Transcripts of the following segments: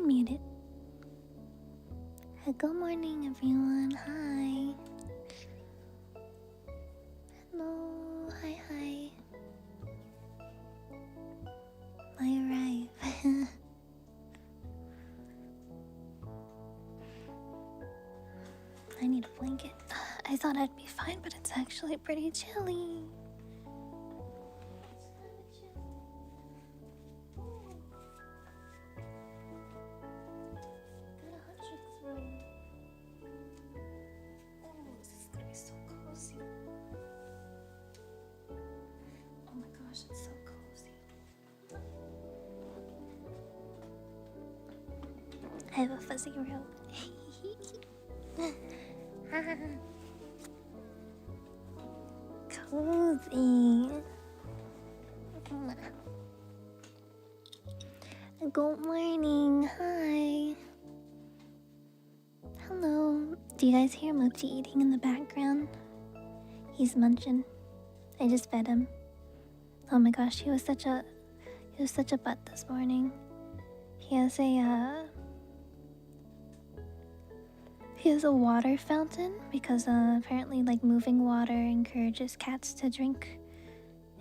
unmute it. Good morning, everyone. Hi. Hello. Hi, hi. I arrive. I need a blanket. I thought I'd be fine, but it's actually pretty chilly. I have a fuzzy robe. Cozy. Good morning. Hi. Hello. Do you guys hear Mochi eating in the background? He's munching. I just fed him. Oh my gosh, he was such a butt this morning. He has a water fountain because apparently like moving water encourages cats to drink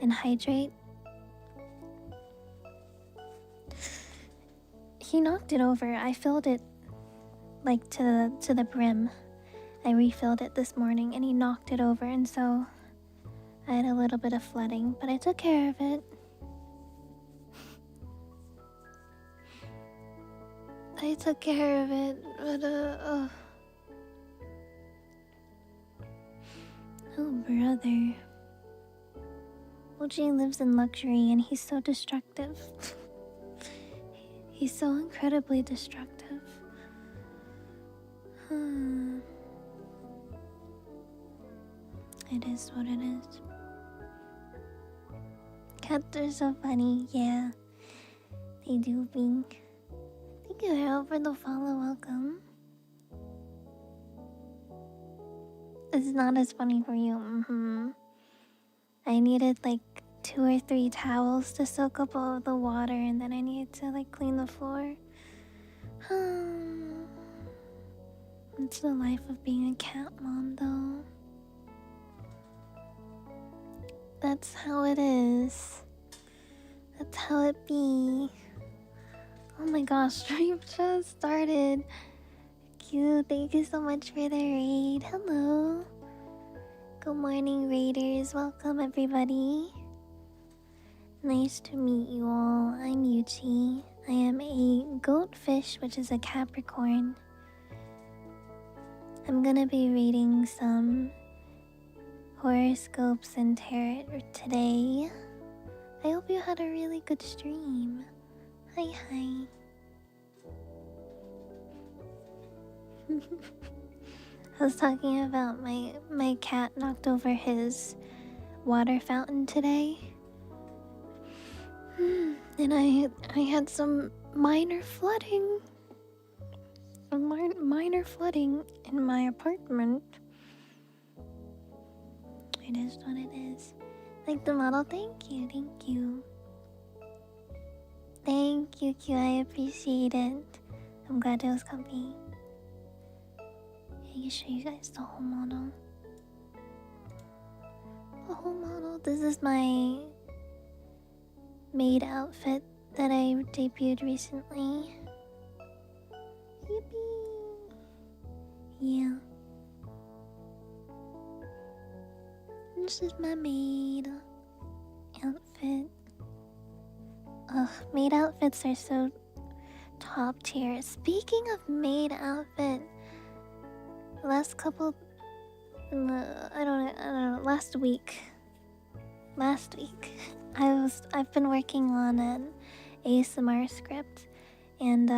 and hydrate. He knocked it over. I filled it like to the brim. I refilled it this morning and he knocked it over, and so I had a little bit of flooding, but I took care of it. I took care of it, but oh brother. Oji lives in luxury and he's so destructive. He's so incredibly destructive. It is what it is. Cats are so funny, yeah. They do blink. Thank you, Harold, for the follow. Welcome. It's not as funny for you. I needed like 2 or 3 towels to soak up all of the water, and then I needed to like clean the floor. It's the life of being a cat mom, though. That's how it is. That's how it be. Oh my gosh, stream just started. Cute, thank you so much for the raid. Hello. Good morning, raiders. Welcome, everybody. Nice to meet you all. I'm Yuchi. I am a goatfish, which is a Capricorn. I'm gonna be reading some horoscopes and tarot today. I hope you had a really good stream. Hi, hi. I was talking about my cat knocked over his water fountain today. And I had some minor flooding. Minor flooding in my apartment. It is what it is. Like the model, thank you. Thank you, Q, I appreciate it. I'm glad it was comfy. I can show you guys the whole model. The whole model. This is my maid outfit that I debuted recently. Yippee! Yeah. This is my maid outfit. Ugh, maid outfits are so top tier. Speaking of maid outfit, last couple, I don't know, last week, I've been working on an ASMR script, and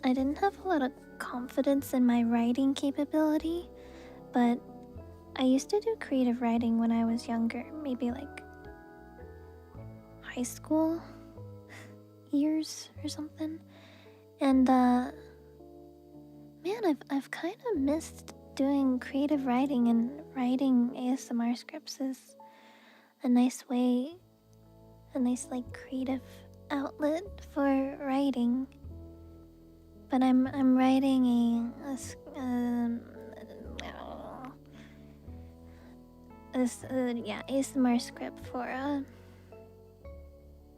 I didn't have a lot of confidence in my writing capability, but I used to do creative writing when I was younger, maybe like high school years or something. And man, I've kind of missed doing creative writing, and writing ASMR scripts is a nice way, a nice like creative outlet for writing, but I'm writing ASMR script for a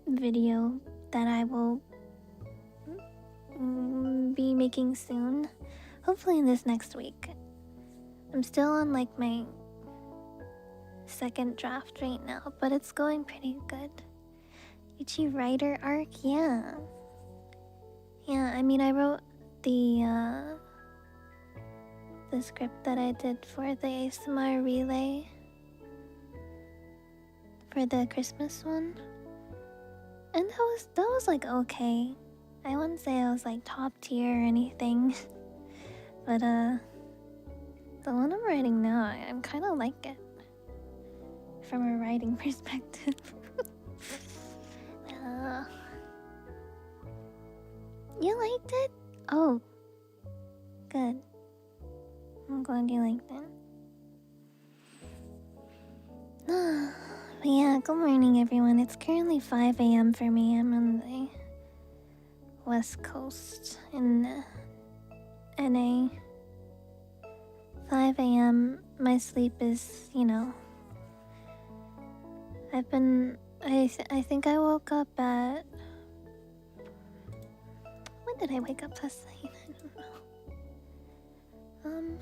video that I will be making soon, hopefully in this next week. I'm still on like my second draft right now, but it's going pretty good. Yuchi writer arc, yeah. I mean, I wrote the script that I did for the ASMR relay for the Christmas one, and that was like okay. I wouldn't say I was like top tier or anything, but the one I'm writing now, I'm kind of like it from a writing perspective. You liked it? Oh, good. I'm glad you liked it. But yeah, good morning everyone. It's currently 5 a.m. for me. I'm on the West Coast in NA. 5 a.m. My sleep is, I think I woke up at... When did I wake up last night? I don't know.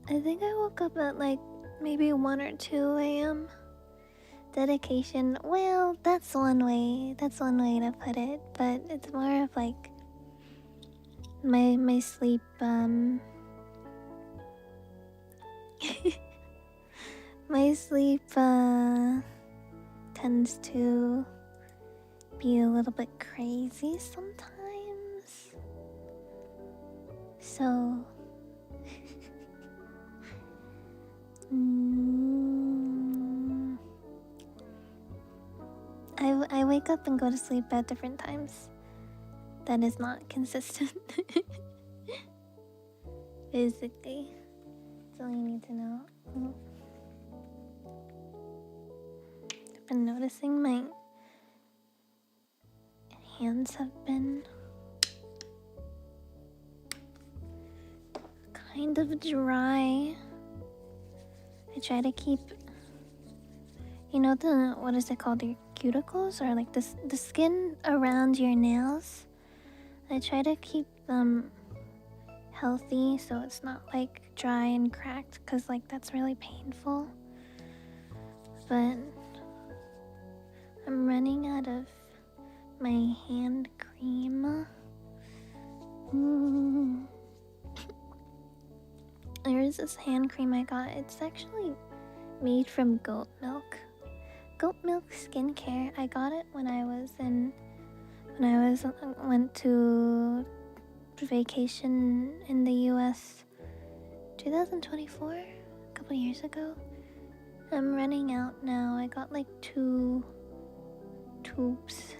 I think I woke up at like maybe 1 or 2 a.m. Dedication. Well, that's one way to put it, but it's more of like my sleep my sleep tends to be a little bit crazy sometimes. So I wake up and go to sleep at different times. That is not consistent. Basically. That's all you need to know. I've been noticing my hands have been kind of dry. I try to keep, what is it called? Your cuticles? Or like the skin around your nails. I try to keep them healthy so it's not like dry and cracked, because like that's really painful. But I'm running out of my hand cream. There's this hand cream I got. It's actually made from goat milk. Goat milk skincare. I got it when I went to vacation in the US 2024, a couple years ago. I'm running out now. I got like 2 tubes.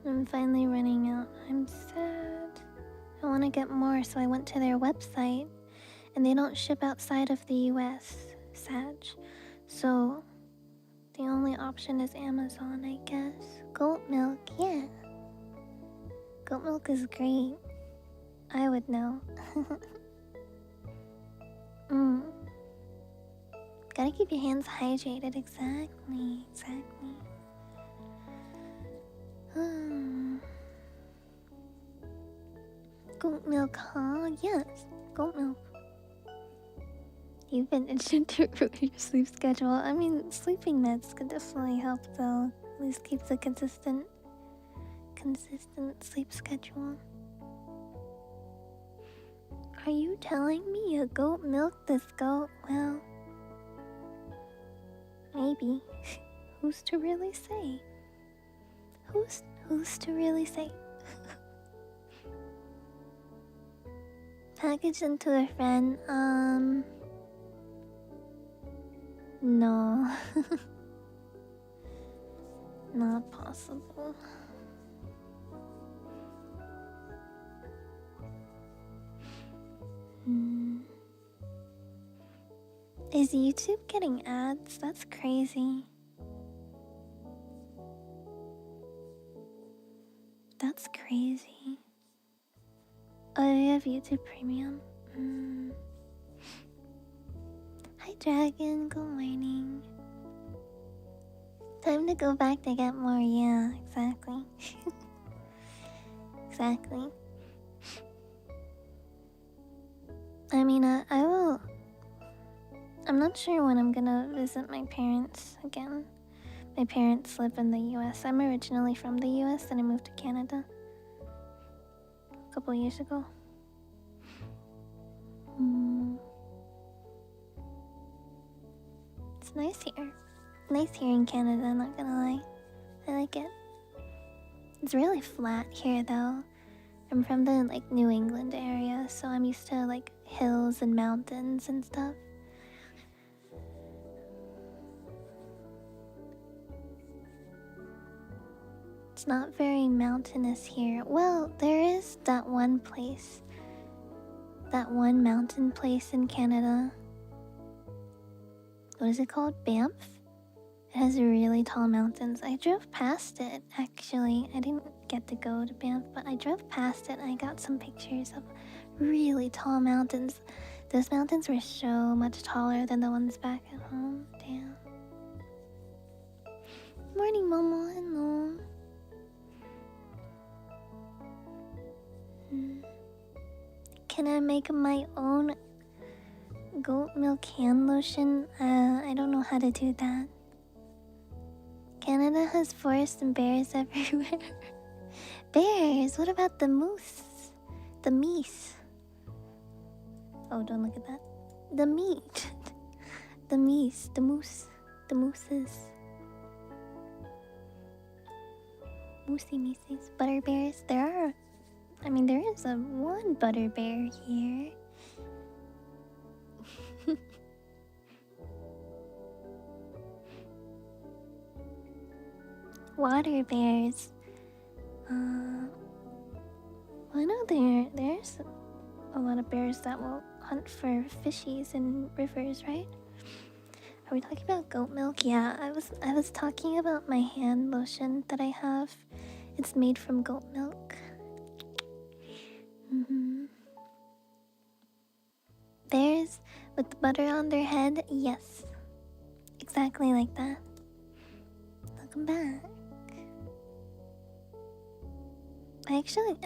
I'm finally running out. I'm sad. I want to get more, so I went to their website, and they don't ship outside of the US, Sag. So the only option is Amazon, I guess. Goat milk, yeah. Goat milk is great. I would know. Gotta keep your hands hydrated, exactly. Goat milk, huh? Yes, goat milk. You've been itching to improve your sleep schedule. I mean, sleeping meds could definitely help, though. At least keeps a consistent sleep schedule. Are you telling me you goat milk this goat? Well, maybe. Who's to really say? Who's to really say? Package into a friend. No. Not possible. Is YouTube getting ads? That's crazy. that's crazy. Oh, you have YouTube Premium? Hi, Dragon. Good morning. Time to go back to get more. Yeah, exactly. Exactly. I mean, I will. I'm not sure when I'm gonna visit my parents again. My parents live in the US. I'm originally from the US, and I moved to Canada a couple years ago. It's nice here. Nice here in Canada, not gonna lie. I like it. It's really flat here though. I'm from the like New England area, so I'm used to like hills and mountains and stuff. It's not very mountainous here. Well, there is that one place. That one mountain place in Canada. What is it called? Banff? It has really tall mountains. I drove past it, actually. I didn't get to go to Banff, but I drove past it and I got some pictures of really tall mountains. Those mountains were so much taller than the ones back at home. Damn. Morning, Momo. Hello. Can I make my own goat milk hand lotion? I don't know how to do that. Canada has forests and bears everywhere. Bears? What about the moose? The meese? Oh, don't look at that. The meat. The meese. The moose. The mooses. Moosey meeses. Butter bears? There are... I mean, there is one butter bear here. Water bears. I know there's a lot of bears that will hunt for fishies in rivers, right? Are we talking about goat milk? Yeah, I was talking about my hand lotion that I have. It's made from goat milk. Bears with the butter on their head? Yes. Exactly like that. Welcome back. I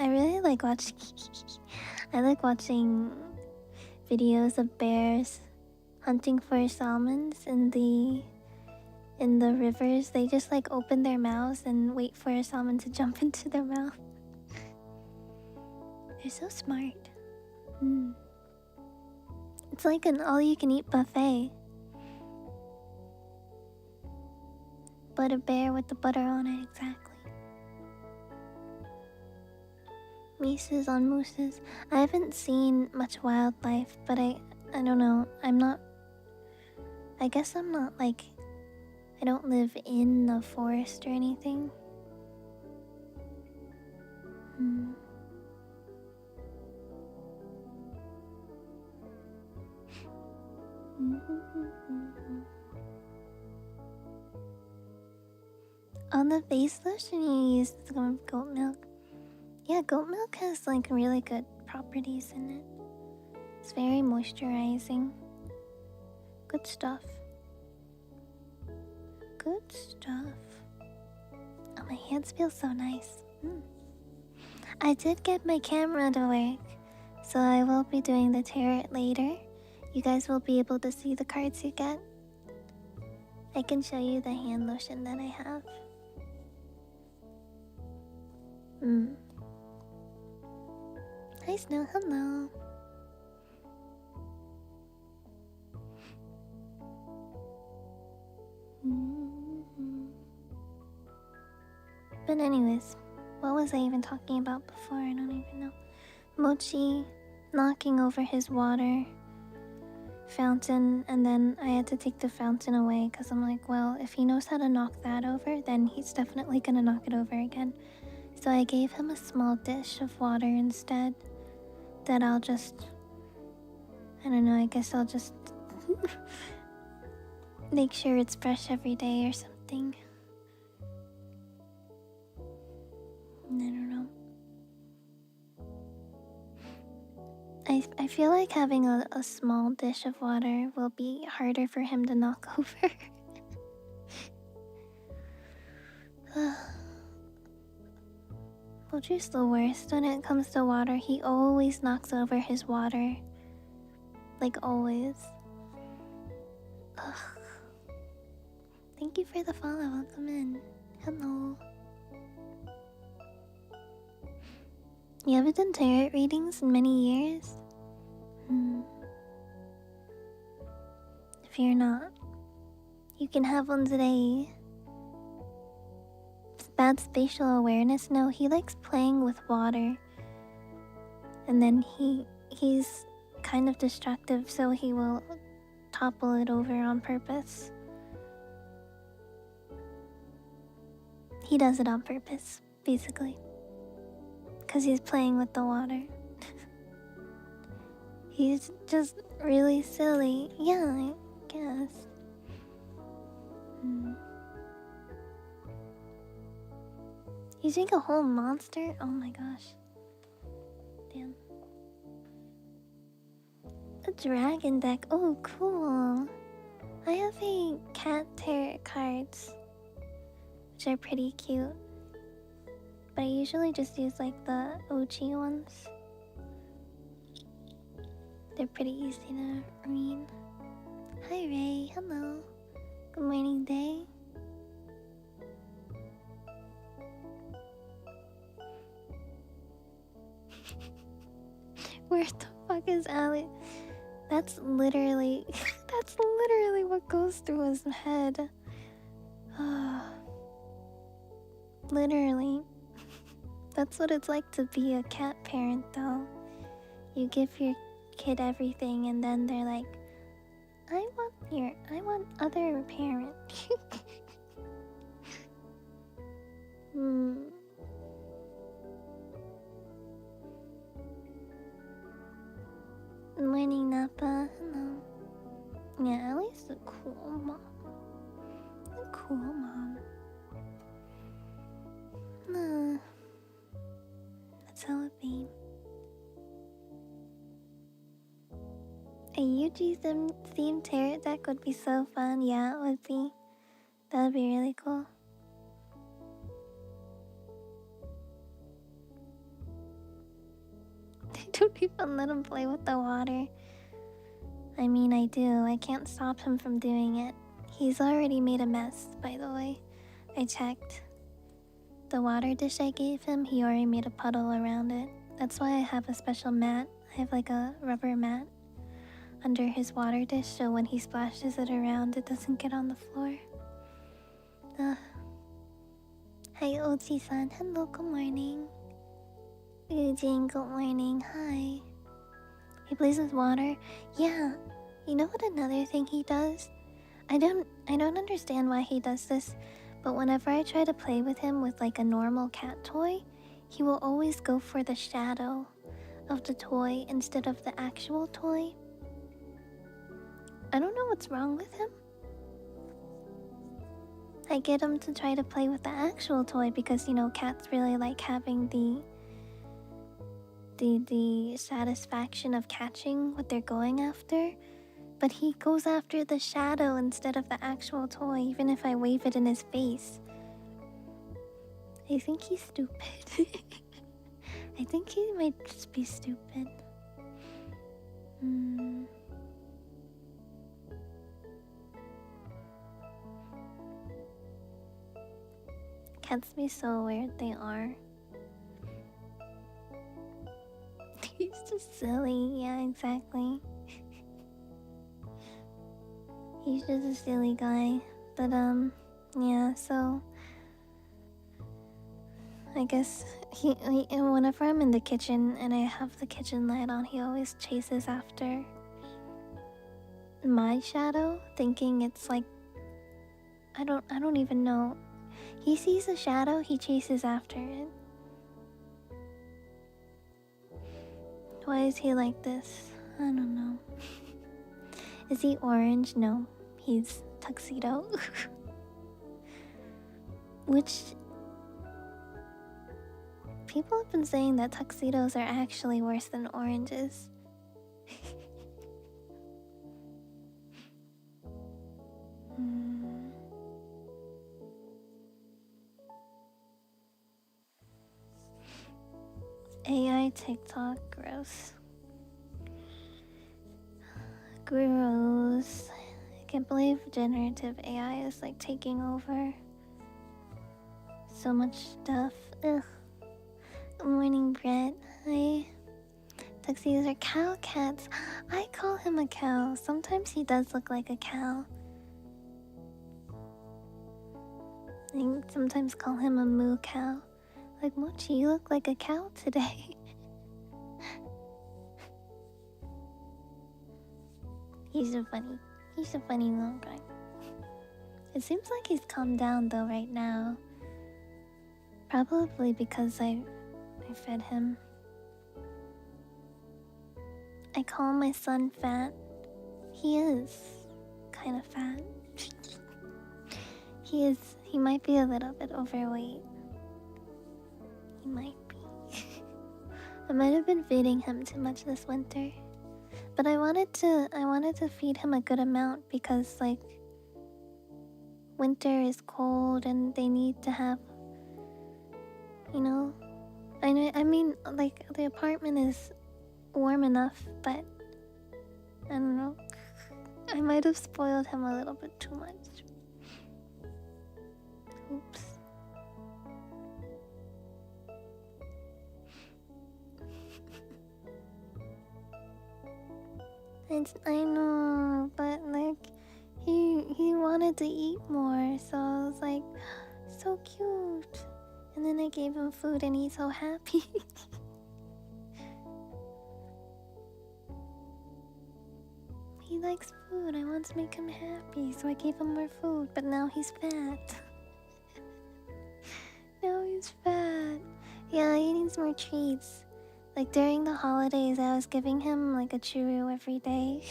really like watching... I like watching videos of bears hunting for salmons in the rivers. They just like open their mouths and wait for a salmon to jump into their mouth. They're so smart. It's like an all-you-can-eat buffet. But a bear with the butter on it, exactly. Meeses on mooses. I haven't seen much wildlife, but I don't know. I guess I'm not like... I don't live in the forest or anything. On the face lotion you use is goat milk. Yeah, goat milk has like really good properties in it. It's very moisturizing. Good stuff. Good stuff. Oh, my hands feel so nice. I did get my camera to work, so I will be doing the tarot later. You guys will be able to see the cards you get. I can show you the hand lotion that I have. Hi Snow, hello. But anyways, what was I even talking about before? I don't even know. Mochi knocking over his water fountain, and then I had to take the fountain away because I'm like, well, if he knows how to knock that over, then he's definitely gonna knock it over again. So I gave him a small dish of water instead that I'll just... I don't know, I guess I'll just make sure it's fresh every day or something. I don't know. I feel like having a small dish of water will be harder for him to knock over. Mochi's the worst when it comes to water. He always knocks over his water. Like always. Ugh. Thank you for the follow. Welcome in. Hello. You haven't done tarot readings in many years? If you're not, you can have one today. Bad spatial awareness? No, he likes playing with water. And then he's kind of destructive, so he will topple it over on purpose. He does it on purpose, basically. Because he's playing with the water. He's just really silly. Yeah, I guess. He's like a whole monster? Oh my gosh. Damn. A dragon deck. Oh, cool. I have a cat tarot cards, which are pretty cute. But I usually just use like the OG ones. They're pretty easy to read. Hi Ray, hello. Good morning, Day. Where the fuck is Alex? That's literally what goes through his head. Literally. That's what it's like to be a cat parent, though. You give your kid everything, and then they're like, I want other parent. Morning, Nappa. Hello. Yeah, at least a cool mom. A cool mom. That's how it be. A Yuchi themed tarot deck would be so fun. Yeah, it would be. That would be really cool. They don't even let him play with the water. I mean, I do. I can't stop him from doing it. He's already made a mess, by the way. I checked. The water dish I gave him, he already made a puddle around it. That's why I have a special mat. I have like a rubber mat under his water dish, so when he splashes it around, it doesn't get on the floor. Hi, Ochi-san. Hello, good morning. Eugene, good morning. Hi. He plays with water? Yeah. You know what another thing he does? I don't understand why he does this, but whenever I try to play with him with like a normal cat toy, he will always go for the shadow of the toy instead of the actual toy. I don't know what's wrong with him. I get him to try to play with the actual toy because, you know, cats really like having the satisfaction of catching what they're going after. But he goes after the shadow instead of the actual toy, even if I wave it in his face. I think he's stupid. I think he might just be stupid. Cats be so weird, they are. He's just silly, yeah, exactly. He's just a silly guy. But, yeah, so... I guess and whenever I'm in the kitchen and I have the kitchen light on, he always chases after my shadow, thinking it's like... I don't even know. He sees a shadow, he chases after it. Why is he like this? I don't know. Is he orange? No. He's tuxedo. Which... people have been saying that tuxedos are actually worse than oranges. my TikTok. Gross. Gross. I can't believe generative AI is like taking over so much stuff. Ugh. Good morning, Brett. Hi. Tuxedos are cow cats. I call him a cow. Sometimes he does look like a cow. I sometimes call him a moo cow. Like, Mochi, you look like a cow today. He's a funny little guy. It seems like he's calmed down though right now. Probably because I fed him. I call my son fat. He is kind of fat. He might be a little bit overweight. He might be. I might have been feeding him too much this winter. But I wanted to feed him a good amount because like winter is cold and they need to have, you know, I mean like the apartment is warm enough, but I don't know. I might have spoiled him a little bit too much. Oops. I know, but like he wanted to eat more, so I was like, so cute. And then I gave him food and he's so happy. He likes food. I want to make him happy, so I gave him more food, but now he's fat. Now he's fat. Yeah, he needs more treats. Like during the holidays, I was giving him like a churro every day.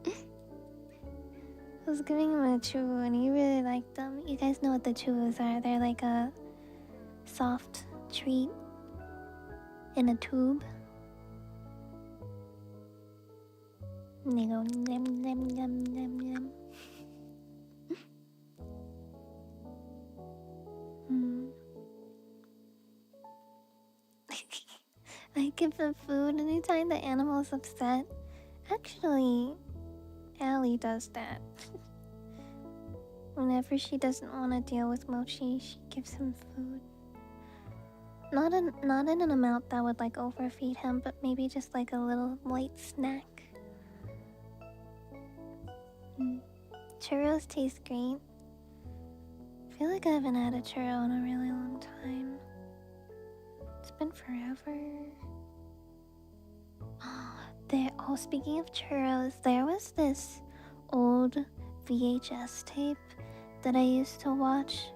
I was giving him a churro and he really liked them. You guys know what the churros are. They're like a soft treat in a tube. And they go yum yum yum yum yum. I give him food anytime the animal is upset. Actually, Allie does that. Whenever she doesn't want to deal with Mochi, she gives him food. Not in an amount that would like overfeed him, but maybe just like a little light snack. Churros taste great. I feel like I haven't had a churro in a really long time. It's been forever. Oh, speaking of churros, there was this old VHS tape that I used to watch.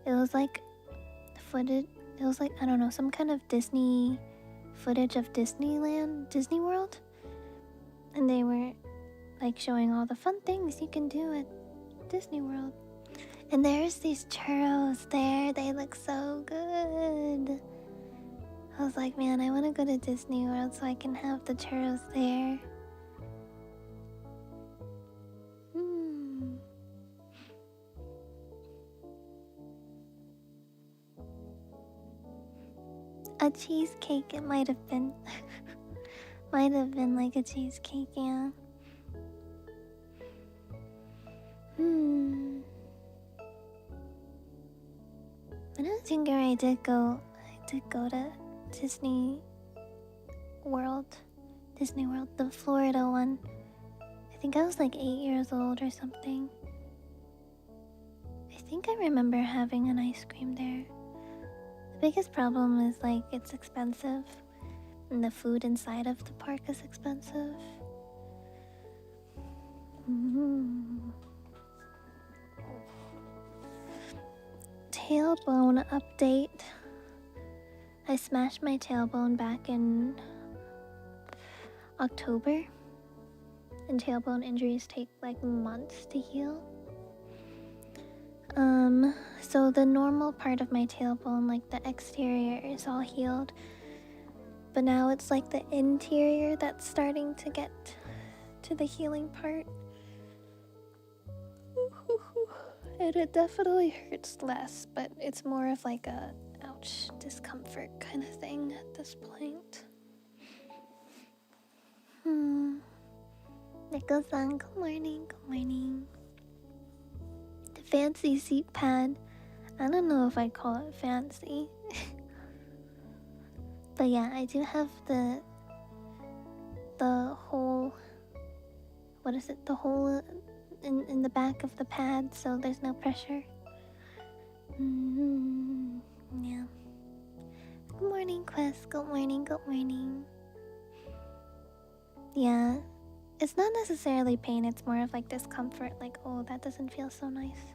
It was like footage. It was like, I don't know, some kind of Disney footage of Disneyland, Disney World, and they were like showing all the fun things you can do at Disney World. And there's these churros there. They look so good. I was like, man, I want to go to Disney World so I can have the churros there. A cheesecake, it might have been. Might have been like a cheesecake, yeah. When I was younger, I did go to Disney World, the Florida one. I think I was like 8 years old or something. I think I remember having an ice cream there. The biggest problem is like it's expensive, and the food inside of the park is expensive. Tailbone update. I smashed my tailbone back in October, and tailbone injuries take like months to heal. So the normal part of my tailbone, like the exterior, is all healed, but now it's like the interior that's starting to get to the healing part. And it definitely hurts less, but it's more of like a ouch. much discomfort kind of thing at this point. Nico-san, good morning, good morning. The fancy seat pad. I don't know if I'd call it fancy. But yeah, I do have the hole. What is it? The hole in the back of the pad, so there's no pressure. Yeah. Good morning, Quest. Good morning, good morning. Yeah. It's not necessarily pain, it's more of like discomfort, like, oh, that doesn't feel so nice.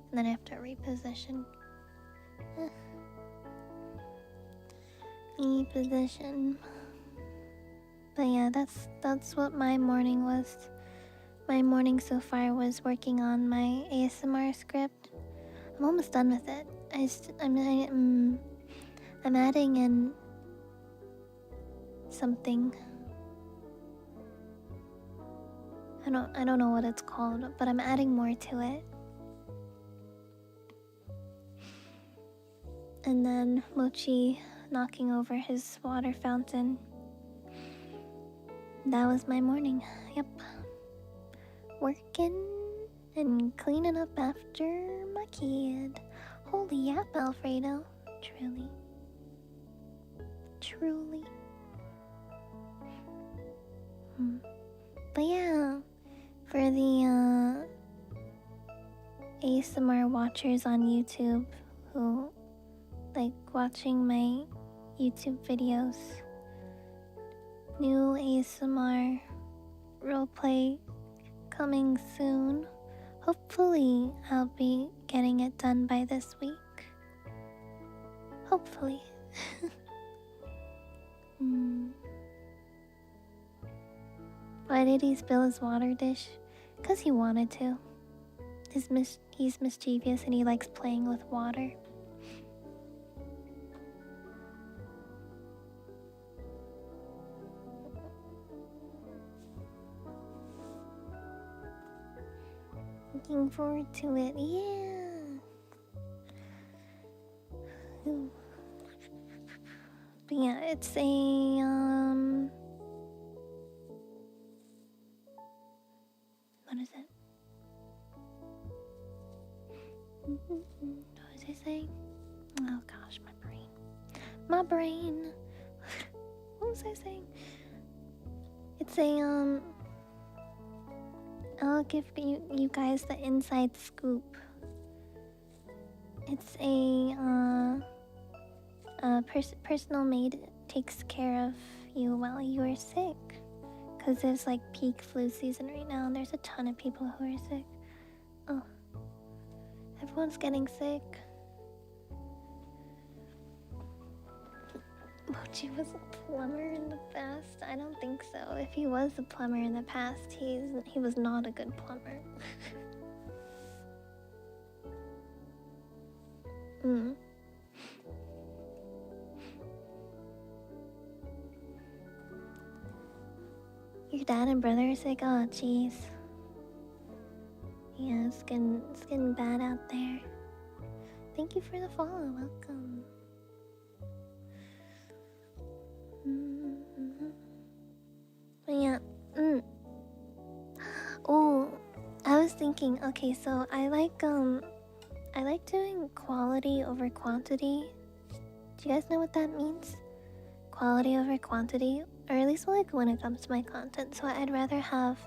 And then I have to reposition. Reposition. But yeah, that's what my morning was. My morning so far was working on my ASMR script. I'm almost done with it. I'm adding in something. I don't know what it's called, but I'm adding more to it. And then Mochi knocking over his water fountain. That was my morning. Yep. Working and cleaning up after my kid. Holy yap, Alfredo. Truly. Truly. But yeah, for the ASMR watchers on YouTube who like watching my YouTube videos, new ASMR roleplay coming soon. Hopefully I'll be getting it done by this week. Hopefully. Why did he spill his water dish? 'Cause he wanted to. He's mischievous and he likes playing with water. Looking forward to it, yeah. But yeah, it's a what is it? What was I saying? Oh gosh, my brain. My brain. What was I saying? It's a I'll give you guys the inside scoop. It's a personal maid takes care of you while you are sick. Cause there's like peak flu season right now and there's a ton of people who are sick. Oh. Everyone's getting sick. Mochi was a plumber in the past? I don't think so. If he was a plumber in the past, he was not a good plumber. Your dad and brother are sick? Oh, jeez. Yeah, it's getting bad out there. Thank you for the follow. Welcome. But yeah. Oh, I was thinking. Okay, so I like doing quality over quantity. Do you guys know what that means? Quality over quantity, or at least like when it comes to my content. So I'd rather have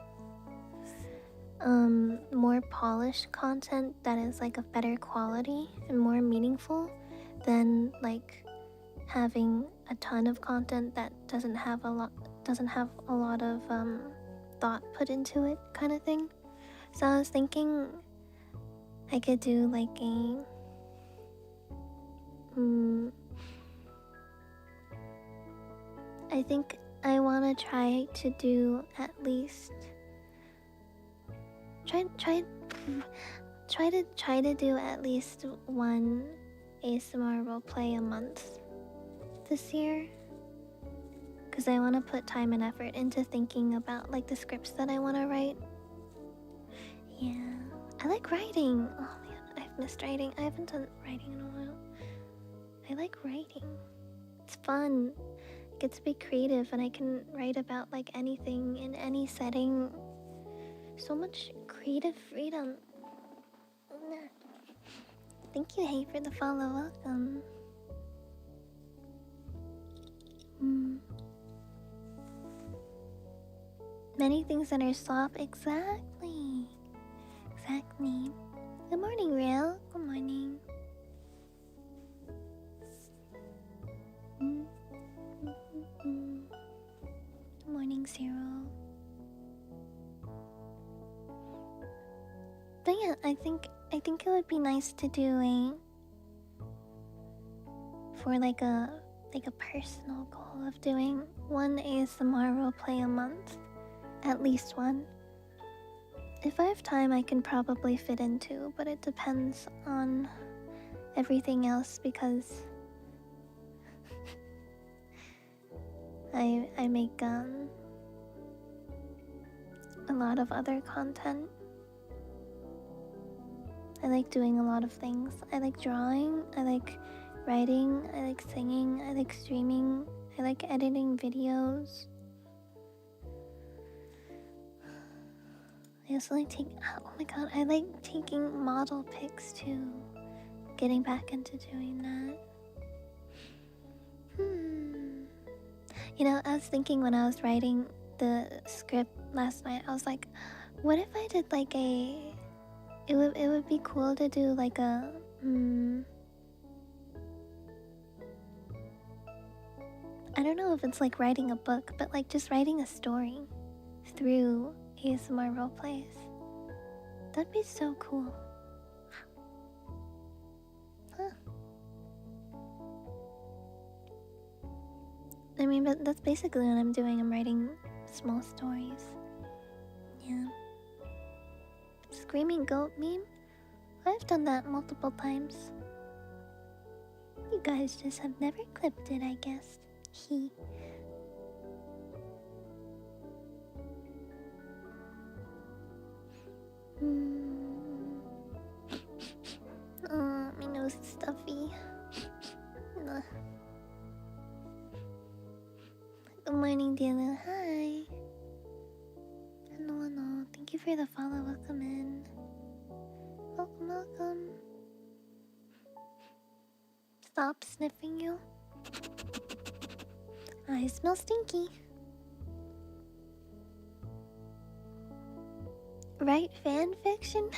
more polished content that is like of better quality and more meaningful than like having a ton of content that doesn't have a lot of thought put into it, kind of thing. So I was thinking I could do like a I think I want to try to do at least try to do at least one ASMR roleplay a month this year, because I want to put time and effort into thinking about like the scripts that I want to write. Yeah, I like writing. Oh man, I've missed writing. I haven't done writing in a while. I like writing. It's fun. I get to be creative and I can write about like anything in any setting. So much creative freedom. Thank you, Hey, for the follow. Welcome. Many things that are soft. Exactly. Exactly. Good morning, Real. Good morning. Good morning, Zero. But yeah, I think it would be nice to do for like a personal goal of doing one ASMR roleplay a month. At least one. If I have time, I can probably fit in two, but it depends on everything else because I make a lot of other content. I like doing a lot of things. I like drawing, I like writing, I like singing, I like streaming, I like editing videos. I also like oh my god, I like taking model pics too. Getting back into doing that. You know, I was thinking when I was writing the script last night, I was like, what if I did like it would be cool to do like a I don't know if it's like writing a book, but like just writing a story through ASMR roleplays. That'd be so cool. Huh. I mean, but that's basically what I'm doing. I'm writing small stories. Yeah. Screaming goat meme? I've done that multiple times. You guys just have never clipped it, I guess. He. Oh, my nose is stuffy. Ugh. Good morning, Dylan. Hi. Hello. Thank you for the follow. Welcome in. Welcome. Stop sniffing you. I smell stinky. Write fan fiction?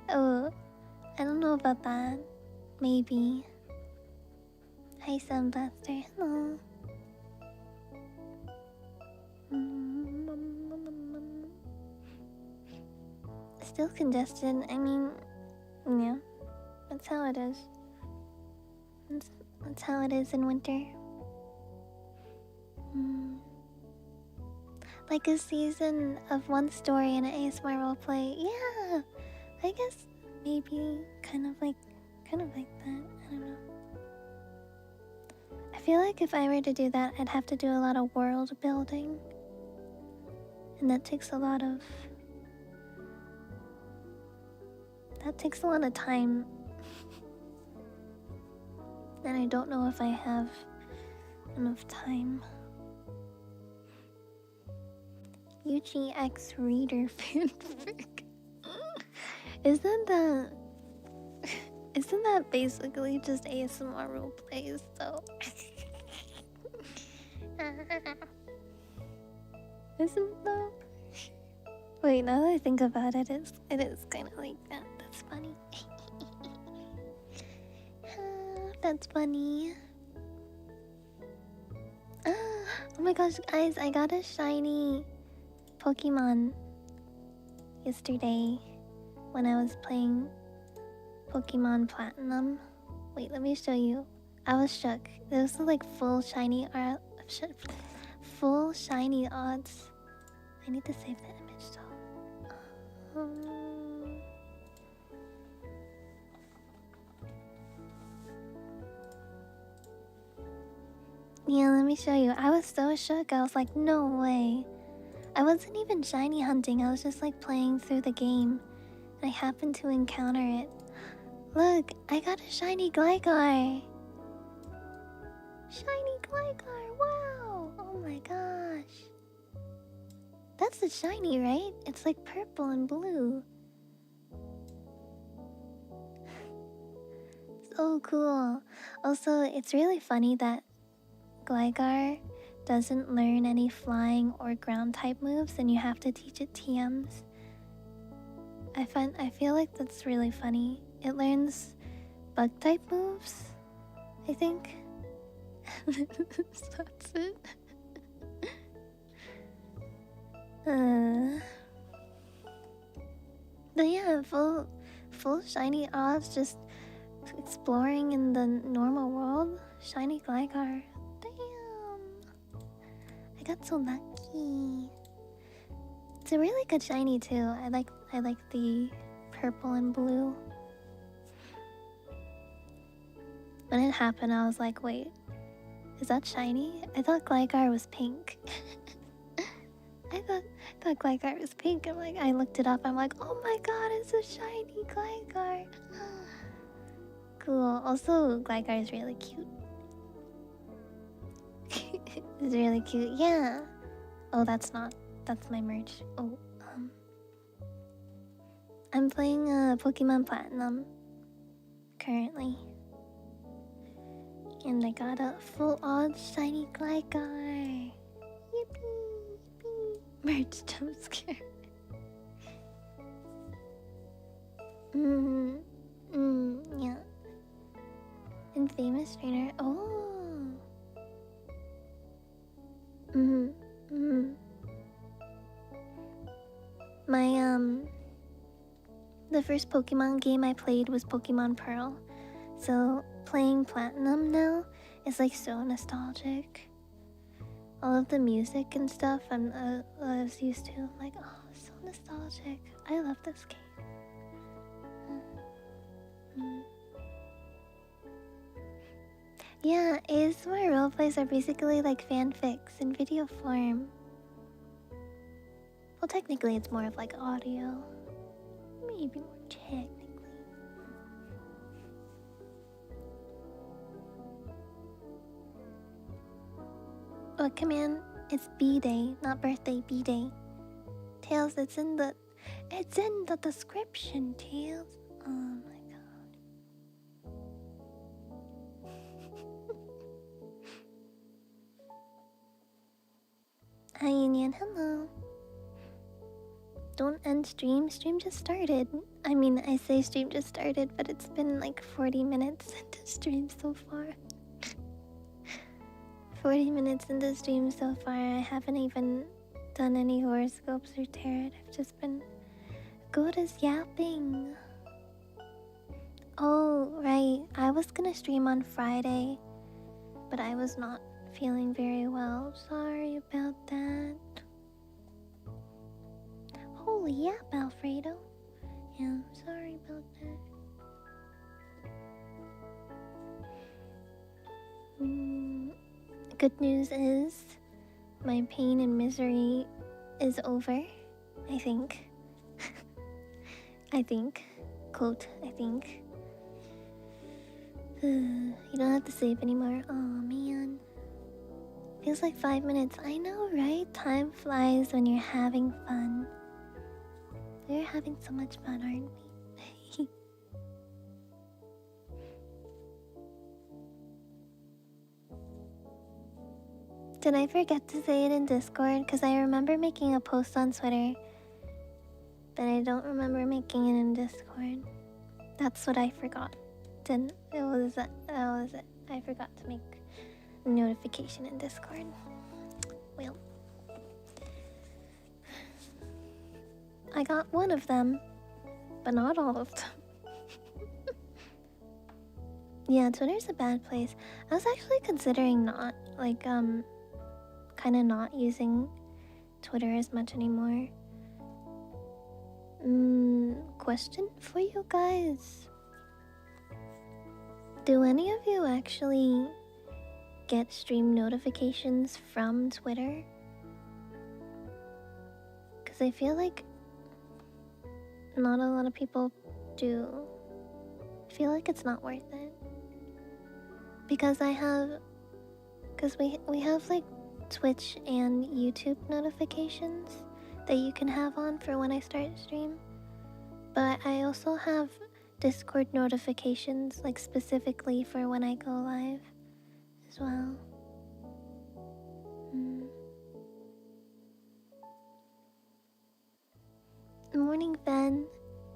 Oh, I don't know about that. Maybe. Hi, Sound Blaster. Hello. Still congested. I mean, yeah. That's how it is. That's how it is in winter. Like a season of one story in an ASMR roleplay. Yeah, I guess maybe kind of like that. I don't know. I feel like if I were to do that, I'd have to do a lot of world building, and that takes a lot of time. And I don't know if I have enough time. Yuchi X Reader fanfic. Isn't that basically just ASMR roleplays though? Isn't though? Wait, now that I think about it, it is kind of like that. That's funny. That's funny. Oh my gosh, guys, I got a shiny Pokemon yesterday when I was playing Pokemon Platinum. Wait, let me show you. I was shook. Those are like full shiny odds. I need to save the image though. Yeah, let me show you. I was so shook. I was like, no way. I wasn't even shiny hunting. I was just like playing through the game. And I happened to encounter it. Look, I got a shiny Gligar. Shiny Gligar, wow! Oh my gosh. That's the shiny, right? It's like purple and blue. So cool. Also, it's really funny that Gligar doesn't learn any flying or ground type moves and you have to teach it TMs. I feel like that's really funny. It learns bug type moves, I think. That's it. But yeah, full shiny odds, just exploring in the normal world. Shiny Gligar. Damn. I got so lucky. It's a really good shiny too. I like the purple and blue. When it happened, I was like, wait, is that shiny? I thought Gligar was pink. I thought Gligar was pink. I'm like, I looked it up. I'm like, oh my god, it's a shiny Gligar. Cool. Also, Gligar is really cute. It's really cute. Yeah. Oh, that's my merch. Oh, I'm playing Pokemon Platinum currently. And I got a full odds shiny Gligar. Yippee, yippee. Merch jump scare. Yeah. And famous trainer. Oh. My the first Pokemon game I played was Pokemon Pearl. So playing Platinum now is like so nostalgic. All of the music and stuff I was used to. I'm like, oh, so nostalgic. I love this game. Yeah, ASMR roleplays are basically like fanfics in video form. Well, technically it's more of like audio. Maybe more technically. Oh, command, it's B-Day, not birthday, B-Day. Tails, it's in the description, Tails. Oh my god. Hi, Union, hello. Don't end stream. Stream just started. I mean, I say stream just started, but it's been like 40 minutes into stream so far. 40 minutes into stream so far. I haven't even done any horoscopes or tarot. I've just been good as yapping. Oh, right. I was gonna stream on Friday, but I was not feeling very well. Sorry about that. Holy yap, Alfredo. Yeah, I'm sorry about that. Good news is my pain and misery is over. I think. I think. Quote, I think. You don't have to save anymore. Oh man. Feels like 5 minutes. I know, right? Time flies when you're having fun. We're having so much fun, aren't we? Did I forget to say it in Discord? Because I remember making a post on Twitter, but I don't remember making it in Discord. That's what I forgot. It was it. I forgot to make a notification in Discord. Well, I got one of them, but not all of them. Yeah, Twitter's a bad place. I was actually considering not, like, kind of not using Twitter as much anymore. Question for you guys. Do any of you actually get stream notifications from Twitter? Because I feel like not a lot of people do. I feel like it's not worth it. Because we have like Twitch and YouTube notifications that you can have on for when I start stream. But I also have Discord notifications like specifically for when I go live as well. Good morning, Ben.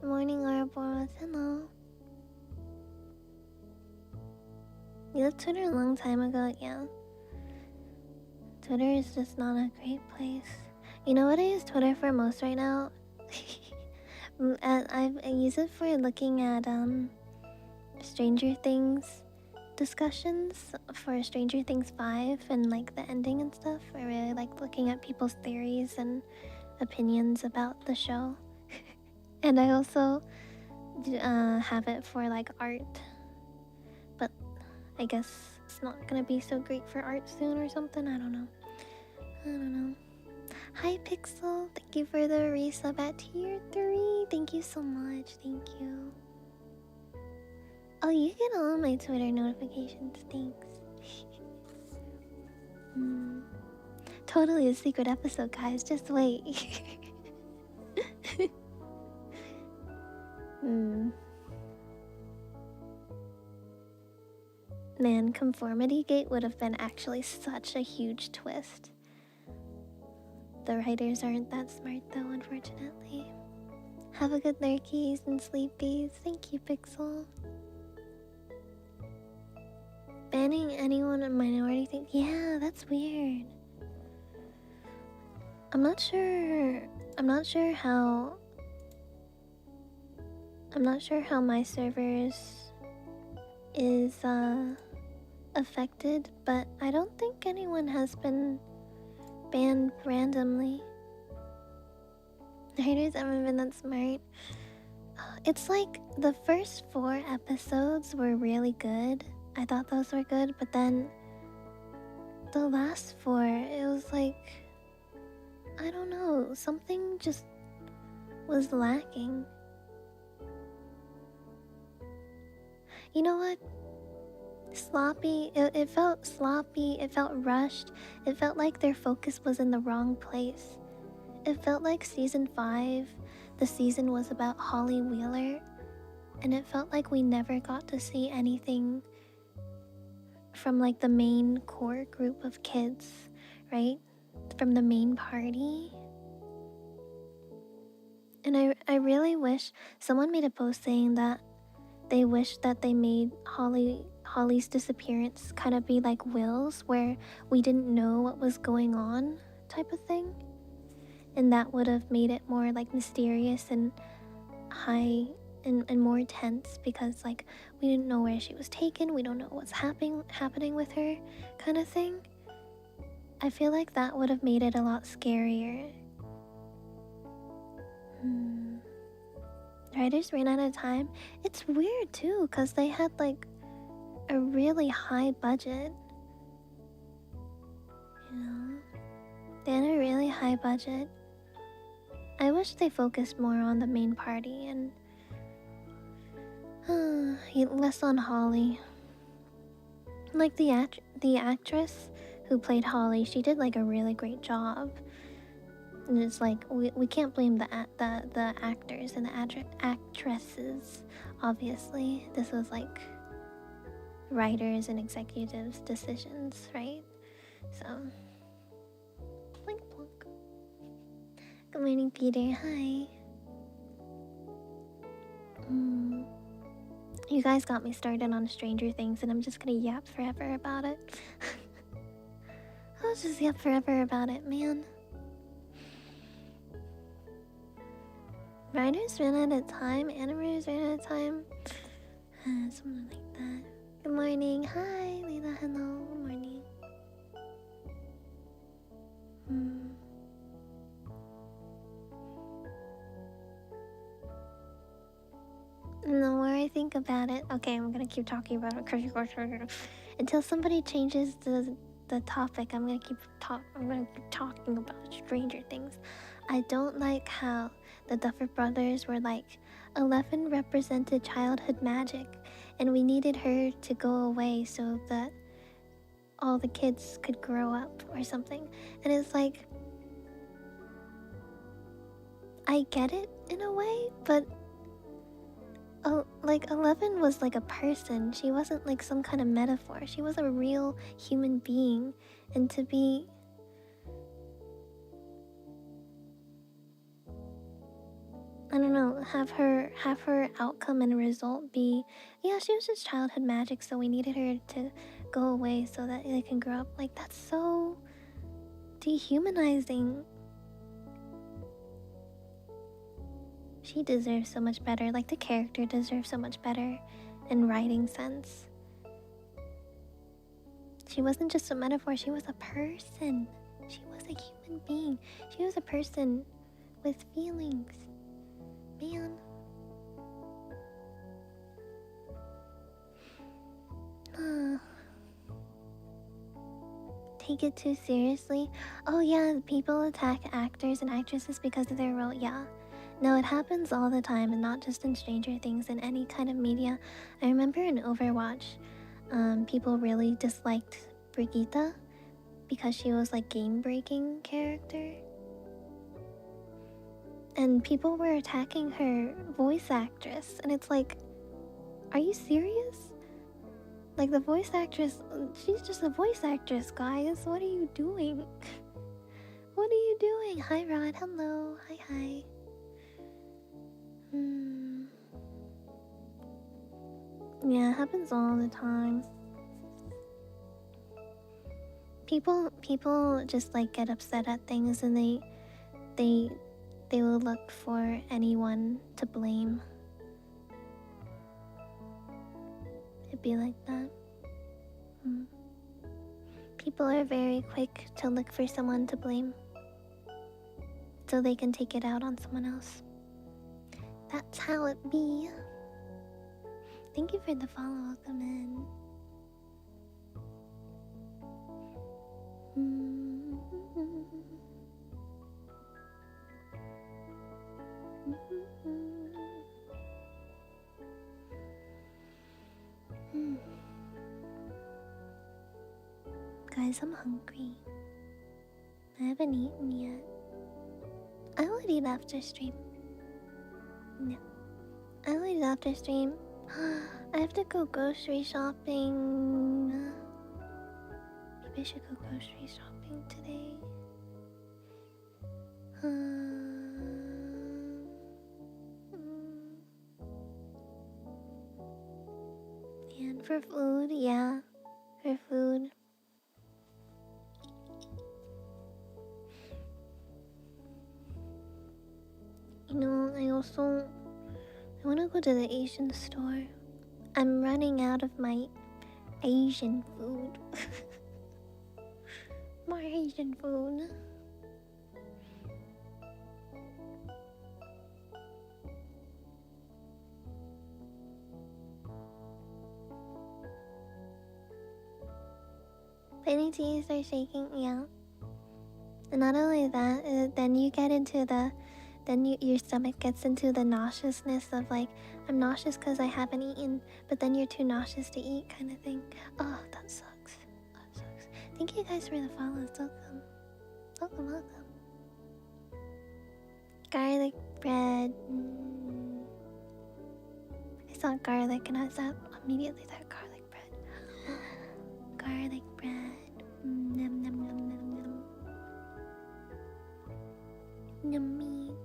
Good morning, Ouroboros. Hello. You left Twitter a long time ago, yeah. Twitter is just not a great place. You know what I use Twitter for most right now? I use it for looking at Stranger Things discussions for Stranger Things 5 and like the ending and stuff. I really like looking at people's theories and opinions about the show. And I also have it for like art, but I guess it's not gonna be so great for art soon or something. I don't know. Hi Pixel, thank you for the resub at tier 3. Thank you so much. Thank you. Oh, you get all my Twitter notifications. Thanks. Totally a secret episode, guys. Just wait. Man, Conformity Gate would have been actually such a huge twist. The writers aren't that smart though, unfortunately. Have a good lurkies and sleepies. Thank you, Pixel. Banning anyone in minority thing? Yeah, that's weird. I'm not sure how my servers is affected, but I don't think anyone has been banned randomly. The haters haven't been that smart. It's like the first 4 episodes were really good. I thought those were good, but then the last 4, it was like, I don't know, something just was lacking. You know what? Sloppy. It felt sloppy. It felt rushed. It felt like their focus was in the wrong place. It felt like season 5, the season was about Holly Wheeler, and it felt like we never got to see anything from like the main core group of kids, right? From the main party. And I really wish someone made a post saying that they wish that they made Holly's disappearance kind of be like Will's, where we didn't know what was going on type of thing. And that would have made it more like mysterious and high and more tense, because like we didn't know where she was taken, we don't know what's happening with her kind of thing. I feel like that would have made it a lot scarier. Writers ran out of time. It's weird too, because they had like a really high budget. You know? They had a really high budget. I wish they focused more on the main party and less on Holly. Like the actress who played Holly, she did like a really great job. And it's like we can't blame the actors and the actresses. Obviously, this was like writers and executives' decisions, right? So, blink blink. Good morning, Peter. Hi. You guys got me started on Stranger Things, and I'm just gonna yap forever about it. I'll just yap forever about it, man. Writers ran out of time, animators ran out of time. Something like that. Good morning. Hi, Leila. Hello. Good morning. And the more I think about it, okay, I'm gonna keep talking about it until somebody changes the topic. I'm gonna keep talking about Stranger Things. I don't like how the Duffer Brothers were like, 11 represented childhood magic, and we needed her to go away so that all the kids could grow up or something. And it's like, I get it in a way, but like 11 was like a person. She wasn't like some kind of metaphor. She was a real human being, and to be I don't know, have her outcome and result be, yeah, she was just childhood magic, so we needed her to go away so that they can grow up. Like, that's so dehumanizing. She deserves so much better. Like, the character deserves so much better in writing sense. She wasn't just a metaphor, she was a person. She was a human being. She was a person with feelings. Man. Take it too seriously? Oh yeah, people attack actors and actresses because of their role. Yeah. No, it happens all the time, and not just in Stranger Things, in any kind of media. I remember in Overwatch, people really disliked Brigitte because she was like game-breaking character. And people were attacking her voice actress, and it's like, are you serious? Like, the voice actress, she's just a voice actress, guys. What are you doing? What are you doing? Hi, Rod. Hello. Hi, hi. Yeah, it happens all the time. People just like get upset at things, and they will look for anyone to blame. It'd be like that. People are very quick to look for someone to blame, so they can take it out on someone else. That's how it be. Thank you for the follow. Welcome in. Guys, I'm hungry. I haven't eaten yet. I will eat after stream. No. I will eat after stream. I have to go grocery shopping. Maybe I should go grocery shopping today. And for food, yeah. For food. You know, I want to go to the Asian store. I'm running out of my Asian food. More Asian food. Penny teas are shaking, yeah. And not only that, then you get into your stomach gets into the nauseousness of like, I'm nauseous because I haven't eaten, but then you're too nauseous to eat kind of thing. Oh, that sucks. That sucks. Thank you guys for the follows. Welcome. Welcome, welcome. Garlic bread. I saw garlic and I thought immediately that garlic bread. Garlic bread. Nom nom nom nom nom. Yummy.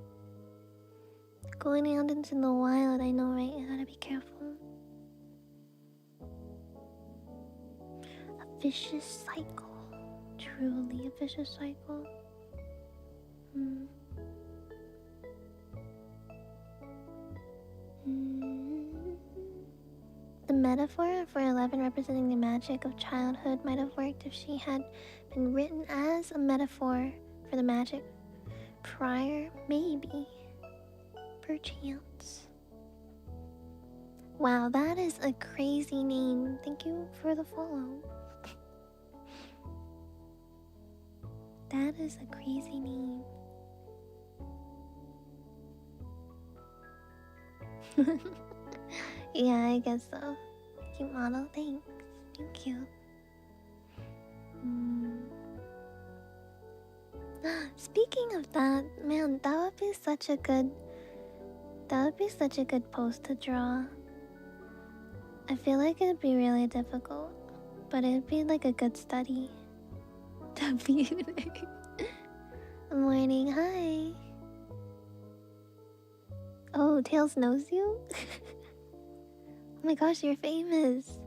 Going out into the wild, I know, right? You gotta be careful. A vicious cycle. Truly a vicious cycle. The metaphor for 11 representing the magic of childhood might have worked if she had been written as a metaphor for the magic prior, maybe. Perchance. Wow, that is a crazy name. Thank you for the follow. That is a crazy name. Yeah, I guess so. Cute model, thanks. Thank you. Mm. Speaking of that, man, that would be such a good. That would be such a good pose to draw. I feel like it'd be really difficult, but it'd be like a good study. W. Morning, hi. Oh, Tails knows you? Oh my gosh, you're famous.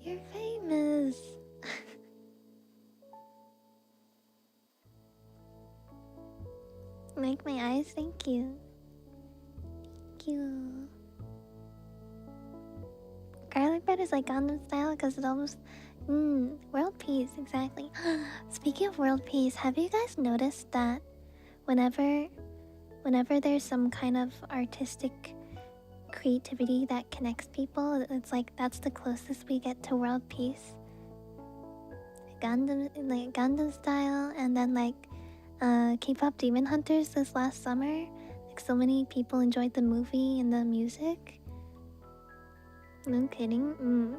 You're famous. Make my eyes, thank you. Thank you. Garlic bread is like Gundam style because it almost. World peace, exactly. Speaking of world peace, have you guys noticed that whenever there's some kind of artistic creativity that connects people, it's like that's the closest we get to world peace. Gundam style, and then like K-pop Demon Hunters this last summer. Like so many people enjoyed the movie and the music. No kidding.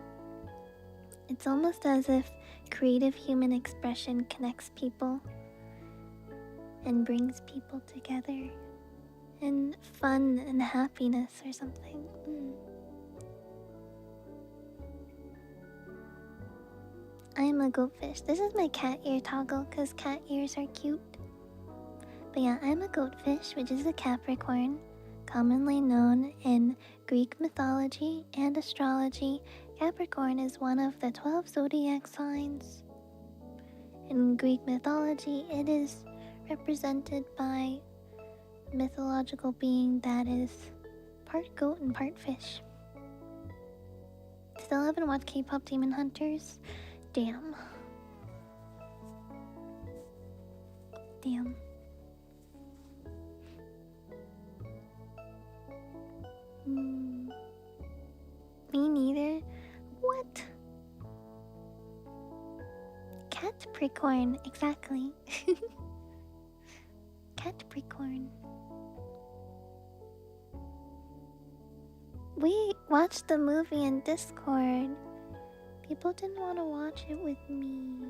It's almost as if creative human expression connects people and brings people together, and fun and happiness or something. I'm a goatfish. This is my cat ear toggle because cat ears are cute. But yeah, I'm a goatfish, which is a Capricorn, commonly known in Greek mythology and astrology. Capricorn is one of the 12 zodiac signs. In Greek mythology, it is represented by a mythological being that is part goat and part fish. Still haven't watched K-pop Demon Hunters? Damn. Damn. Me neither. What? Capricorn, exactly. Capricorn. We watched the movie in Discord. People didn't want to watch it with me.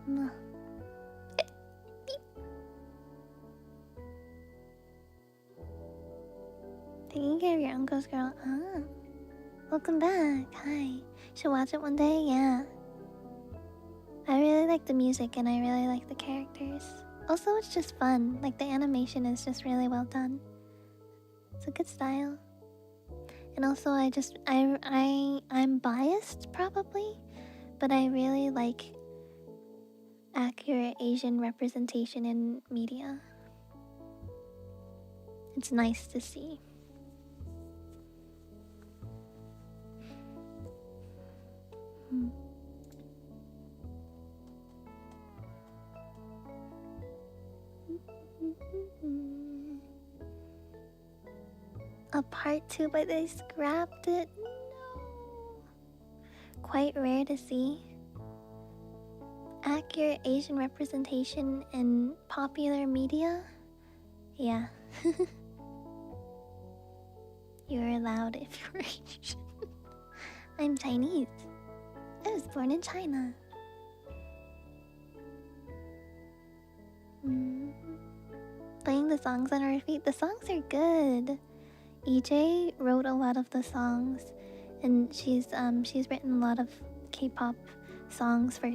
No. Taking care of your uncle's girl. Ah. Welcome back. Hi. Should watch it one day? Yeah. I really like the music and I really like the characters. Also, it's just fun. Like, the animation is just really well done. It's a good style. And also, I'm biased probably, but I really like accurate Asian representation in media. It's nice to see. A part 2, but they scrapped it. No. Quite rare to see. Accurate Asian representation in popular media? Yeah. You're allowed if you're Asian. I'm Chinese. I was born in China. Playing the songs on repeat. The songs are good. EJ wrote a lot of the songs, and she's written a lot of K-pop songs for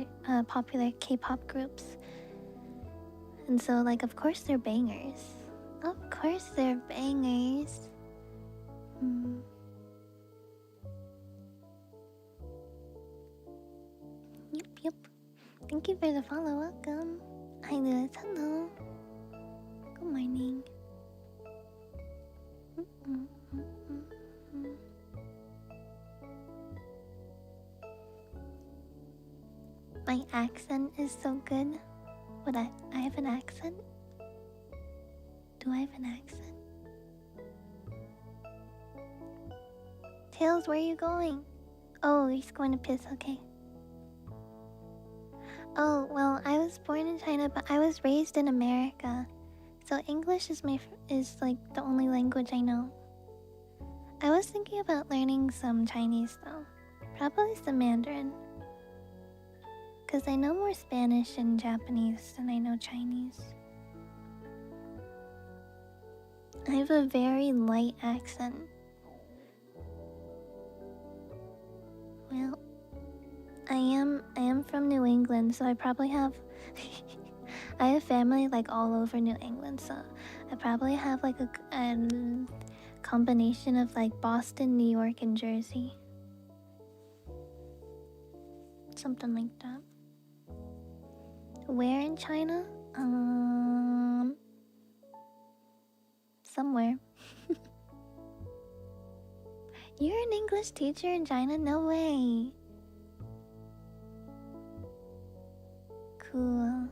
popular K-pop groups. And so, like, of course they're bangers. Of course they're bangers. Yep. Thank you for the follow. Welcome. Hi, Lewis. Hello. Good morning. My accent is so good. What, I have an accent? Do I have an accent? Tails, where are you going? Oh, he's going to piss, okay. Oh, well, I was born in China, but I was raised in America. So English is is like the only language I know. I was thinking about learning some Chinese though. Probably some Mandarin. Because I know more Spanish and Japanese than I know Chinese. I have a very light accent. Well, I am from New England, so I probably have I have family like all over New England, so I probably have like a combination of like Boston, New York, and Jersey. Something like that. Where in China? Somewhere. You're an English teacher in China? No way. Cool.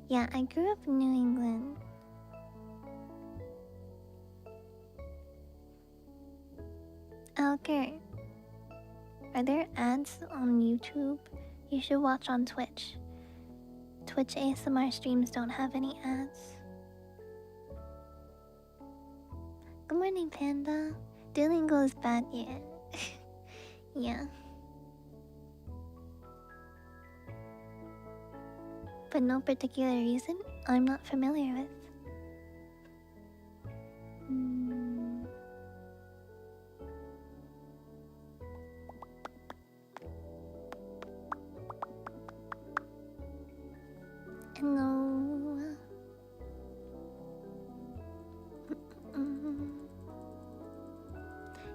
Yeah, I grew up in New England. Okay. Are there ads on YouTube? You should watch on Twitch. Twitch ASMR streams don't have any ads. Good morning, Panda. Duolingo is bad, yeah. Yeah. But no particular reason I'm not familiar with. No.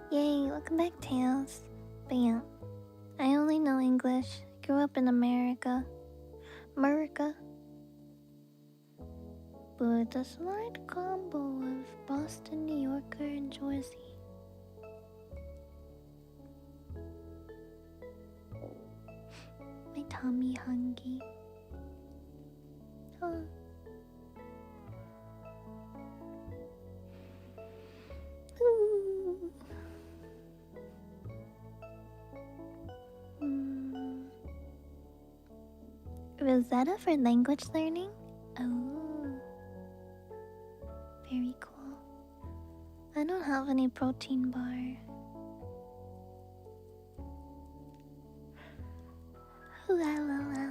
Yay, welcome back, Tails. But yeah, I only know English. Grew up in America. America. But a slight combo of Boston, New Yorker, and Jersey. My tummy hungry. Oh. Ooh. Rosetta for language learning? Oh. Very cool. I don't have any protein bar. La la la.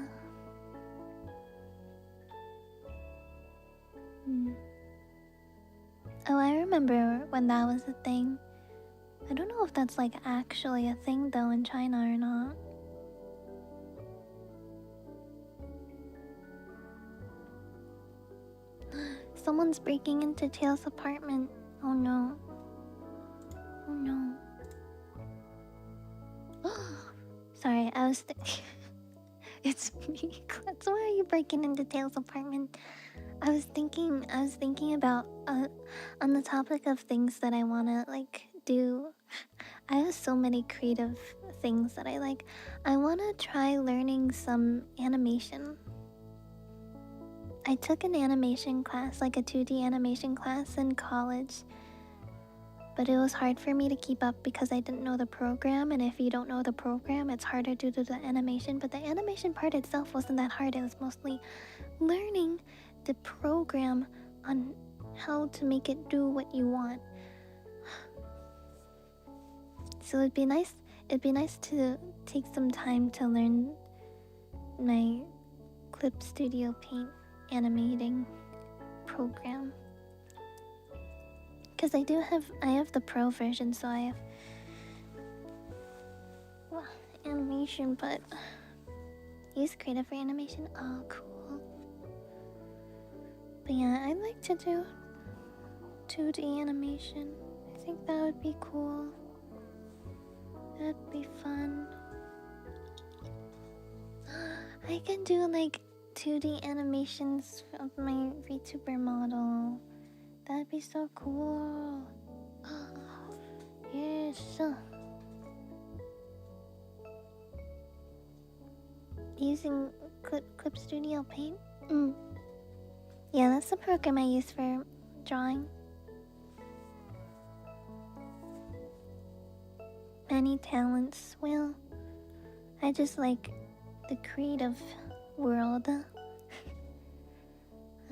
Oh, I remember when that was a thing. I don't know if that's like actually a thing though in China or not. Someone's breaking into Tails' apartment. Oh no. Oh no. Sorry, I was It's me. That's why are you breaking into Tails' apartment? I was thinking about on the topic of things that I wanna like do. I have so many creative things that I like. I wanna try learning some animation. I took an animation class, like a 2D animation class in college. But it was hard for me to keep up because I didn't know the program, and if you don't know the program, it's harder to do the animation. But the animation part itself wasn't that hard. It was mostly learning the program on how to make it do what you want. So it'd be nice to take some time to learn my Clip Studio Paint animating program. Because I have the pro version, so I have animation, but use creative for animation. Oh, cool. But yeah, I'd like to do 2D animation. I think that would be cool. That'd be fun. I can do like 2D animations of my Vtuber model. That'd be so cool. Yes. Using Clip Studio Paint? Yeah, that's the program I use for drawing. Many talents. Well, I just like the creative world. I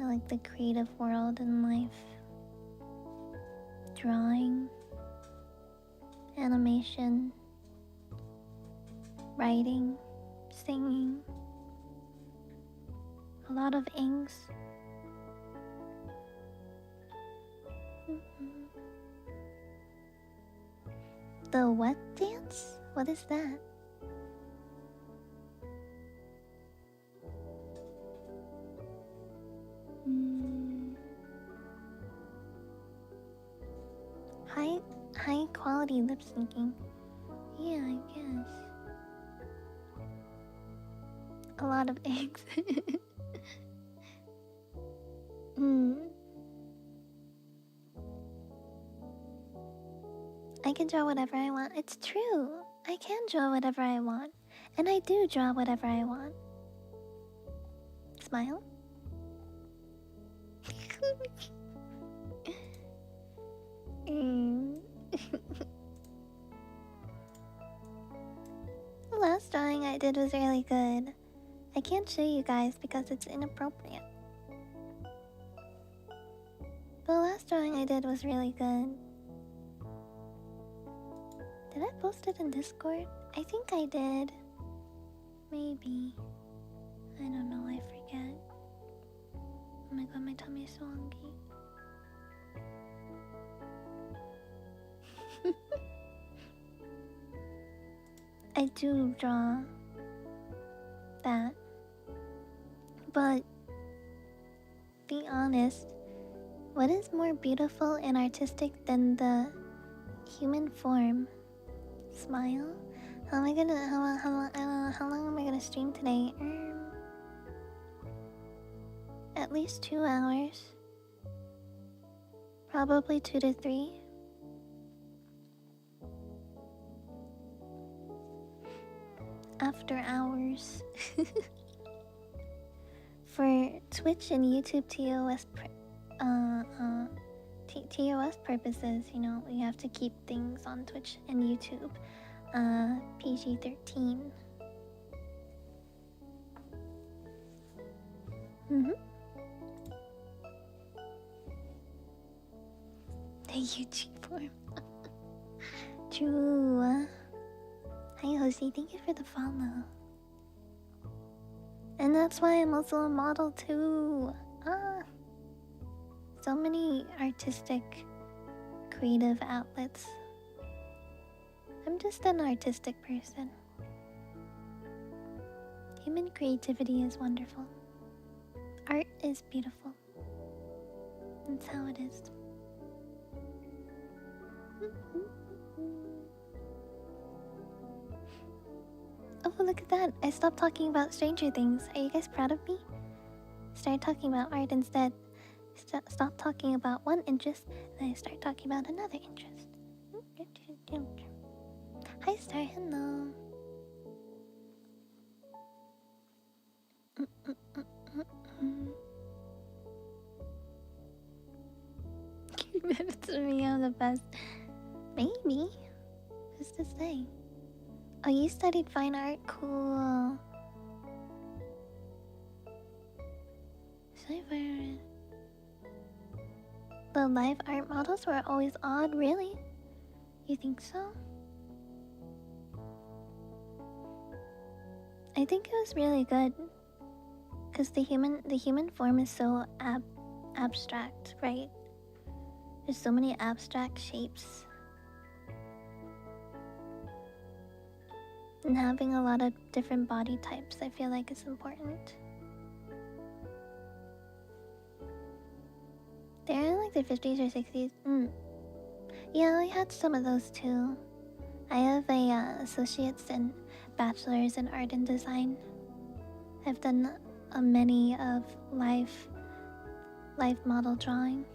like the creative world in life. drawing, animation, writing, singing, a lot of inks. The what dance? What is that? High quality lip syncing. Yeah, I guess. A lot of eggs. I can draw whatever I want. It's true. I can draw whatever I want. And I do draw whatever I want. Smile. The last drawing I did was really good. I can't show you guys because it's inappropriate. The last drawing I did was really good. Did I post it in Discord? I think I did. Maybe. I don't know, I forget. Oh my god, my tummy is so hungry. I do draw that. But be honest, what is more beautiful and artistic than the human form? Smile? How long am I gonna stream today? At least 2 hours. Probably 2 to 3. After hours. For Twitch and YouTube TOS TOS purposes, you know, we have to keep things on Twitch and YouTube PG-13. The Yuchi form. True. Hi Jose, thank you for the follow. And that's why I'm also a model too. So many artistic, creative outlets. I'm just an artistic person. Human creativity is wonderful. Art is beautiful. That's how it is. Oh, look at that. I stopped talking about Stranger Things. Are you guys proud of me? Started talking about art instead. Stop talking about one interest, and I start talking about another interest. Hi, Star. Hello. Give it to me, I'm the best. Maybe. Who's to say? Oh, you studied fine art? Cool. The live art models were always odd, really? You think so? I think it was really good. Because the human form is so abstract, right? There's so many abstract shapes. And having a lot of different body types, I feel like is important. They're in like the 50s or 60s. Yeah, I had some of those too. I have a associate's and bachelor's in art and design. I've done many of live model drawing.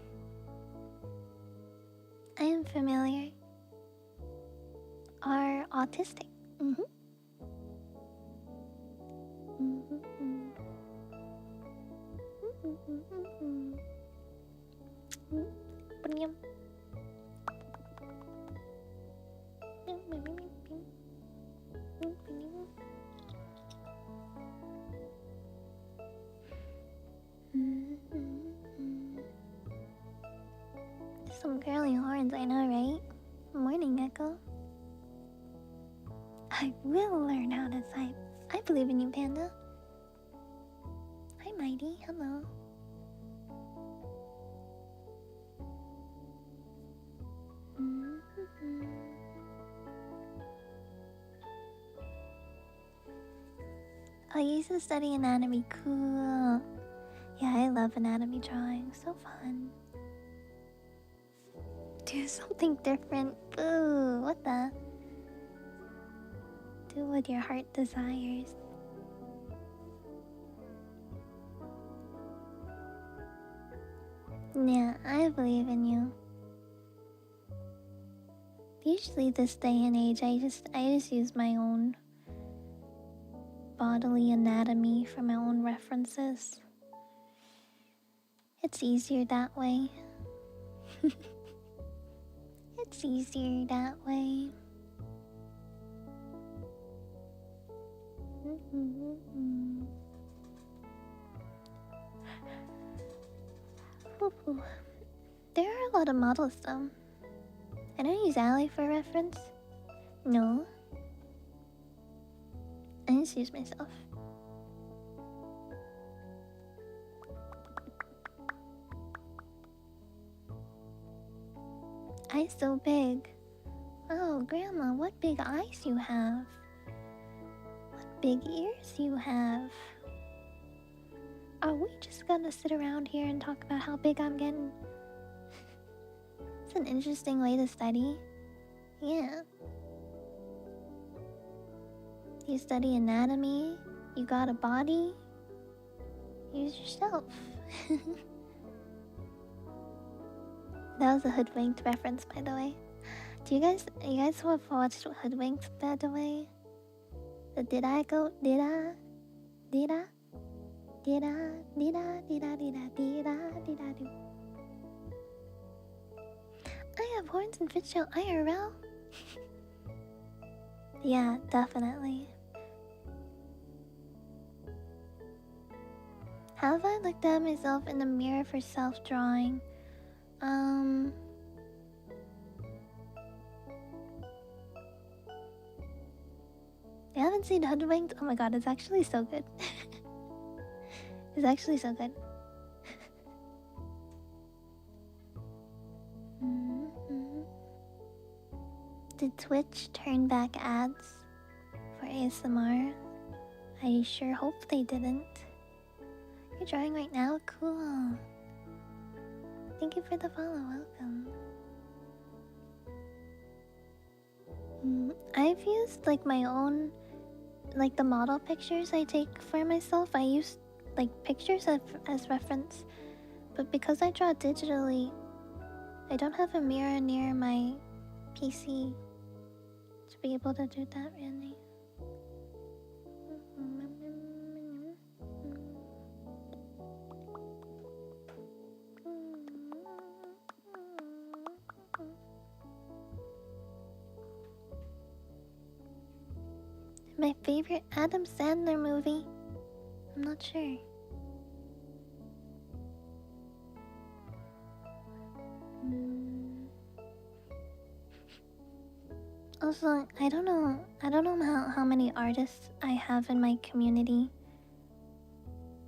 I am familiar. Are autistic. Some Curly horns, I know, right? Morning, Echo. I will learn how to type. I believe in you, Panda. Hi, Mighty. Hello. I used to study anatomy. Cool. Yeah, I love anatomy drawing. So fun. Do something different. Boo. What the? Do what your heart desires. Yeah, I believe in you. Usually this day and age, I just use my own bodily anatomy for my own references. It's easier that way. It's easier that way. There are a lot of models though. I don't use Ally for reference. No. I just use myself. Eyes so big. Oh, Grandma, what big eyes you have. What big ears you have. Are we just gonna sit around here and talk about how big I'm getting? It's an interesting way to study. Yeah. You study anatomy, you got a body, use yourself. That was a Hoodwinked reference, by the way. You guys have watched Hoodwinked, by the way? The did I? I have horns and Fitzgerald IRL. Yeah, definitely. Have I looked at myself in the mirror for self-drawing? I haven't seen Hoodwinked. Oh my god, it's actually so good. It's actually so good. Did Twitch turn back ads for ASMR? I sure hope they didn't. You're drawing right now? Cool. Thank you for the follow. Welcome. I've used like my own, like the model pictures I take for myself. I use like pictures as reference, but because I draw digitally, I don't have a mirror near my PC to be able to do that really. My favorite Adam Sandler movie? I'm not sure. Also, I don't know how many artists I have in my community.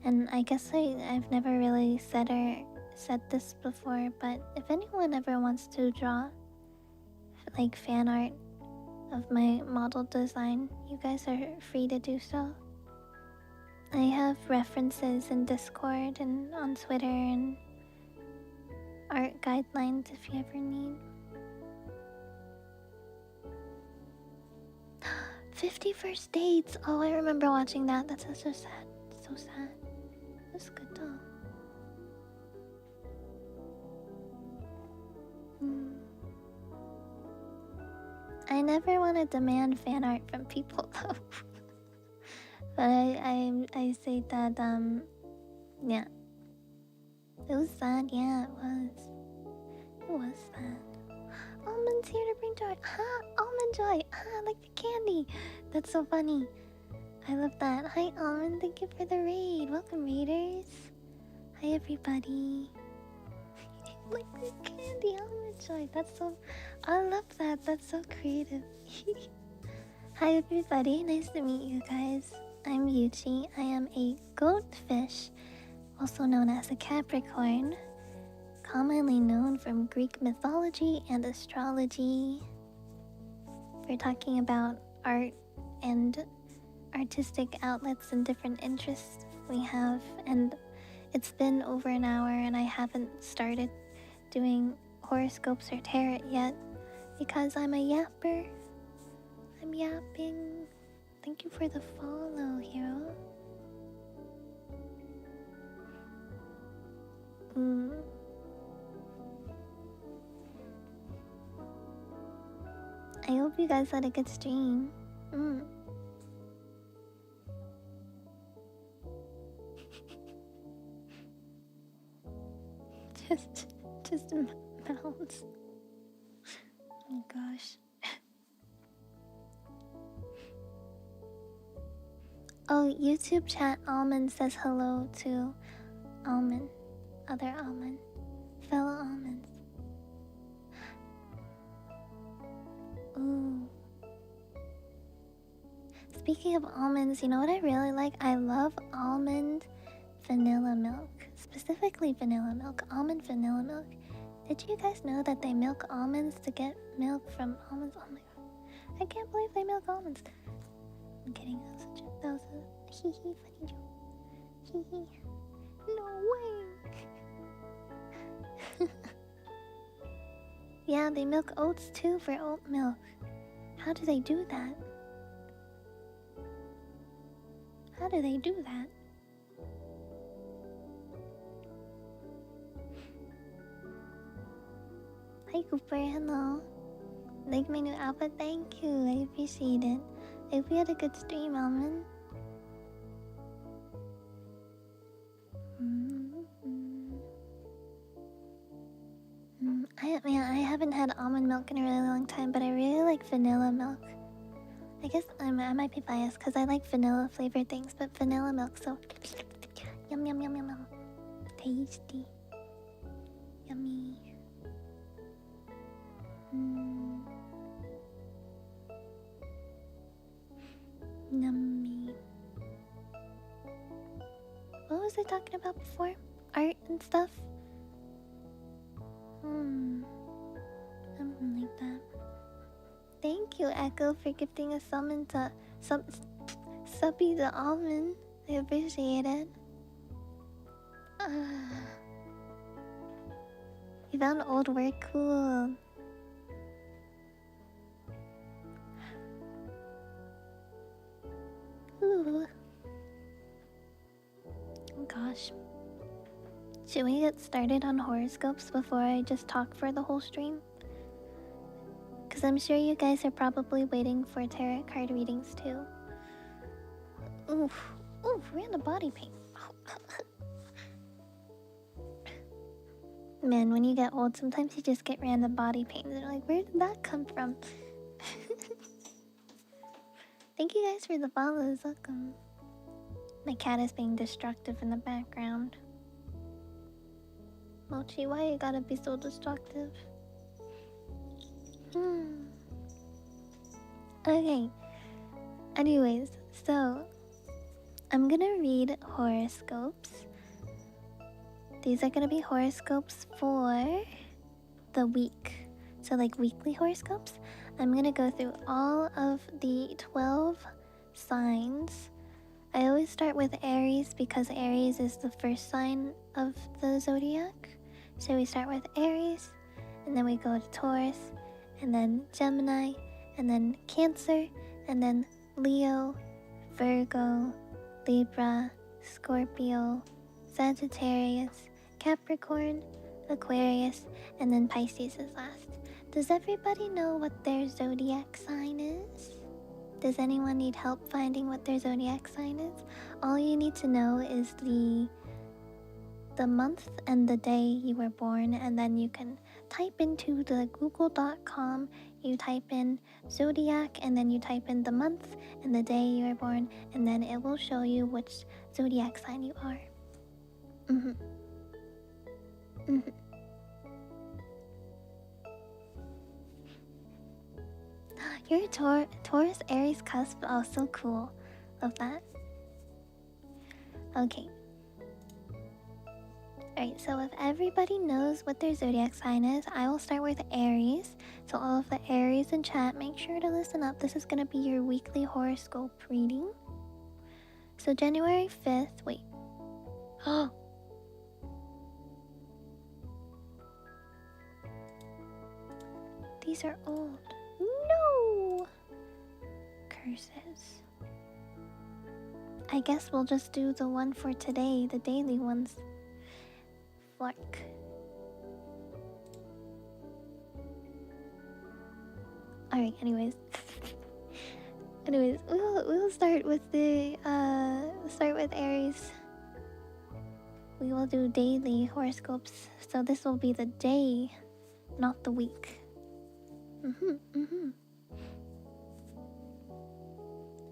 And I guess I've never really said this before, but if anyone ever wants to draw like fan art of my model design, you guys are free to do so. I have references in Discord and on Twitter and art guidelines if you ever need. 50 First Dates! Oh, I remember watching that. That's so sad. So sad. That's good though. I never want to demand fan art from people though. But I say that yeah. It was sad, yeah, it was. It was sad. Almond's here to bring joy. Almond joy. I like the candy. That's so funny. I love that. Hi Almond, thank you for the raid. Welcome raiders. Hi everybody. like candy almond joy. That's so. I love that. That's so creative. Hi everybody, nice to meet you guys. I'm Yuchi. I am a goldfish, also known as a Capricorn, commonly known from Greek mythology and astrology. We're talking about art and artistic outlets and different interests we have, and it's been over an hour and I haven't started doing horoscopes or tarot yet because I'm a yapper. I'm yapping. Thank you for the follow, hero. I hope you guys had a good stream. just mouths. Oh gosh. Oh, YouTube chat Almond says hello to Almond. Other Almond. Fellow Almonds. Ooh. Speaking of almonds, you know what I really like? I love almond vanilla milk. Specifically vanilla milk. Almond vanilla milk. Did you guys know that they milk almonds to get milk from almonds? Oh my god. I can't believe they milk almonds. I'm kidding. That was a hee hee funny joke. Hee hee. No way. Yeah, they milk oats too for oat milk. How do they do that? How do they do that? Hi Cooper, hello. Like my new outfit, thank you. I appreciate it. I hope you had a good stream, Almond. I haven't had almond milk in a really long time, but I really like vanilla milk. I guess I might be biased because I like vanilla flavored things, but vanilla milk, so yum yum yum yum yum, tasty, yummy. Yummy. What was I talking about before? Art and stuff? Something like that. Thank you, Echo, for gifting a summon to Suppy the Almond. I appreciate it. You found old work, cool. Ooh. Oh gosh. Should we get started on horoscopes before I just talk for the whole stream? Because I'm sure you guys are probably waiting for tarot card readings too. Oof. Oof, random body pain. Man, when you get old, sometimes you just get random body pains. They're like, where did that come from? Thank you guys for the follows. Welcome. My cat is being destructive in the background. Mochi, why you gotta be so destructive? Okay. Anyways, so I'm gonna read horoscopes. These are gonna be horoscopes for the week. So like weekly horoscopes. I'm gonna go through all of the 12 signs. I always start with Aries because Aries is the first sign of the zodiac. So we start with Aries, and then we go to Taurus, and then Gemini, and then Cancer, and then Leo, Virgo, Libra, Scorpio, Sagittarius, Capricorn, Aquarius, and then Pisces is last. Does everybody know what their zodiac sign is? Does anyone need help finding what their zodiac sign is? All you need to know is the month and the day you were born, and then you can type into the google.com, you type in zodiac, and then you type in the month and the day you were born, and then it will show you which zodiac sign you are. You're Taurus Aries cusp. Oh, so cool. Love that. Okay. Alright, so if everybody knows what their zodiac sign is, I will start with Aries. So all of the Aries in chat, make sure to listen up. This is going to be your weekly horoscope reading. So January 5th, wait. Oh! These are old. No! Curses. I guess we'll just do the one for today, the daily ones. Flark. Alright, anyways. We'll start with the start with Aries. We will do daily horoscopes. So this will be the day, not the week.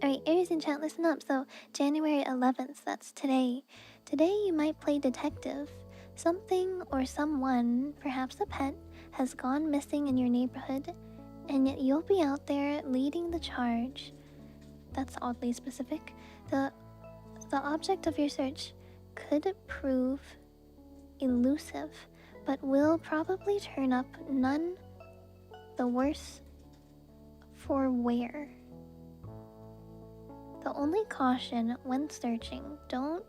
Alright, Aries in chat, listen up. So January 11th, that's today. Today you might play detective. Something or someone, perhaps a pet, has gone missing in your neighborhood, and yet you'll be out there leading the charge. That's oddly specific. The object of your search could prove elusive, but will probably turn up none the worse for wear. The only caution when searching, don't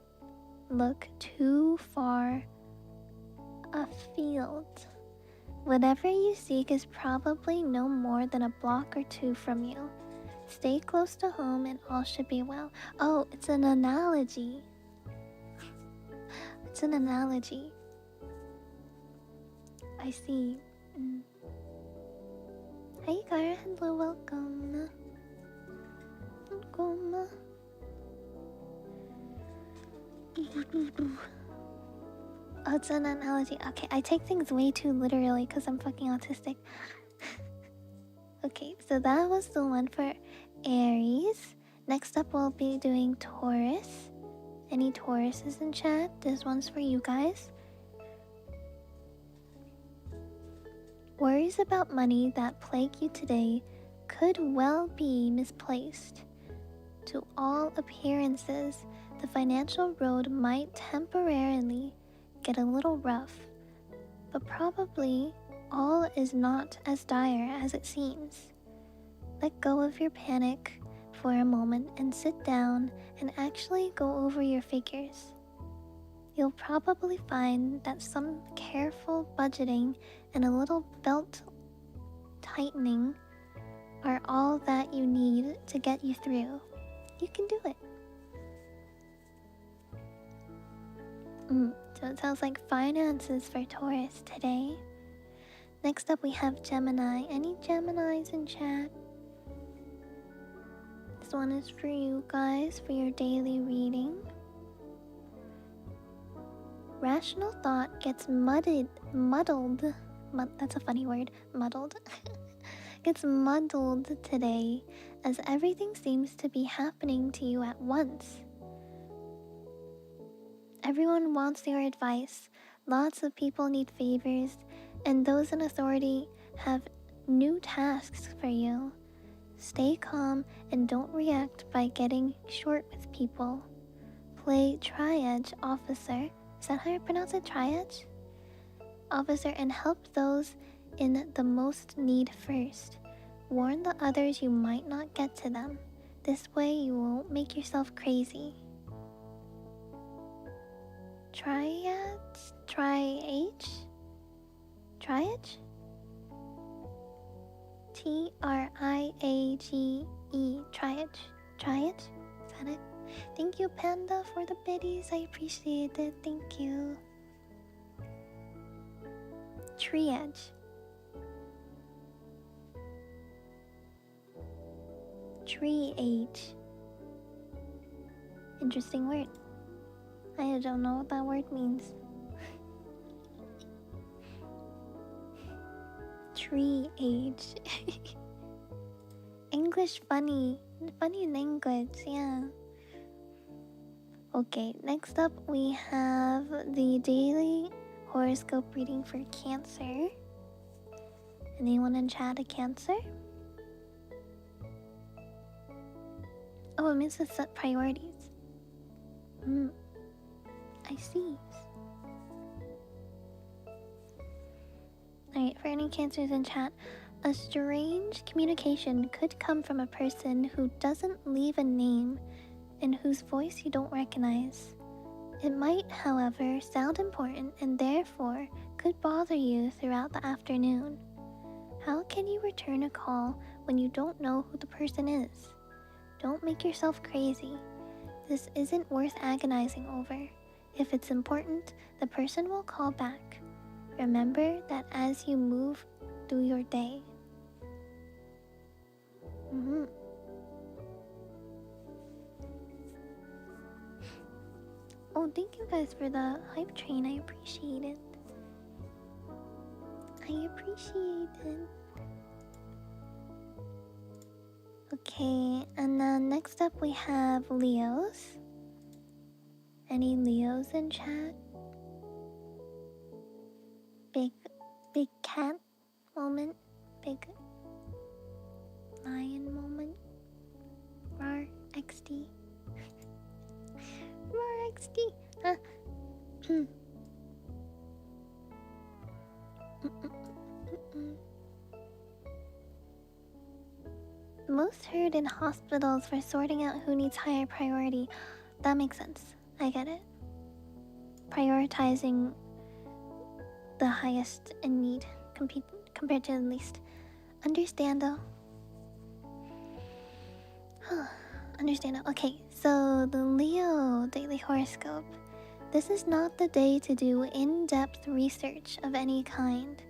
look too far afield. Whatever you seek is probably no more than a block or two from you. Stay close to home and all should be well. Oh, it's an analogy. It's an analogy. I see. Hi, Kara. Hello, welcome. Welcome. Oh, it's an analogy. Okay, I take things way too literally because I'm fucking autistic. Okay, so that was the one for Aries. Next up, we'll be doing Taurus. Any Tauruses in chat? This one's for you guys. Worries about money that plague you today could well be misplaced. To all appearances, the financial road might temporarily get a little rough, but probably all is not as dire as it seems. Let go of your panic for a moment and sit down and actually go over your figures. You'll probably find that some careful budgeting and a little belt tightening are all that you need to get you through. You can do it. So it sounds like finances for Taurus today. Next up we have Gemini. Any Geminis in chat? This one is for you guys for your daily reading. Rational thought gets muddled. That's a funny word. Muddled. Gets muddled today as everything seems to be happening to you at once. Everyone wants your advice. Lots of people need favors, and those in authority have new tasks for you. Stay calm and don't react by getting short with people. Play triage officer. Is that how you pronounce it? Triage? Officer, and help those in the most need first. Warn the others you might not get to them. This way you won't make yourself crazy. Triage? Triage? Triage? Triage. Triage. Triage? Is that it? Thank you, Panda, for the biddies. I appreciate it. Thank you. Triage. Triage. Interesting word. I don't know what that word means. Triage. English funny. Funny language, yeah. Okay, next up we have the daily horoscope reading for Cancer. Anyone in chat a Cancer? Oh, it means to set priorities. I see. Alright, for any cancers in chat, a strange communication could come from a person who doesn't leave a name and whose voice you don't recognize. It might, however, sound important and therefore could bother you throughout the afternoon. How can you return a call when you don't know who the person is? Don't make yourself crazy. This isn't worth agonizing over. If it's important, the person will call back. Remember that as you move through your day. Oh, thank you guys for the hype train. I appreciate it. I appreciate it. Okay, and then next up we have Leos. Any Leos in chat? Big cat moment? Big lion moment? Rar XD. Rar XD. Most heard in hospitals for sorting out who needs higher priority. That makes sense. I get it. Prioritizing the highest in need compared to the least. Understand though. Understand though. Okay, so the Leo daily horoscope. This is not the day to do in-depth research of any kind.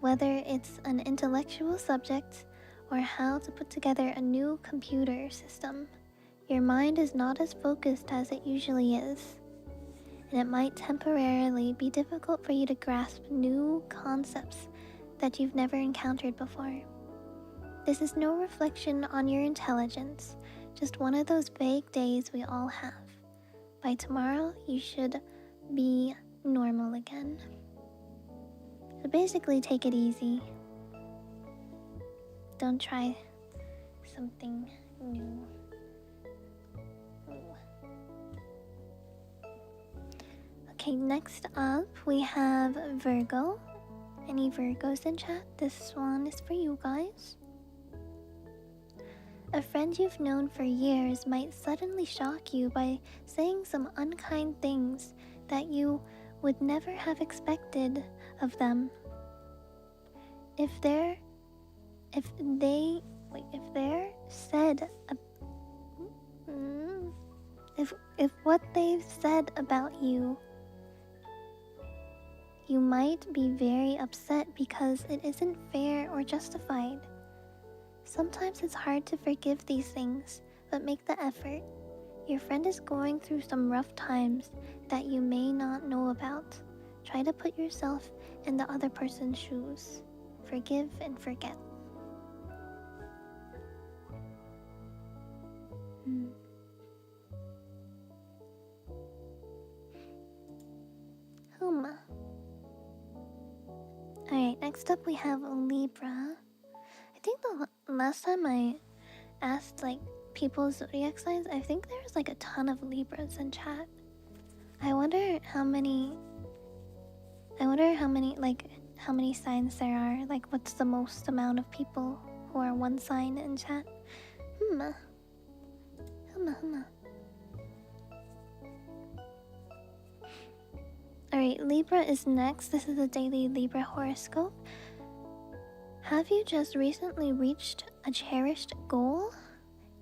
Whether it's an intellectual subject or how to put together a new computer system. Your mind is not as focused as it usually is, and it might temporarily be difficult for you to grasp new concepts that you've never encountered before. This is no reflection on your intelligence, just one of those vague days we all have. By tomorrow, you should be normal again. So basically, take it easy. Don't try something new. Okay, next up we have Virgo. Any Virgos in chat? This one is for you guys. A friend you've known for years might suddenly shock you by saying some unkind things that you would never have expected of them. If what they've said about you, you might be very upset because it isn't fair or justified. Sometimes it's hard to forgive these things, but make the effort. Your friend is going through some rough times that you may not know about. Try to put yourself in the other person's shoes. Forgive and forget. Alright, next up we have Libra. I think the last time I asked like people's zodiac signs, I think there was like a ton of Libras in chat. I wonder how many signs there are. Like what's the most amount of people who are one sign in chat? Alright, Libra is next. This is the daily Libra horoscope. Have you just recently reached a cherished goal?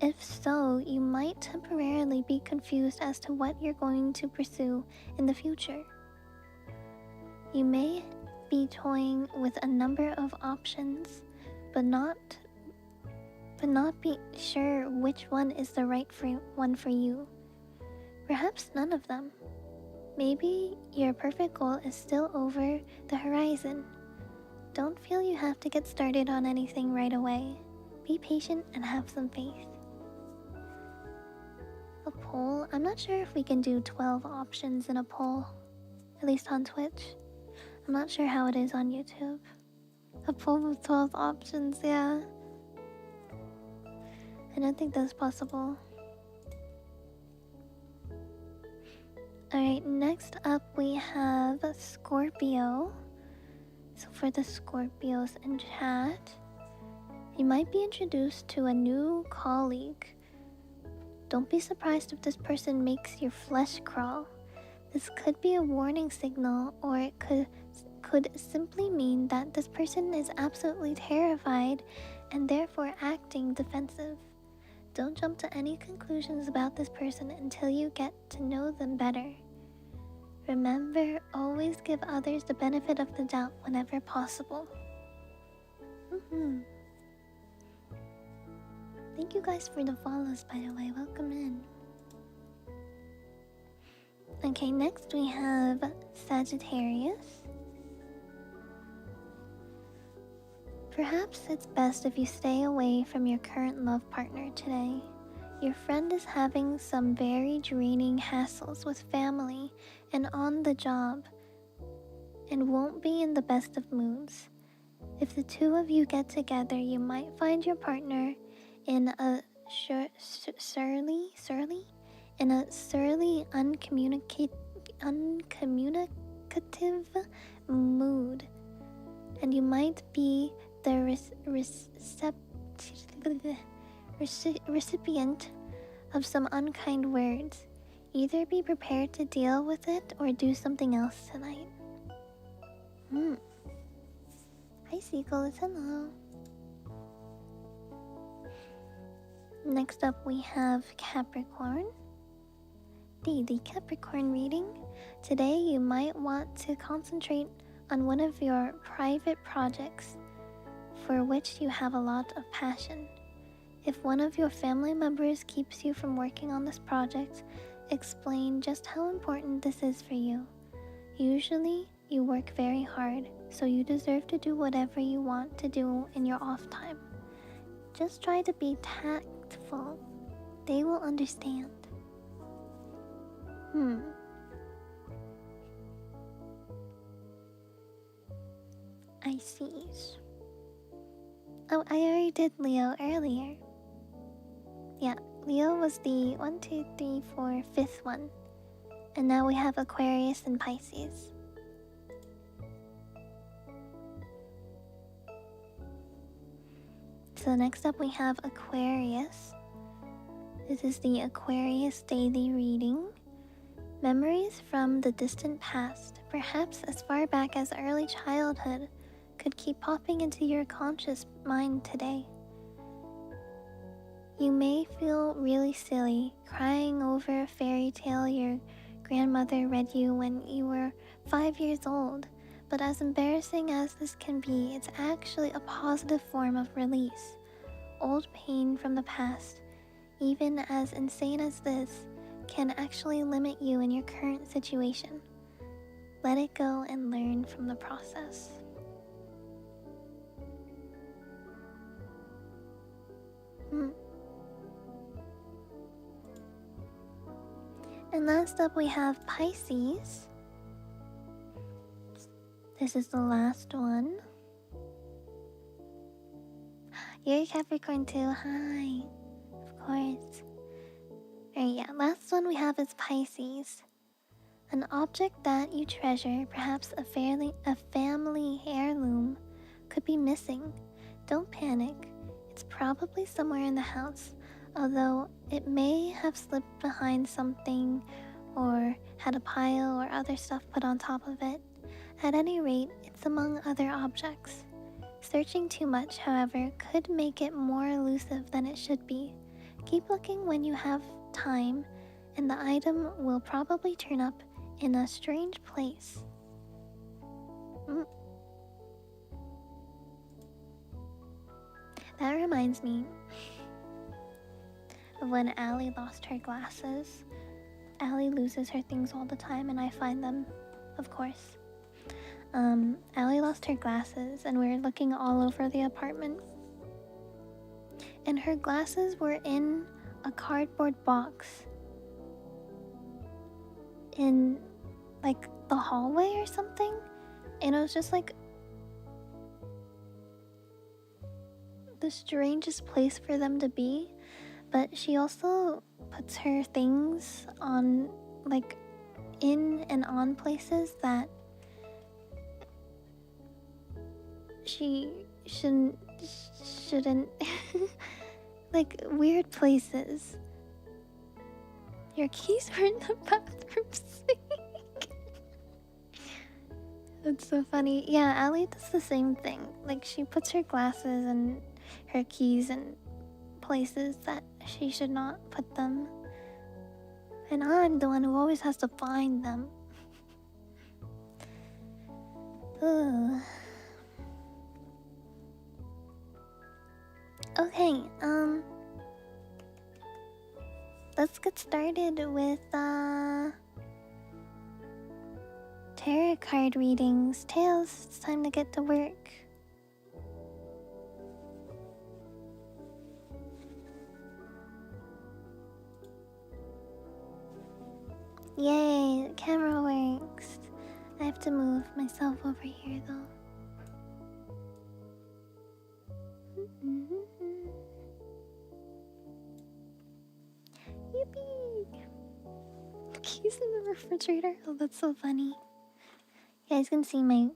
If so, you might temporarily be confused as to what you're going to pursue in the future. You may be toying with a number of options, but not be sure which one is the right one for you. Perhaps none of them. Maybe your perfect goal is still over the horizon. Don't feel you have to get started on anything right away. Be patient and have some faith. A poll? I'm not sure if we can do 12 options in a poll. At least on Twitch. I'm not sure how it is on YouTube. A poll with 12 options, yeah. I don't think that's possible. Alright, next up we have Scorpio. So for the Scorpios in chat, you might be introduced to a new colleague. Don't be surprised if this person makes your flesh crawl. This could be a warning signal, or it could simply mean that this person is absolutely terrified and therefore acting defensive. Don't jump to any conclusions about this person until you get to know them better. Remember, always give others the benefit of the doubt whenever possible. Thank you guys for the follows, by the way. Welcome in. Okay, next we have Sagittarius. Perhaps it's best if you stay away from your current love partner today. Your friend is having some very draining hassles with family and on the job, and won't be in the best of moods. If the two of you get together, you might find your partner in a surly, uncommunicative mood, and you might be the recipient of some unkind words. Either be prepared to deal with it or do something else tonight. Hi Seagulls, hello. Next up we have Capricorn. The Capricorn reading. Today you might want to concentrate on one of your private projects for which you have a lot of passion. If one of your family members keeps you from working on this project, explain just how important this is for you. Usually, you work very hard, so you deserve to do whatever you want to do in your off time. Just try to be tactful. They will understand. I see. Oh, I already did Leo earlier. Yeah, Leo was the 1, 2, 3, 4, 5th one. And now we have Aquarius and Pisces. So next up we have Aquarius. This is the Aquarius daily reading. Memories from the distant past, perhaps as far back as early childhood, could keep popping into your conscious mind today. You may feel really silly crying over a fairy tale your grandmother read you when you were 5 years old, but as embarrassing as this can be, it's actually a positive form of release. Old pain from the past, even as insane as this, can actually limit you in your current situation. Let it go and learn from the process. And last up we have Pisces. This is the last one. You're Capricorn too, hi. Of course. Alright, yeah, last one we have is Pisces. An object that you treasure, perhaps a family heirloom, could be missing. Don't panic. It's probably somewhere in the house, although it may have slipped behind something or had a pile or other stuff put on top of it. At any rate, it's among other objects. Searching too much, however, could make it more elusive than it should be. Keep looking when you have time, and the item will probably turn up in a strange place. That reminds me of when Allie lost her glasses. Allie loses her things all the time, and I find them, of course. Allie lost her glasses, and we were looking all over the apartment. And her glasses were in a cardboard box in, like, the hallway or something. And it was just, like, the strangest place for them to be. But she also puts her things on, like, in and on places that she shouldn't like weird places. Your keys were in the bathroom sink. That's so funny. Yeah, Allie does the same thing. Like, she puts her glasses and her keys in places that she should not put them. And I'm the one who always has to find them. Ugh. Okay, let's get started with tarot card readings. Tails, it's time to get to work. Yay, the camera works. I have to move myself over here though. Yippee! Keys in the refrigerator. Oh, that's so funny. You guys can see my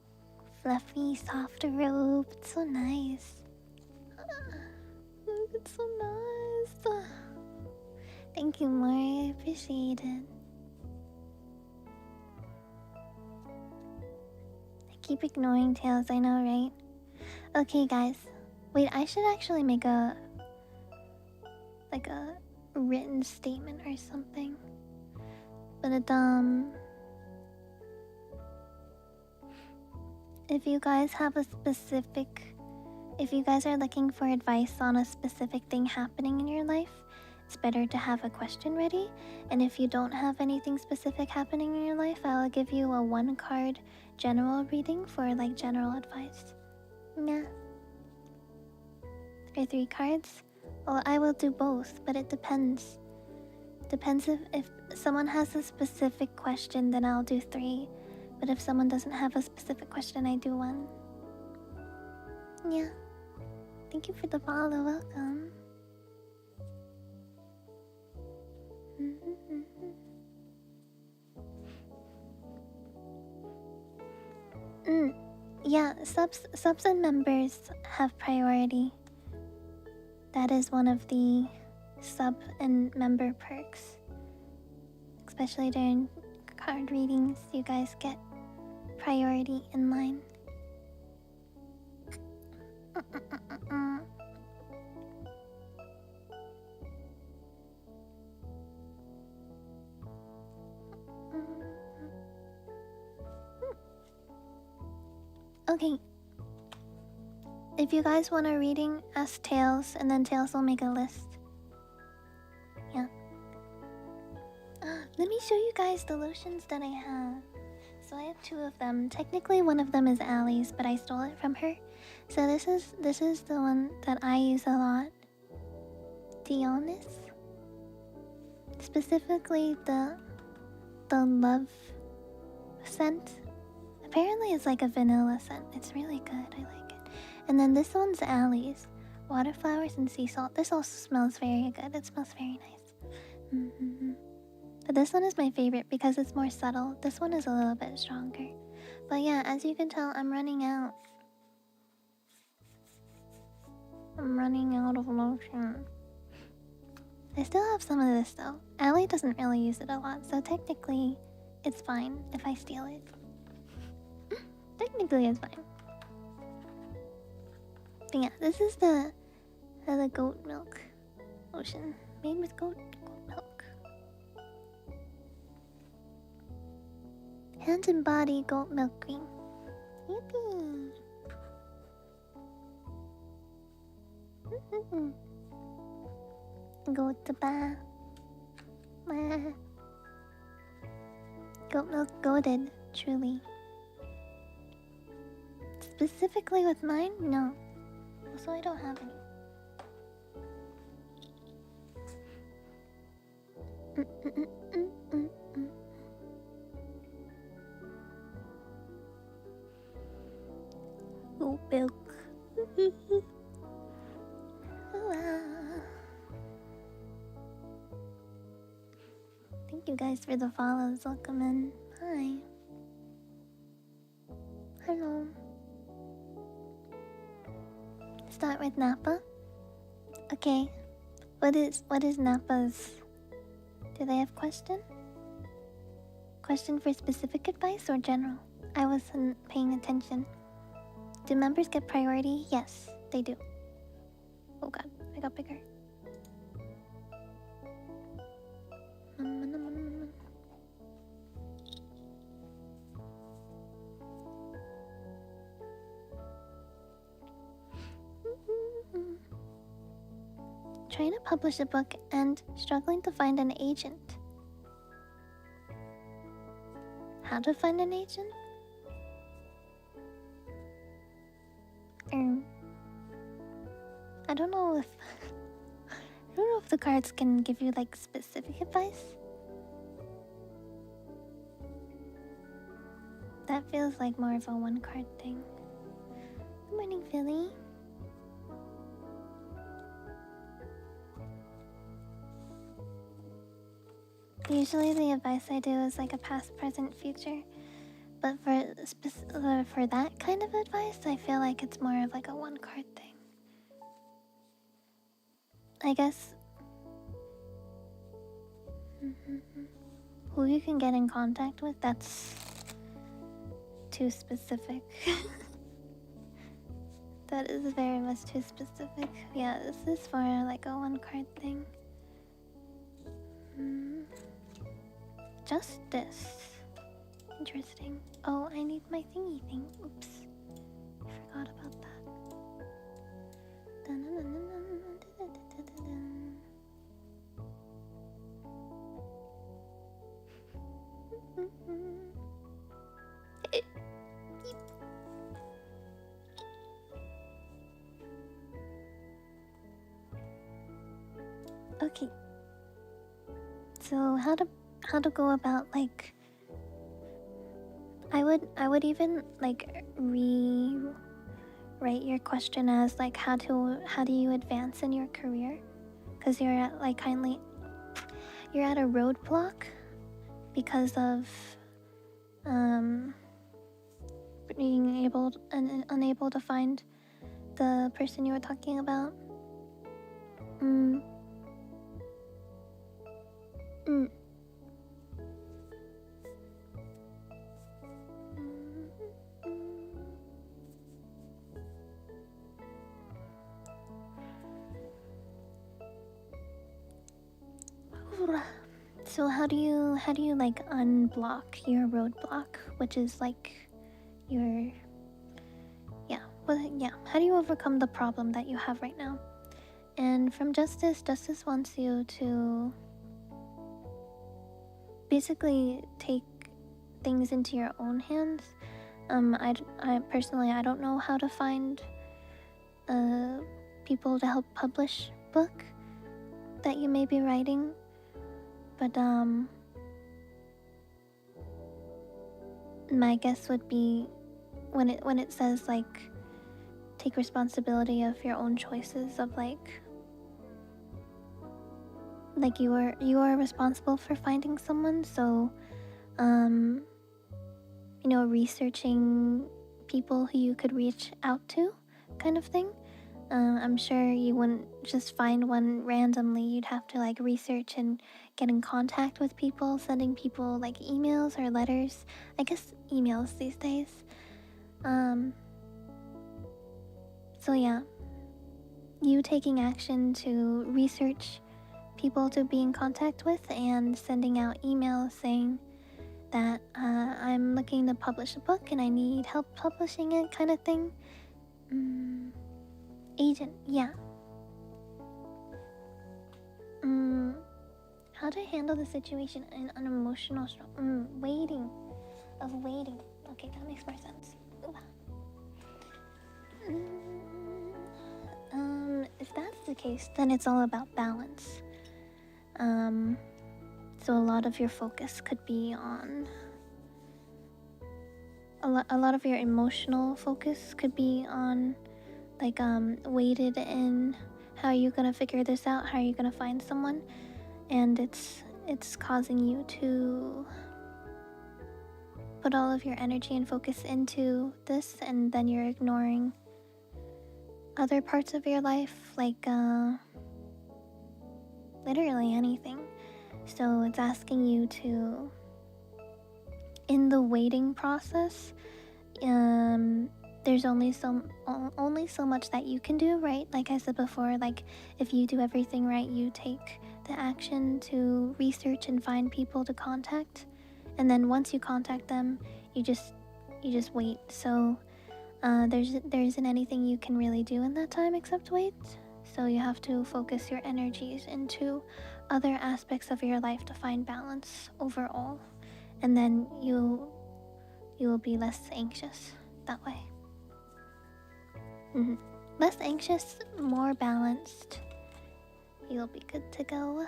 fluffy, soft robe. It's so nice. Look, it's so nice. Thank you, More. I appreciate it. I keep ignoring Tails, I know, right? Okay, guys. Wait, I should actually make a written statement or something. But if you guys have a specific, if you guys are looking for advice on a specific thing happening in your life, it's better to have a question ready. And if you don't have anything specific happening in your life, I'll give you a 1-card general reading for like general advice. Yeah. Or 3 cards? Well, I will do both, but it depends. Depends if someone has a specific question, then I'll do 3. But if someone doesn't have a specific question, I do 1. Yeah. Thank you for the follow. Welcome. Yeah, subs and members have priority. That is one of the sub and member perks. Especially during card readings, you guys get priority in line. Okay. If you guys want a reading, ask Tails, and then Tails will make a list. Yeah. Let me show you guys the lotions that I have. So I have 2 of them. Technically, one of them is Allie's, but I stole it from her. So this is the one that I use a lot. Dionys. Specifically the love scent. Apparently it's like a vanilla scent. It's really good. I like it. And then this one's Allie's. Water flowers and sea salt. This also smells very good. It smells very nice. But this one is my favorite because it's more subtle. This one is a little bit stronger. But yeah, as you can tell, I'm running out. I'm running out of lotion. I still have some of this though. Allie doesn't really use it a lot, so technically it's fine if I steal it. Technically it's fine. But yeah, this is the goat milk lotion. Made with goat milk. Hand and body goat milk cream. Yippee! Goat to bath. Goat milk goated, truly. Specifically with mine? No. Also, I don't have any. Goat milk. Thank Thank you guys for the follows. Welcome in. Hi. Hello. Start with Nappa. Okay. What is Nappa's? Do they have question? Question for specific advice or general? I wasn't paying attention. Do members get priority? Yes, they do. Oh god, I got bigger. Trying to publish a book and struggling to find an agent. How to find an agent? I don't know if I don't know if the cards can give you like specific advice. That feels like more of a one card thing. Good morning, Philly. Usually the advice I do is like a past, present, future. But for that kind of advice, I feel like it's more of like a one card thing. I guess who you can get in contact with, that's too specific. That is very much too specific. Yeah, this is for like a one card thing. Justice. Interesting. Oh, I need my thingy thing. Oops. I forgot about that. Okay. So how to go about like I would even like rewrite your question as like how do you advance in your career? Because you're at like you're at a roadblock because of being unable to find the person you were talking about. So how do you like unblock your roadblock, which is like your how do you overcome the problem that you have right now? And from Justice wants you to basically take things into your own hands. I personally I don't know how to find people to help publish book that you may be writing, but my guess would be when it says like take responsibility of your own choices, of like you are responsible for finding someone, so researching people who you could reach out to, kind of thing. I'm sure you wouldn't just find one randomly. You'd have to like research and get in contact with people, sending people like emails or letters. I guess emails these days. So yeah, you taking action to research people to be in contact with and sending out emails saying that I'm looking to publish a book and I need help publishing it, kind of thing. Agent, yeah. How to handle the situation in an emotional waiting. Okay, that makes more sense. If that's the case, then it's all about balance. So a lot of your focus could be on a lot of your emotional focus could be on like weighted in how are you gonna figure this out, how are you gonna find someone, and it's causing you to put all of your energy and focus into this, and then you're ignoring other parts of your life, like literally anything. So it's asking you to, in the waiting process, there's only so much that you can do, right? Like I said before, like if you do everything right, you take the action to research and find people to contact, and then once you contact them, you just wait. So there isn't anything you can really do in that time except wait. So you have to focus your energies into other aspects of your life to find balance overall, and then you will be less anxious that way. Less anxious, more balanced. You'll be good to go.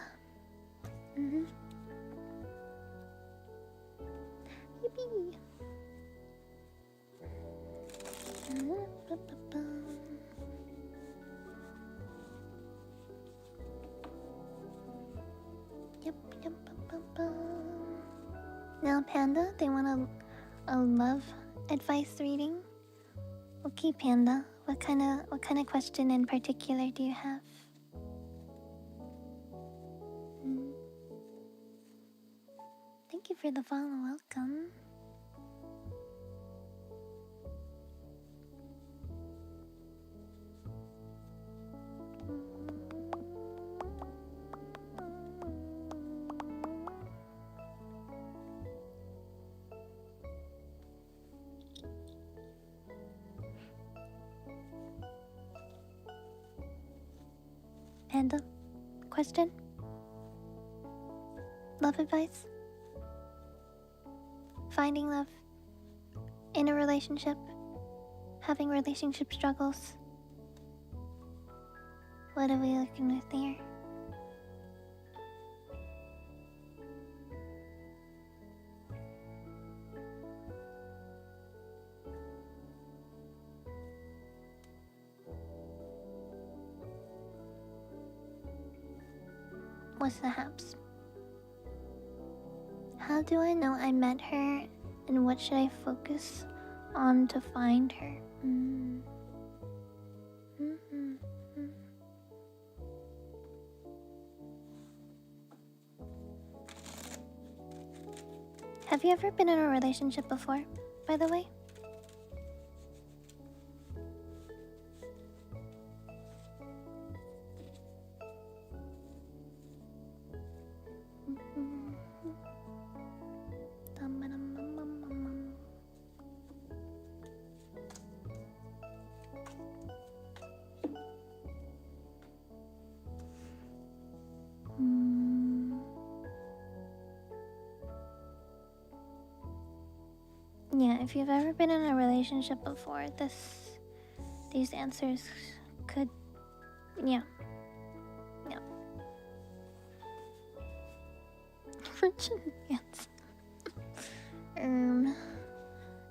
Yippee! Yep. Now, Panda, they want a love advice reading. Okay, Panda, what kind of question in particular do you have? Thank you for the follow. Welcome. Panda, question? Love advice? Finding love in a relationship? Having relationship struggles? What are we looking with here? What's the haps? How do I know I met her, and what should I focus on to find her? Have you ever been in a relationship before, by the way? Yeah, if you've ever been in a relationship before, these answers could, yeah. Virgin dance.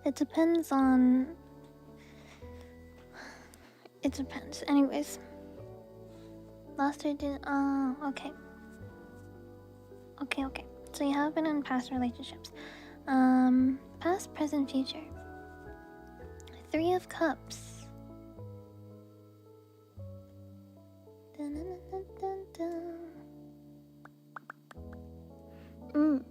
It depends on. It depends. Anyways, last I did. Okay. Okay. So you have been in past relationships. Past, present, future. 3 of Cups. Dun, dun, dun, dun, dun.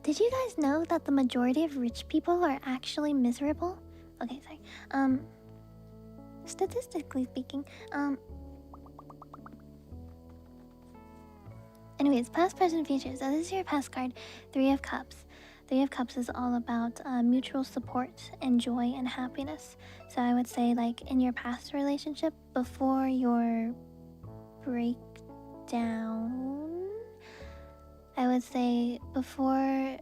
Did you guys know that the majority of rich people are actually miserable? Okay, sorry. Statistically speaking, anyways, past, present, future. So this is your past card, 3 of Cups. 3 of Cups is all about mutual support and joy and happiness. So I would say, like, in your past relationship, before your breakdown, I would say before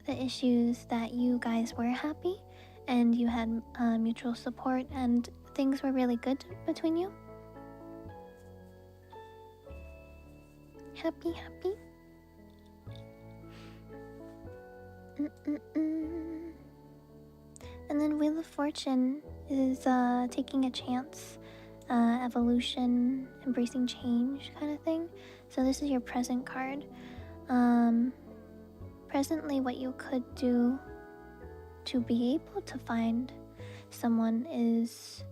the issues, that you guys were happy and you had mutual support and things were really good between you. Happy. And then Wheel of Fortune is taking a chance. evolution, embracing change kind of thing. So this is your present card. Presently, what you could do to be able to find someone is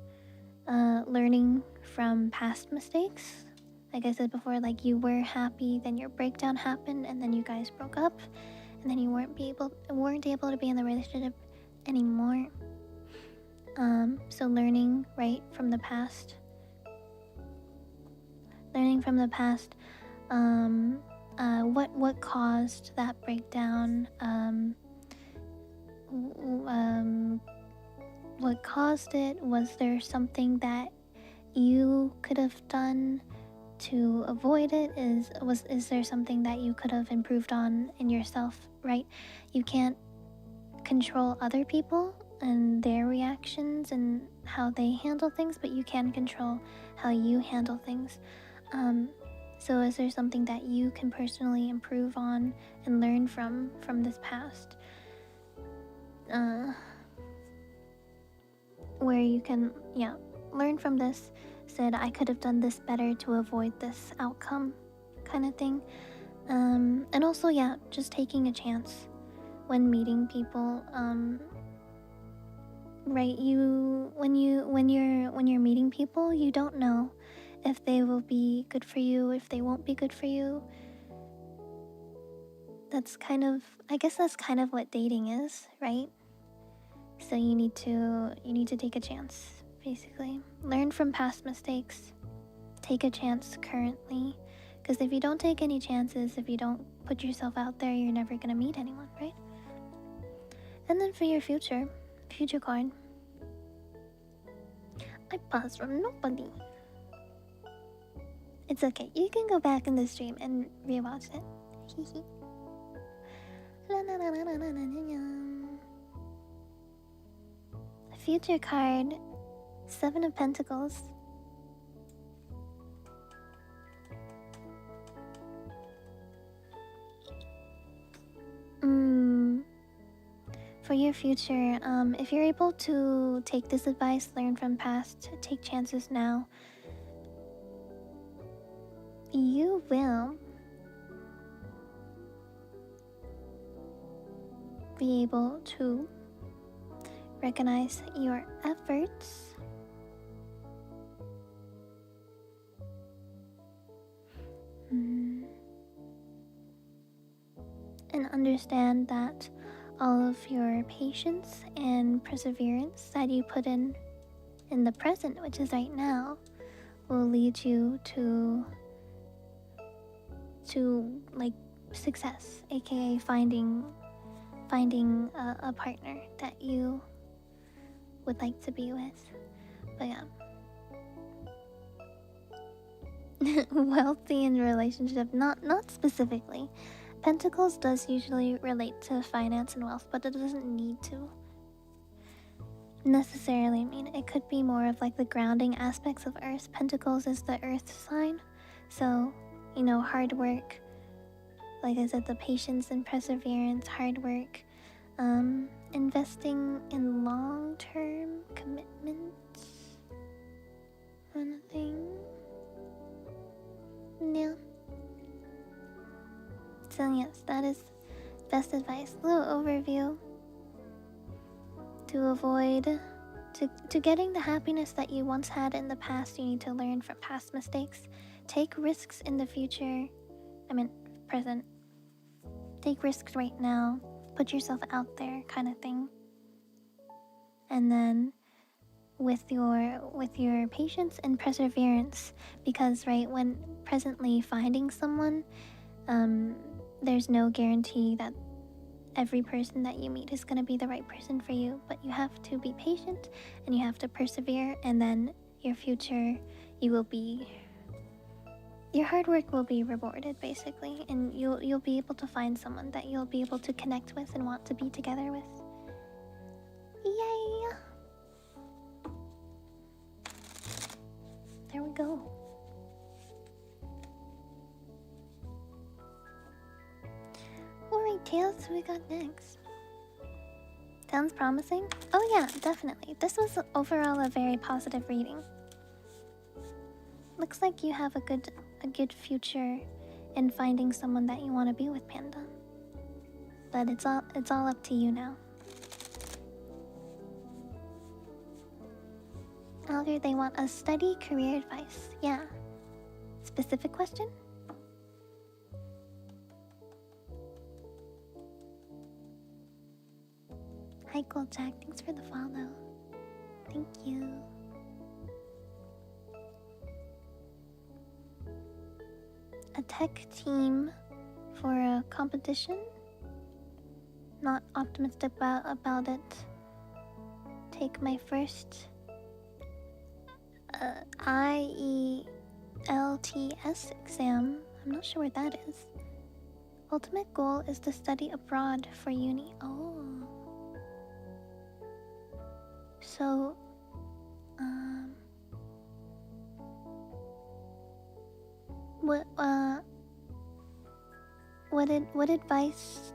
learning from past mistakes. Like I said before, like you were happy, then your breakdown happened, and then you guys broke up, and then you weren't able to be in the relationship anymore. So learning right from the past. Learning from the past, what caused that breakdown? What caused it? Was there something that you could have done to avoid it? Is there something that you could have improved on in yourself? Right? You can't control other people and their reactions and how they handle things, but you can control how you handle things. So is there something that you can personally improve on and learn from this past? Where you can, learn from this, said I could have done this better to avoid this outcome kind of thing. And also, just taking a chance when meeting people. Right, when you're meeting people, you don't know if they will be good for you, if they won't be good for you. I guess that's kind of what dating is, right? So you need to take a chance, basically. Learn from past mistakes. Take a chance currently. Because if you don't take any chances, if you don't put yourself out there, you're never gonna meet anyone, right? And then for your future card. I paused from nobody. It's okay. You can go back in the stream and rewatch it. Future card, 7 of Pentacles. For your future, if you're able to take this advice, learn from past, take chances now, you will be able to recognize your efforts and understand that all of your patience and perseverance that you put in the present, which is right now, will lead you to like success, aka finding a partner that you would like to be with. But wealthy in relationship, not specifically. Pentacles does usually relate to finance and wealth, but it doesn't need to necessarily mean. It could be more of like the grounding aspects of Earth. Pentacles is the Earth sign, so hard work. Like I said, the patience and perseverance, hard work, investing in long-term commitments, kind of thing. Yeah. So yes, that is best advice. Little overview to avoid to getting the happiness that you once had in the past. You need to learn from past mistakes. Take risks in the future. Present. Take risks right now. Put yourself out there, kind of thing. And then with your patience and perseverance, because when presently finding someone, there's no guarantee that every person that you meet is going to be the right person for you, but you have to be patient and you have to persevere, and then your future, your hard work will be rewarded, basically, and you'll be able to find someone that you'll be able to connect with and want to be together with. Yay! There we go. Alright, Tails, we got next. Sounds promising? Oh yeah, definitely. This was overall a very positive reading. looks like you have a good future in finding someone that you want to be with, Panda. But it's all up to you now. Alger, they want a study career advice. Yeah. Specific question? Hi, Gold Jack. Thanks for the follow. Thank you. A tech team for a competition? Not optimistic about it. Take my first IELTS exam. I'm not sure what that is. Ultimate goal is to study abroad for uni. Oh. So, what advice?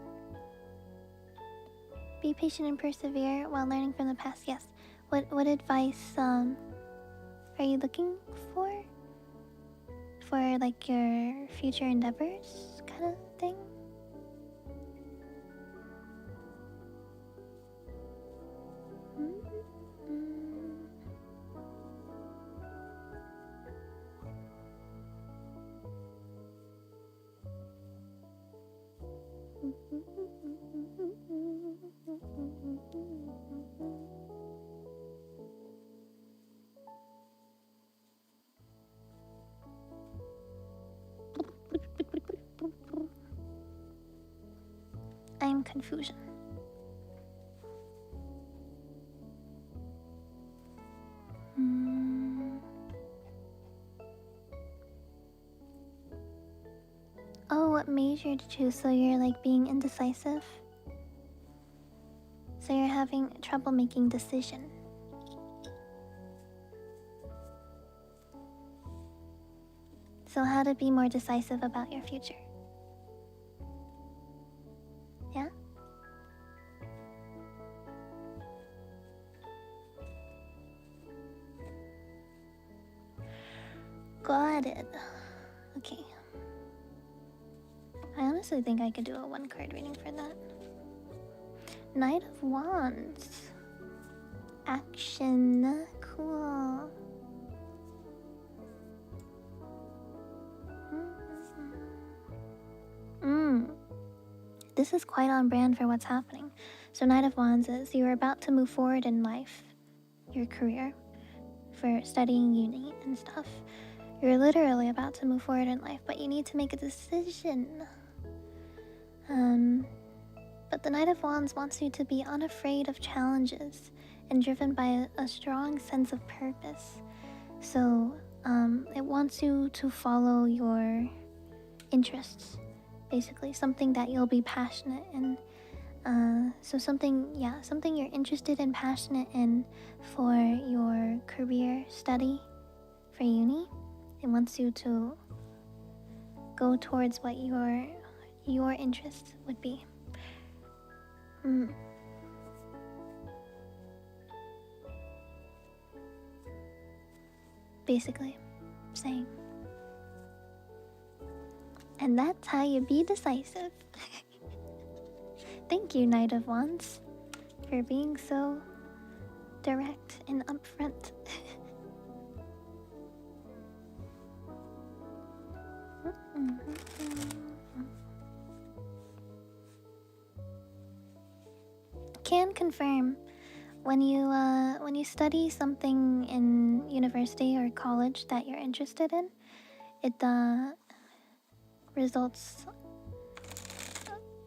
Be patient and persevere while learning from the past. Yes. What advice are you looking for? For like your future endeavors kind of thing? I am confusion. Oh, what major to choose? So you're like being indecisive? So you're having trouble making decision. So how to be more decisive about your future? Yeah? Got it. Okay. I honestly think I could do a one card reading for that. Knight of Wands. Action. Cool. This is quite on brand for what's happening. So Knight of Wands is you're about to move forward in life, your career, for studying uni and stuff. You're literally about to move forward in life, but you need to make a decision. But the Knight of Wands wants you to be unafraid of challenges and driven by a strong sense of purpose. So it wants you to follow your interests, basically something that you'll be passionate in. So something you're interested and passionate in for your career study for uni. It wants you to go towards what your interests would be. Basically, saying. And that's how you be decisive. Thank you, Knight of Wands, for being so direct and upfront. Can confirm when you study something in university or college that you're interested in, it results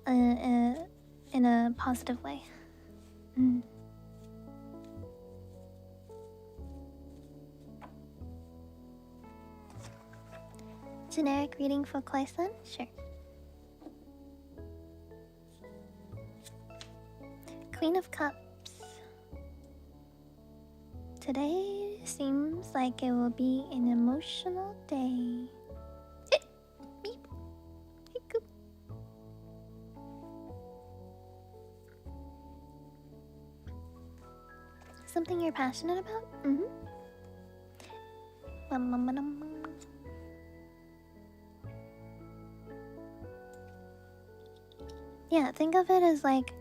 in a positive way. Generic reading for Clayson? Sure. Queen of Cups. Today seems like it will be an emotional day. Beep. Hiccup. Something you're passionate about? Yeah, think of it as like,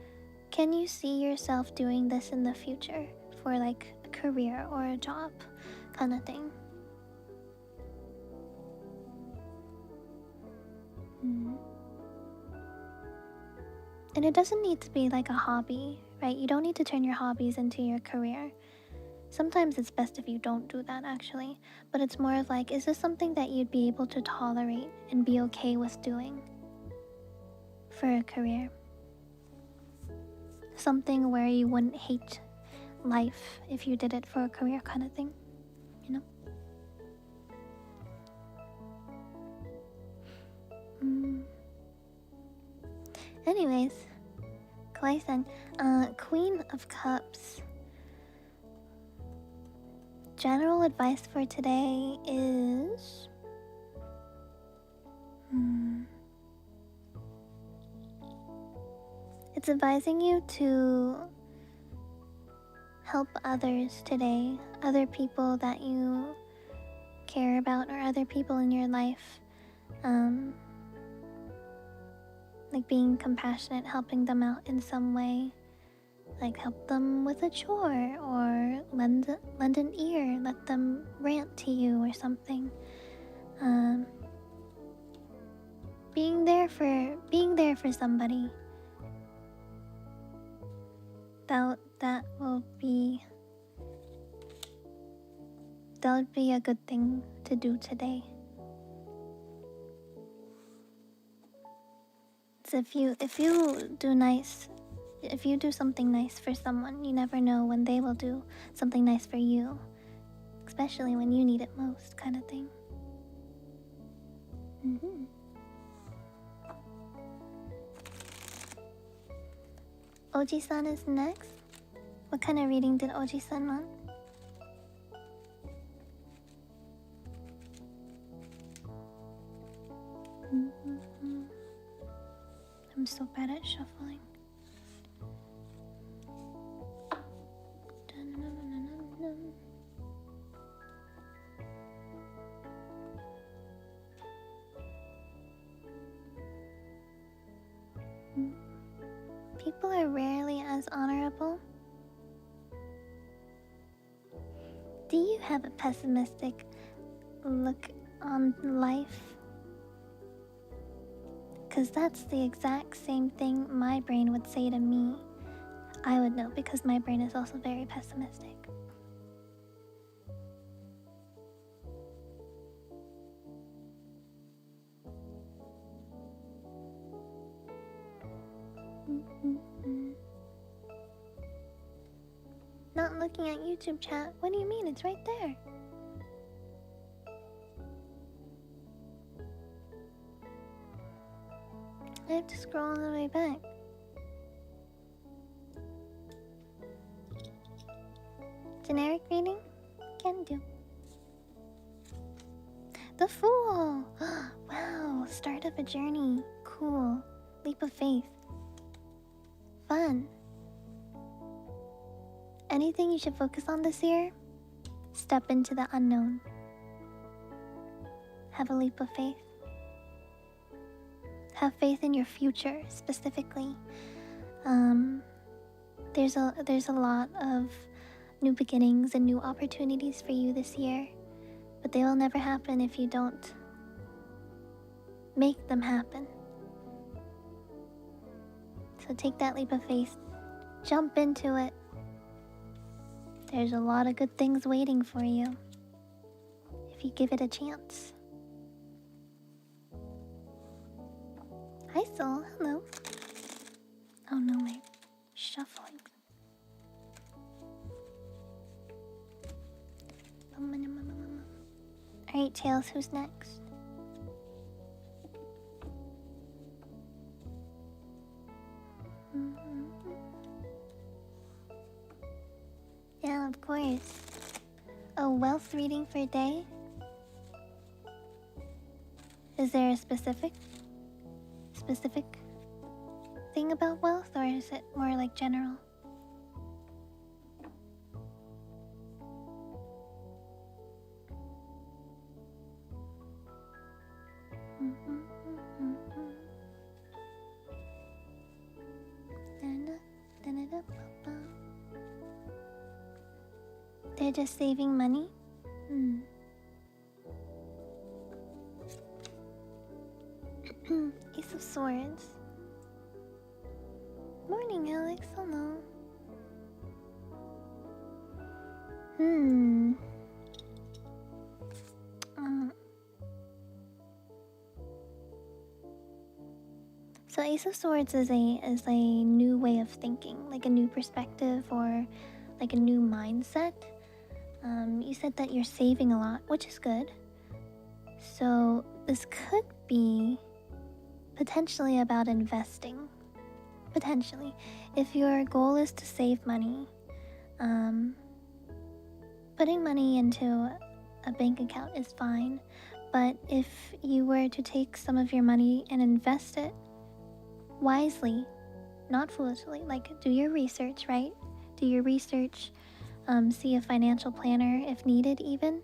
can you see yourself doing this in the future for like a career or a job kind of thing? Mm. And it doesn't need to be like a hobby, right? You don't need to turn your hobbies into your career. Sometimes it's best if you don't do that actually, but it's more of like, is this something that you'd be able to tolerate and be okay with doing for a career? Something where you wouldn't hate life if you did it for a career kind of thing, you know? Mm. Anyways, Kawaii-san, Queen of Cups. General advice for today is... It's advising you to help others today, other people that you care about or other people in your life. Like being compassionate, helping them out in some way. Like help them with a chore or lend an ear, let them rant to you or something. Being there for somebody. That would be a good thing to do today. So if you do something nice for someone, you never know when they will do something nice for you, especially when you need it most, kind of thing. Oji-san is next. What kind of reading did Oji-san want? I'm so bad at shuffling. People are rarely as honorable. Do you have a pessimistic look on life? Because that's the exact same thing my brain would say to me. I would know because my brain is also very pessimistic. Not looking at YouTube chat? What do you mean? It's right there. I have to scroll all the way back. Generic reading? Can do. The Fool! Wow, start of a journey. Cool. Leap of faith. Fun. Anything you should focus on this year? Step into the unknown. Have a leap of faith. Have faith in your future, specifically. There's a lot of new beginnings and new opportunities for you this year, but they will never happen if you don't make them happen. So take that leap of faith. Jump into it. There's a lot of good things waiting for you if you give it a chance. Hi Soul, hello. Oh no, my shuffling. Alright, Tails, who's next? Yeah, of course. A wealth reading for a day? Is there a specific thing about wealth, or is it more like general? They're just saving money? Hmm. Ace of Swords. Morning, Alex. Hello. Hmm. So Ace of Swords is a new way of thinking, like a new perspective or like a new mindset. You said that you're saving a lot, which is good. So this could be potentially about investing. Potentially. If your goal is to save money, putting money into a bank account is fine. But if you were to take some of your money and invest it wisely, not foolishly, like do your research, right? Do your research, see a financial planner if needed, even.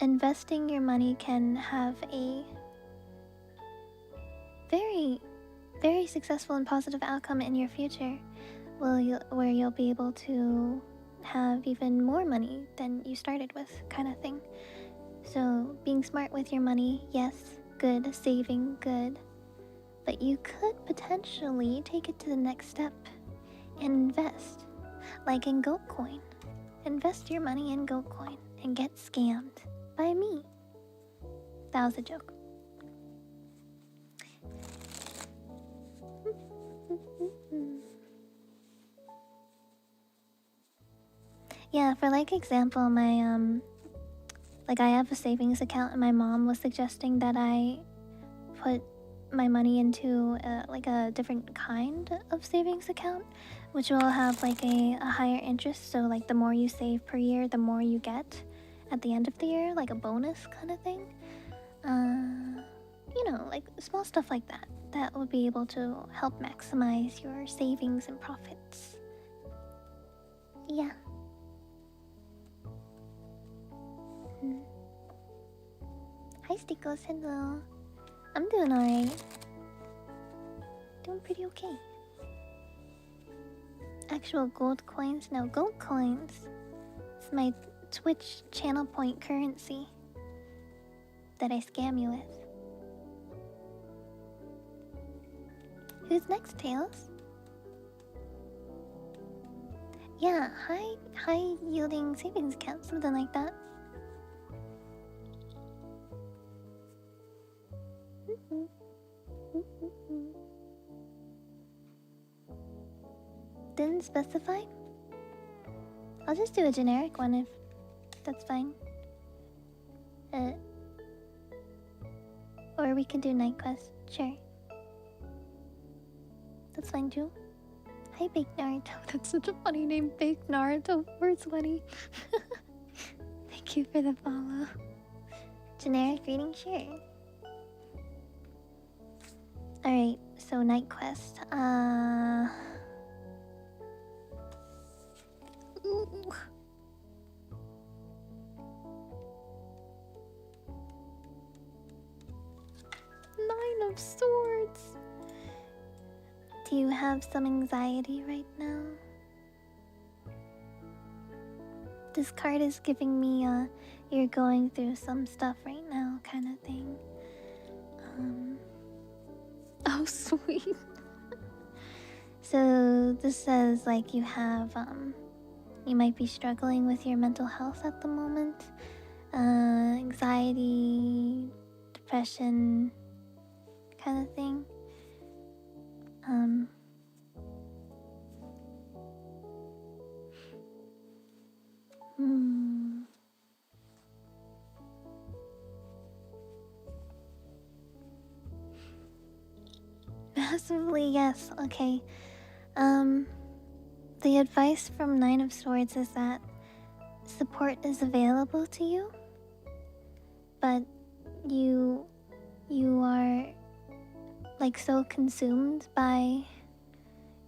Investing your money can have a very, very successful and positive outcome in your future, where you'll be able to have even more money than you started with, kind of thing. So being smart with your money, yes, good. Saving, good. But you could potentially take it to the next step and invest, like in GoatCoin. Invest your money in GoatCoin and get scammed by me. That was a joke. Yeah, for like example, my like I have a savings account and my mom was suggesting that I put my money into like a different kind of savings account, which will have like a higher interest. So like the more you save per year, the more you get at the end of the year, like a bonus kind of thing. You know, like small stuff like that that will be able to help maximize your savings and profits. Yeah. Hi Stickles, hello. I'm doing alright. Doing pretty okay. Actual gold coins? No, gold coins. It's my Twitch channel point currency that I scam you with. Who's next, Tails? Yeah, high yielding savings account, something like that. Didn't specify? I'll just do a generic one if that's fine. Or we can do night quest. Sure. That's fine too. Hi, Baked Naruto. That's such a funny name, Baked Naruto. Words funny. Thank you for the follow. Generic reading, sure. Alright, so night quest. Ooh. 9 of Swords. Do you have some anxiety right now? This card is giving me you're going through some stuff right now kind of thing. Oh sweet. So this says like you have you might be struggling with your mental health at the moment. Anxiety, depression kind of thing. Massively, yes. Okay. The advice from 9 of Swords is that support is available to you, but you are like so consumed by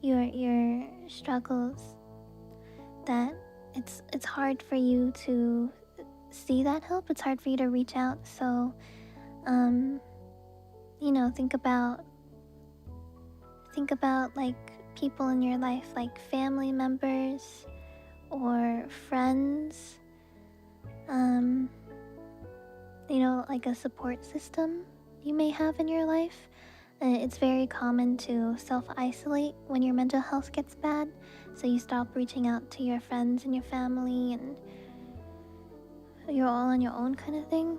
your struggles that it's hard for you to see that help. It's hard for you to reach out. So you know, think about like people in your life, like family members or friends, you know, like a support system you may have in your life. It's very common to self-isolate when your mental health gets bad, so you stop reaching out to your friends and your family, and you're all on your own kind of thing.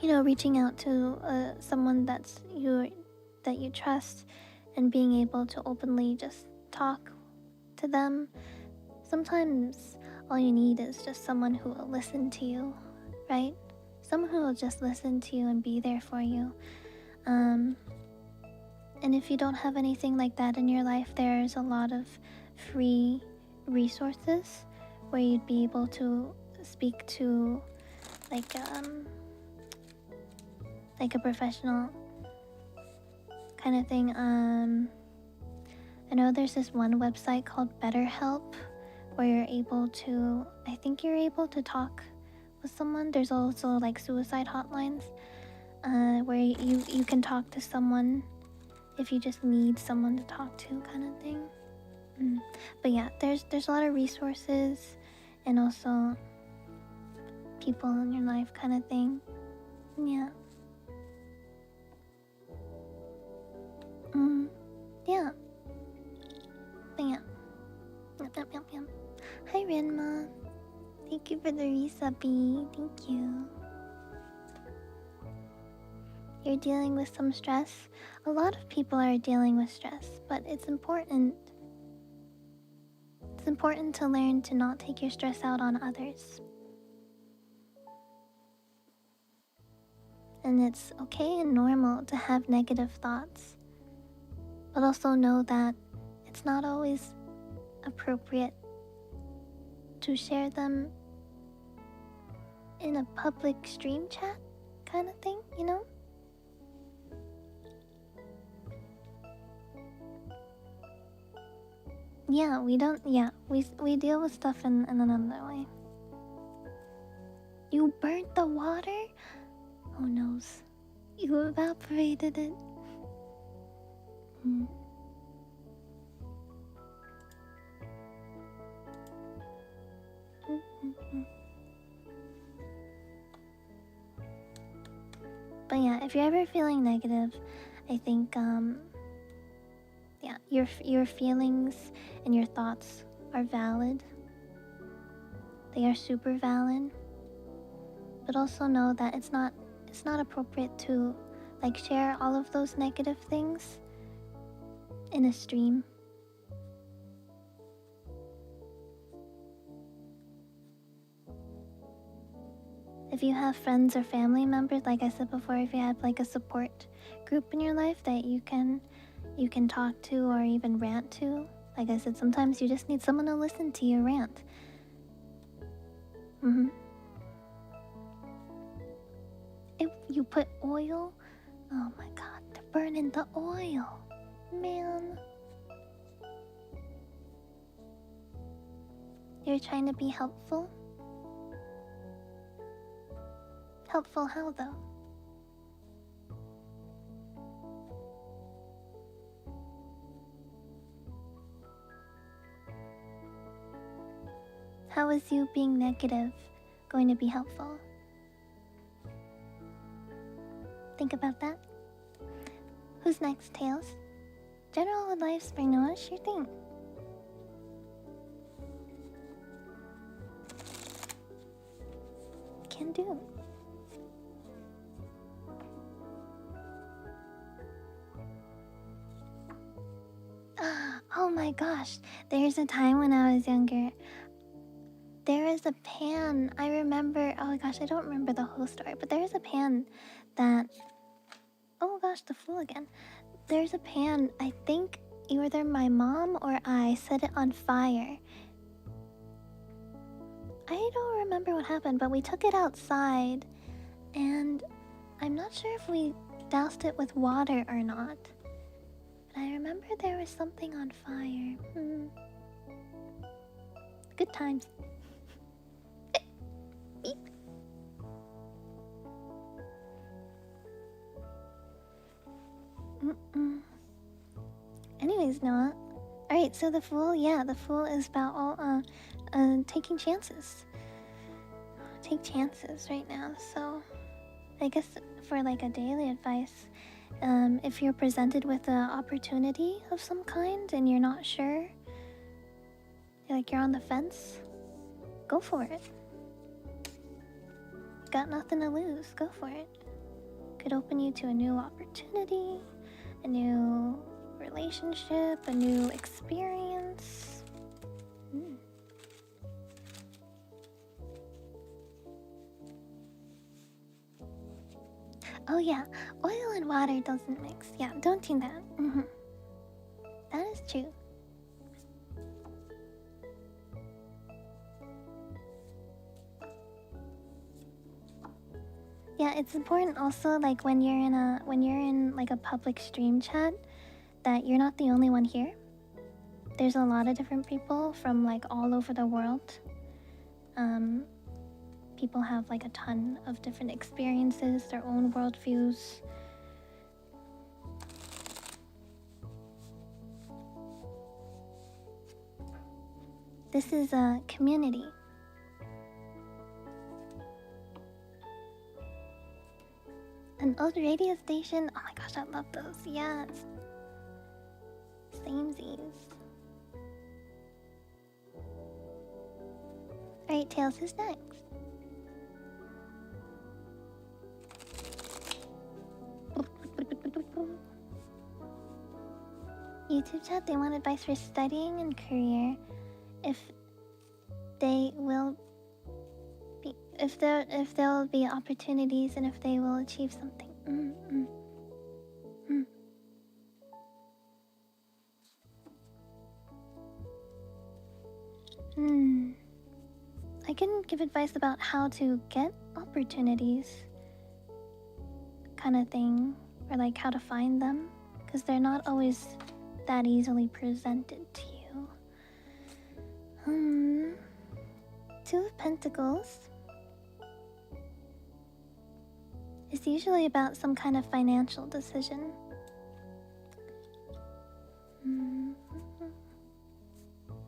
You know, reaching out to someone that you trust, and being able to openly just talk to them. Sometimes all you need is just someone who will listen to you, right? Someone who will just listen to you and be there for you. And if you don't have anything like that in your life, there's a lot of free resources where you'd be able to speak to like a professional kind of thing. I know there's this one website called BetterHelp where you're able to, I think you're able to talk with someone. There's also like suicide hotlines where you can talk to someone if you just need someone to talk to, kind of thing. But yeah, there's a lot of resources and also people in your life, kind of thing. Yeah. Yeah. But yeah. Yep. Hi, Renma. Thank you for the resubby. Thank you. You're dealing with some stress. A lot of people are dealing with stress, but it's important. It's important to learn to not take your stress out on others. And it's okay and normal to have negative thoughts. But also know that it's not always appropriate to share them in a public stream chat kind of thing, you know? Yeah, we don't, yeah, we deal with stuff in another way. You burnt the water? Oh noes. You evaporated it. But yeah, if you're ever feeling negative, I think yeah, your feelings and your thoughts are valid. They are super valid. But also know that it's not appropriate to like share all of those negative things in a stream. If you have friends or family members, like I said before, if you have like a support group in your life that you can talk to or even rant to, like I said, sometimes you just need someone to listen to your rant. If you put oil, oh my god, they're burning the oil, man. You're trying to be helpful? Helpful how though? How is you being negative going to be helpful? Think about that. Who's next, Tails? General advice, Spring Noah, sure thing. Can do. Oh my gosh, there's a time when I was younger. There is a pan, I remember, oh my gosh, I don't remember the whole story, but there is a pan that, oh gosh, the fool again. There's a pan, I think either my mom or I set it on fire. I don't remember what happened, but we took it outside, and I'm not sure if we doused it with water or not. But I remember there was something on fire. Good times. Beep. Anyways, Noah. Alright, right, so the Fool, yeah, the Fool is about all taking chances. Take chances right now. So I guess for like a daily advice, if you're presented with an opportunity of some kind and you're not sure, like you're on the fence, go for it. Got nothing to lose, go for it. Could open you to a new opportunity, a new relationship, a new experience. Oh yeah, oil and water doesn't mix. Yeah, don't do that. That is true. Yeah, it's important also, like when you're in like a public stream chat, that you're not the only one here. There's a lot of different people from like all over the world. People have like a ton of different experiences, their own worldviews. This is a community. An old radio station. Oh my gosh, I love those. Yes. Samesies. Alright, Tails, who's next? YouTube chat, they want advice for studying and career. If they will be, if there will be opportunities and if they will achieve something. I can give advice about how to get opportunities, kind of thing, or like how to find them, because they're not always that easily presented to you. Two of Pentacles is usually about some kind of financial decision.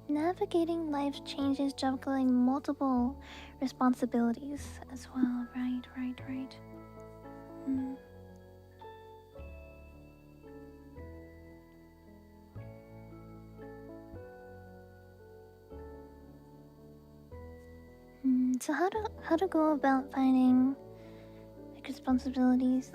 Navigating life changes, juggling multiple responsibilities as well. Right. So how to go about finding like responsibilities?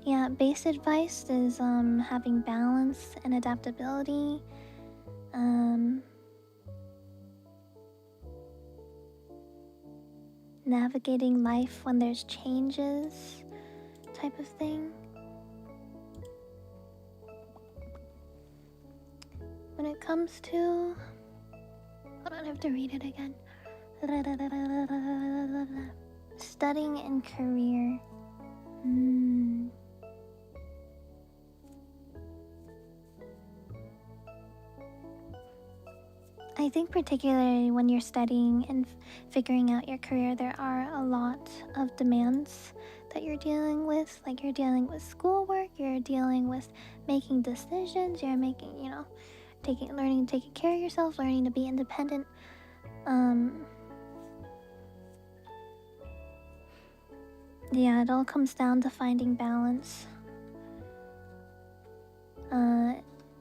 Yeah, base advice is having balance and adaptability. Navigating life when there's changes, type of thing. When it comes to... Hold on, I have to read it again. Studying and career. I think particularly when you're studying and figuring out your career, there are a lot of demands that you're dealing with. Like you're dealing with schoolwork, you're dealing with making decisions, you're making, learning to take care of yourself, learning to be independent. Yeah, it all comes down to finding balance.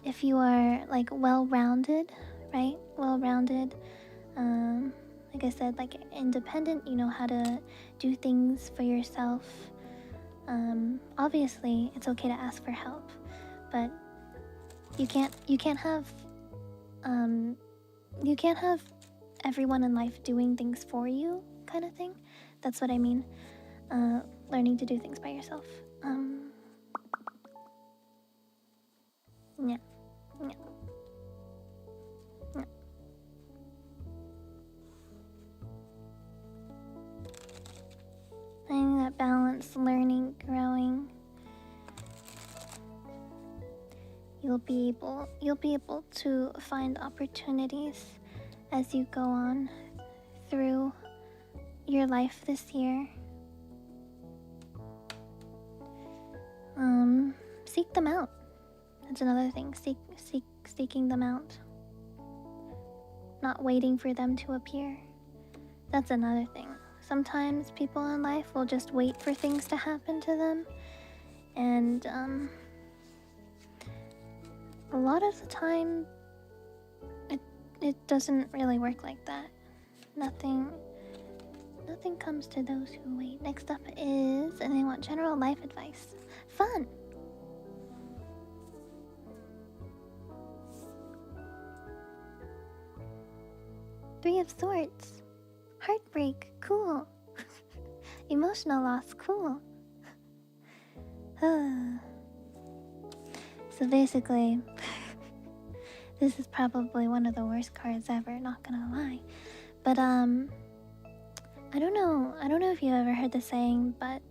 If you are like well-rounded, right? Well-rounded, like I said, like independent, you know how to do things for yourself. Obviously, it's okay to ask for help, but you can't have everyone in life doing things for you, kind of thing. That's what I mean. Learning to do things by yourself. Yeah. Finding that balance, learning, growing. You'll be able to find opportunities as you go on through your life this year. Seek them out. That's another thing. Seeking them out. Not waiting for them to appear. That's another thing. Sometimes people in life will just wait for things to happen to them, and a lot of the time it doesn't really work like that. Nothing comes to those who wait. Next up is, and they want general life advice. Fun. Three of Swords. Heartbreak. Cool. Emotional loss. Cool. So basically, this is probably one of the worst cards ever, not gonna lie. But I don't know if you've ever heard the saying, but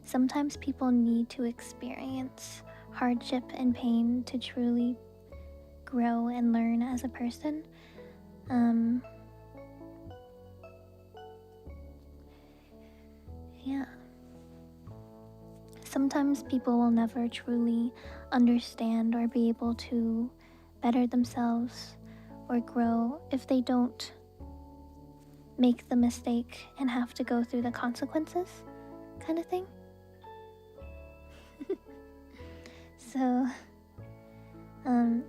sometimes people need to experience hardship and pain to truly grow and learn as a person. Yeah. Sometimes people will never truly understand or be able to better themselves or grow if they don't make the mistake and have to go through the consequences, kind of thing. So,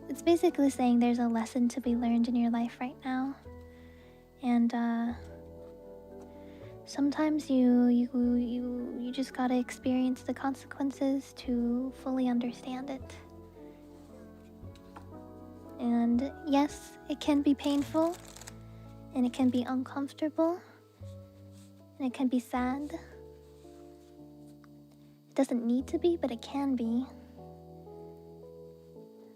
it's basically saying there's a lesson to be learned in your life right now, and sometimes you just gotta experience the consequences to fully understand it. And yes, it can be painful, and it can be uncomfortable, and it can be sad. It doesn't need to be, but it can be.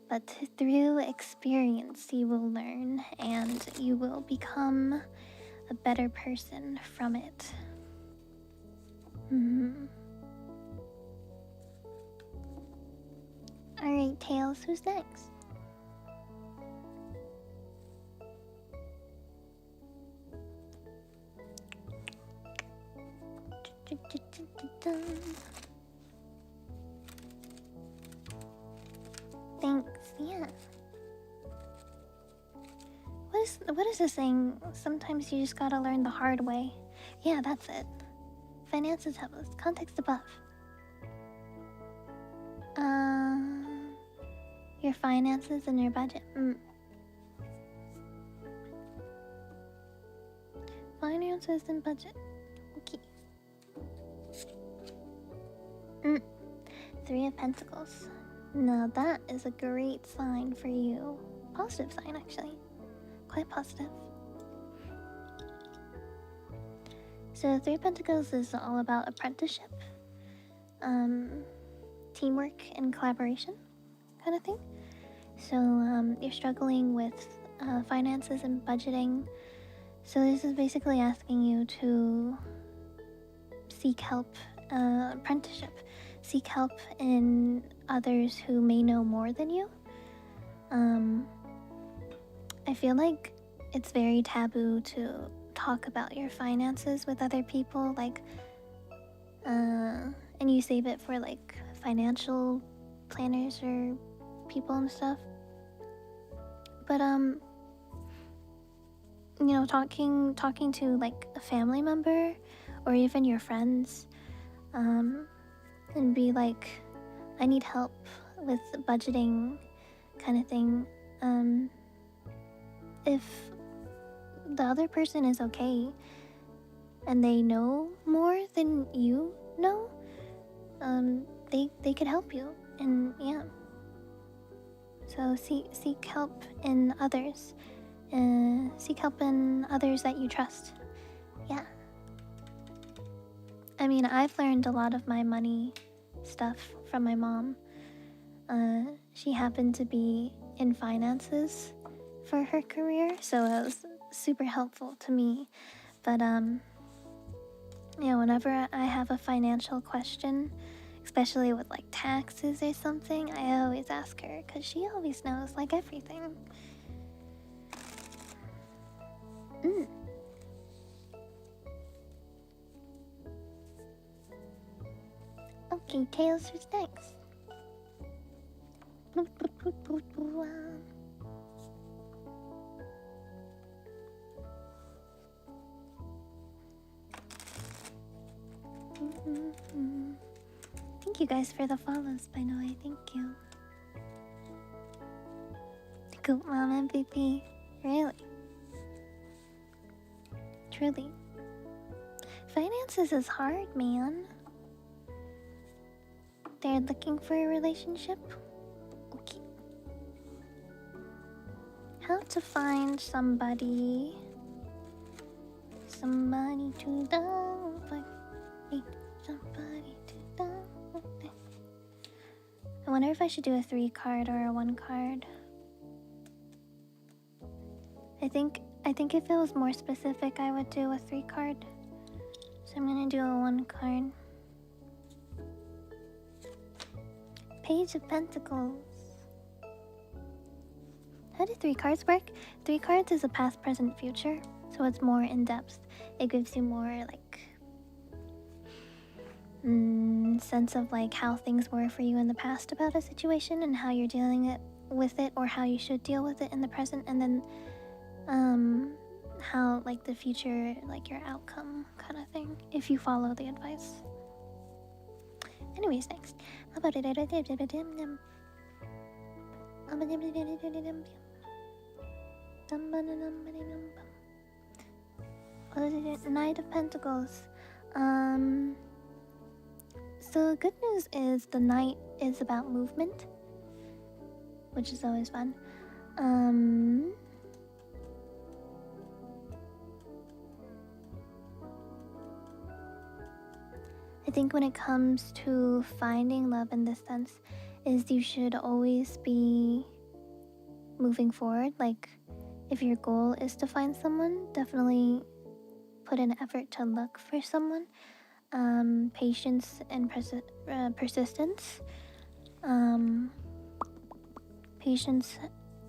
But through experience, you will learn, and you will become a better person from it. Alright, Tails, who's next? Thanks, yeah. What is this saying? Sometimes you just gotta learn the hard way. Yeah, that's it. Finances have a context above. Your finances and your budget. Finances and budget. Okay. Three of Pentacles. Now that is a great sign for you. Positive sign, actually. Quite positive. So Three of Pentacles is all about apprenticeship, teamwork and collaboration kind of thing. So you're struggling with finances and budgeting. So this is basically asking you to seek help, apprenticeship. Seek help in others who may know more than you. I feel like it's very taboo to talk about your finances with other people, like, and you save it for like financial planners or people and stuff. But you know, talking to like a family member or even your friends, and be like, I need help with budgeting kind of thing. If the other person is okay and they know more than you know, they could help you, and yeah. So seek help in others. Seek help in others that you trust. Yeah. I mean, I've learned a lot of my money stuff from my mom. She happened to be in finances for her career, so it was super helpful to me. But yeah, whenever I have a financial question, especially with like taxes or something, I always ask her because she always knows like everything. Okay, Tails, who's next? you guys for the follows, by the way. Thank you. Goat Mom MVP. Really? Truly. Finances is hard, man. They're looking for a relationship? Okay. How to find somebody. Somebody to love. Somebody to love. I wonder if I should do a 3 card or a 1 card. I think if it was more specific, I would do a 3 card. So I'm gonna do a 1 card. Page of Pentacles. How do 3 cards work? 3 cards is a past, present, future, so it's more in depth. It gives you more like sense of like how things were for you in the past about a situation and how you're dealing with it, or how you should deal with it in the present, and then how like the future, like your outcome kind of thing, if you follow the advice. Anyways, next. How about Knight of Pentacles. So good news is the Knight is about movement, which is always fun. I think when it comes to finding love in this sense, is you should always be moving forward. Like, if your goal is to find someone, definitely put an effort to look for someone. Patience and persistence. Patience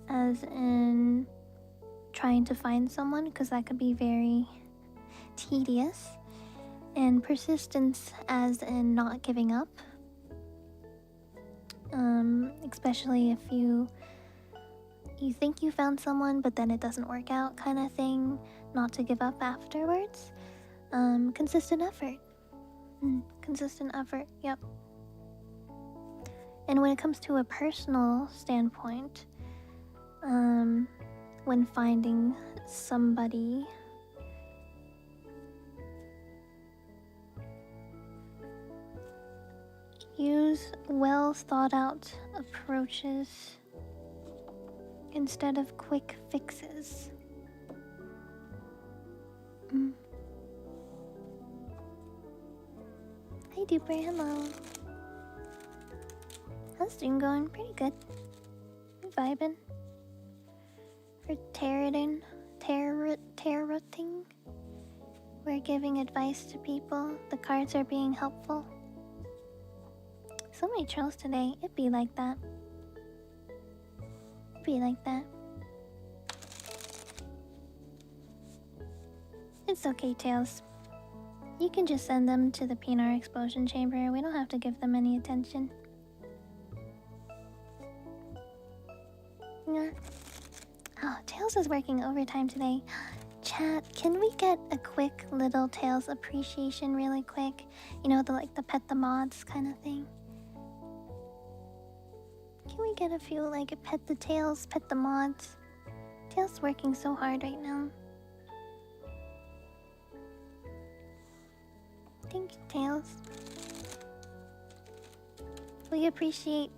as in trying to find someone, because that could be very tedious. And persistence as in not giving up. Especially if you think you found someone but then it doesn't work out kind of thing. Not to give up afterwards. Consistent effort. Consistent effort, yep. And when it comes to a personal standpoint, when finding somebody, use well thought out approaches instead of quick fixes. Hi Duper, hello. How's the stream going? Pretty good. I'm vibing. We're tarotting. We're giving advice to people. The cards are being helpful. So many trolls today. It'd be like that. It'd be like that. It's okay, Tails. You can just send them to the PNR explosion chamber. We don't have to give them any attention. Yeah. Oh, Tails is working overtime today. Chat, can we get a quick little Tails appreciation really quick? You know, the pet the mods kind of thing. Can we get a few, like, pet the Tails, pet the mods? Tails working so hard right now. Thank you, Tails. We appreciate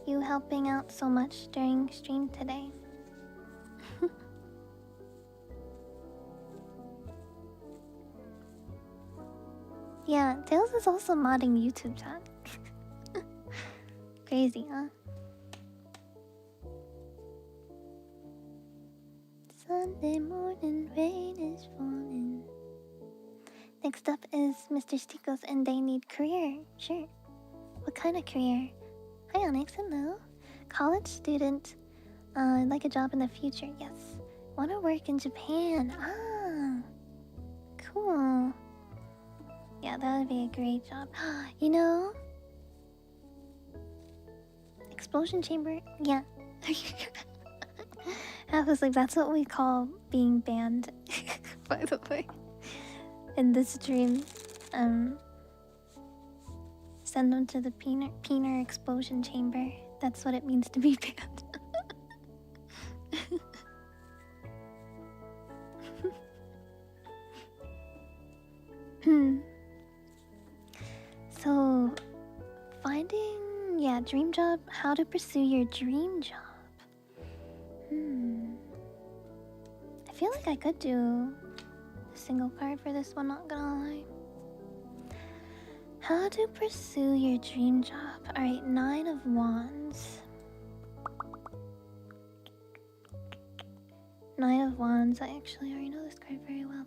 you helping out so much during stream today. Yeah, Tails is also modding YouTube chat. Crazy, huh? Sunday morning, rain is falling. Next up is Mr. Stikos, and they need career. Sure. What kind of career? Hi Onyx, hello. College student. Like a job in the future, yes. Wanna work in Japan. Ah. Cool. Yeah, that would be a great job. You know? Explosion chamber? Yeah. I was like, that's what we call being banned, by the way. In this stream. Send them to the peener explosion chamber. That's what it means to be banned. So, finding, dream job, how to pursue your dream job. I feel like I could do a single card for this one, not gonna lie. How to pursue your dream job. Alright, 9 of Wands. 9 of Wands. I actually already know this card very well.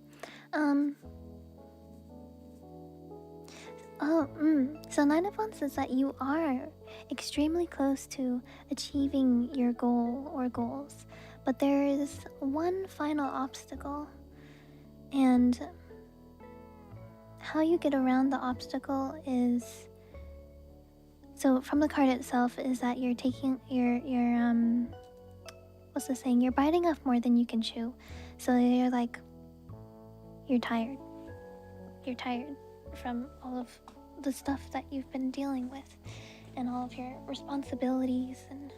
So 9 of Wands says that you are extremely close to achieving your goal or goals, but there is one final obstacle, and how you get around the obstacle is, so from the card itself, is that you're taking what's the saying, you're biting off more than you can chew. So you're tired from all of the stuff that you've been dealing with and all of your responsibilities and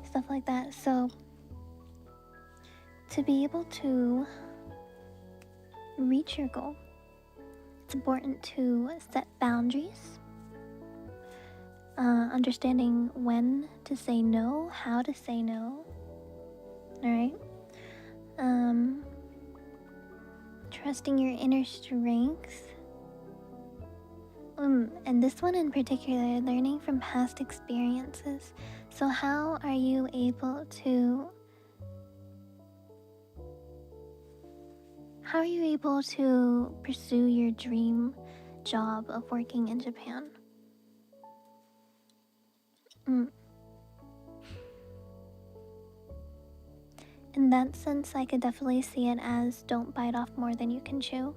stuff like that. So to be able to reach your goal, it's important to set boundaries, understanding when to say no, how to say no. Alright? Trusting your inner strength. And this one in particular, learning from past experiences. So how are you able to pursue your dream job of working in Japan? In that sense, I could definitely see it as don't bite off more than you can chew.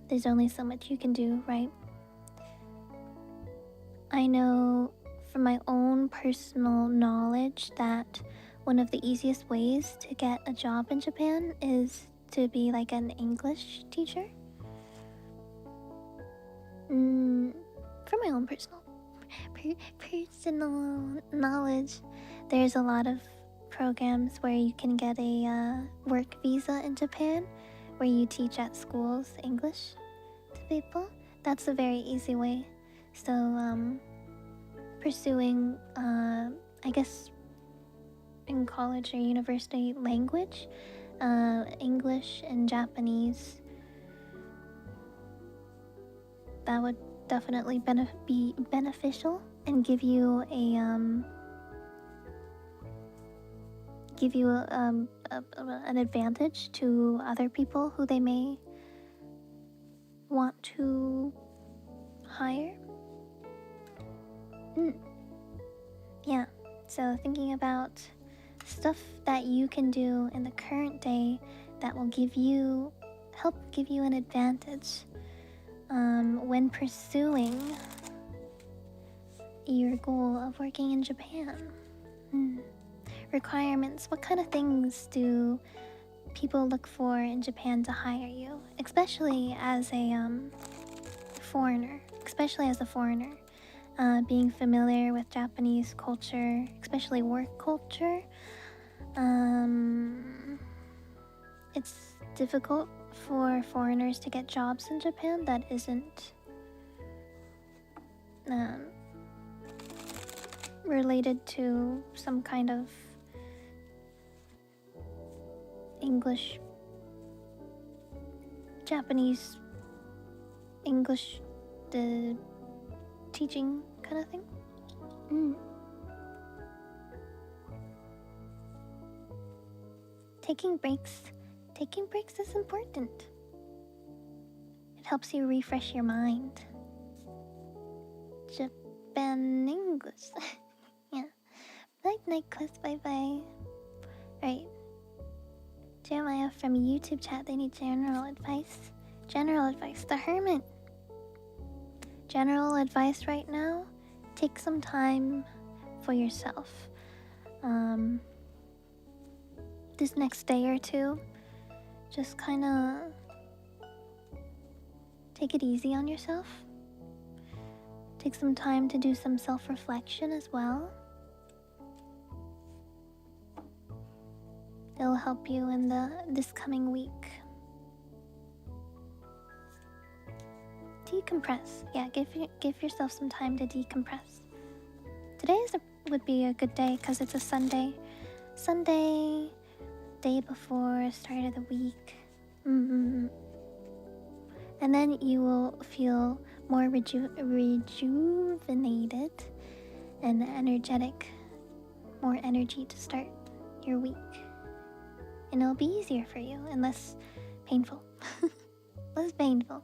There's only so much you can do, right? I know from my own personal knowledge that one of the easiest ways to get a job in Japan is to be like an English teacher. From my own personal knowledge, there's a lot of programs where you can get a work visa in Japan, where you teach at schools English to people. That's a very easy way. So pursuing I guess in college or university language, English and Japanese, that would definitely be beneficial and give you an advantage to other people who they may want to hire. Yeah, so thinking about stuff that you can do in the current day that will help give you an advantage when pursuing your goal of working in Japan. Requirements. What kind of things do people look for in Japan to hire you, especially as a foreigner? Being familiar with Japanese culture, especially work culture. It's difficult for foreigners to get jobs in Japan that isn't related to some kind of English, Japanese, English, the teaching kind of thing. Taking breaks is important. It helps you refresh your mind. Japan English. Yeah. Night class, bye. Alright. Jeremiah from YouTube chat, they need general advice. The Hermit. General advice right now, take some time for yourself. This next day or two, just kind of take it easy on yourself Take some time to do some self-reflection as well. It'll help you in this coming week. Decompress. Yeah, give yourself some time to decompress. Today would be a good day because it's a Sunday. Sunday, day before start of the week. And then you will feel more rejuvenated and energetic. More energy to start your week. And it'll be easier for you and less painful. Less painful.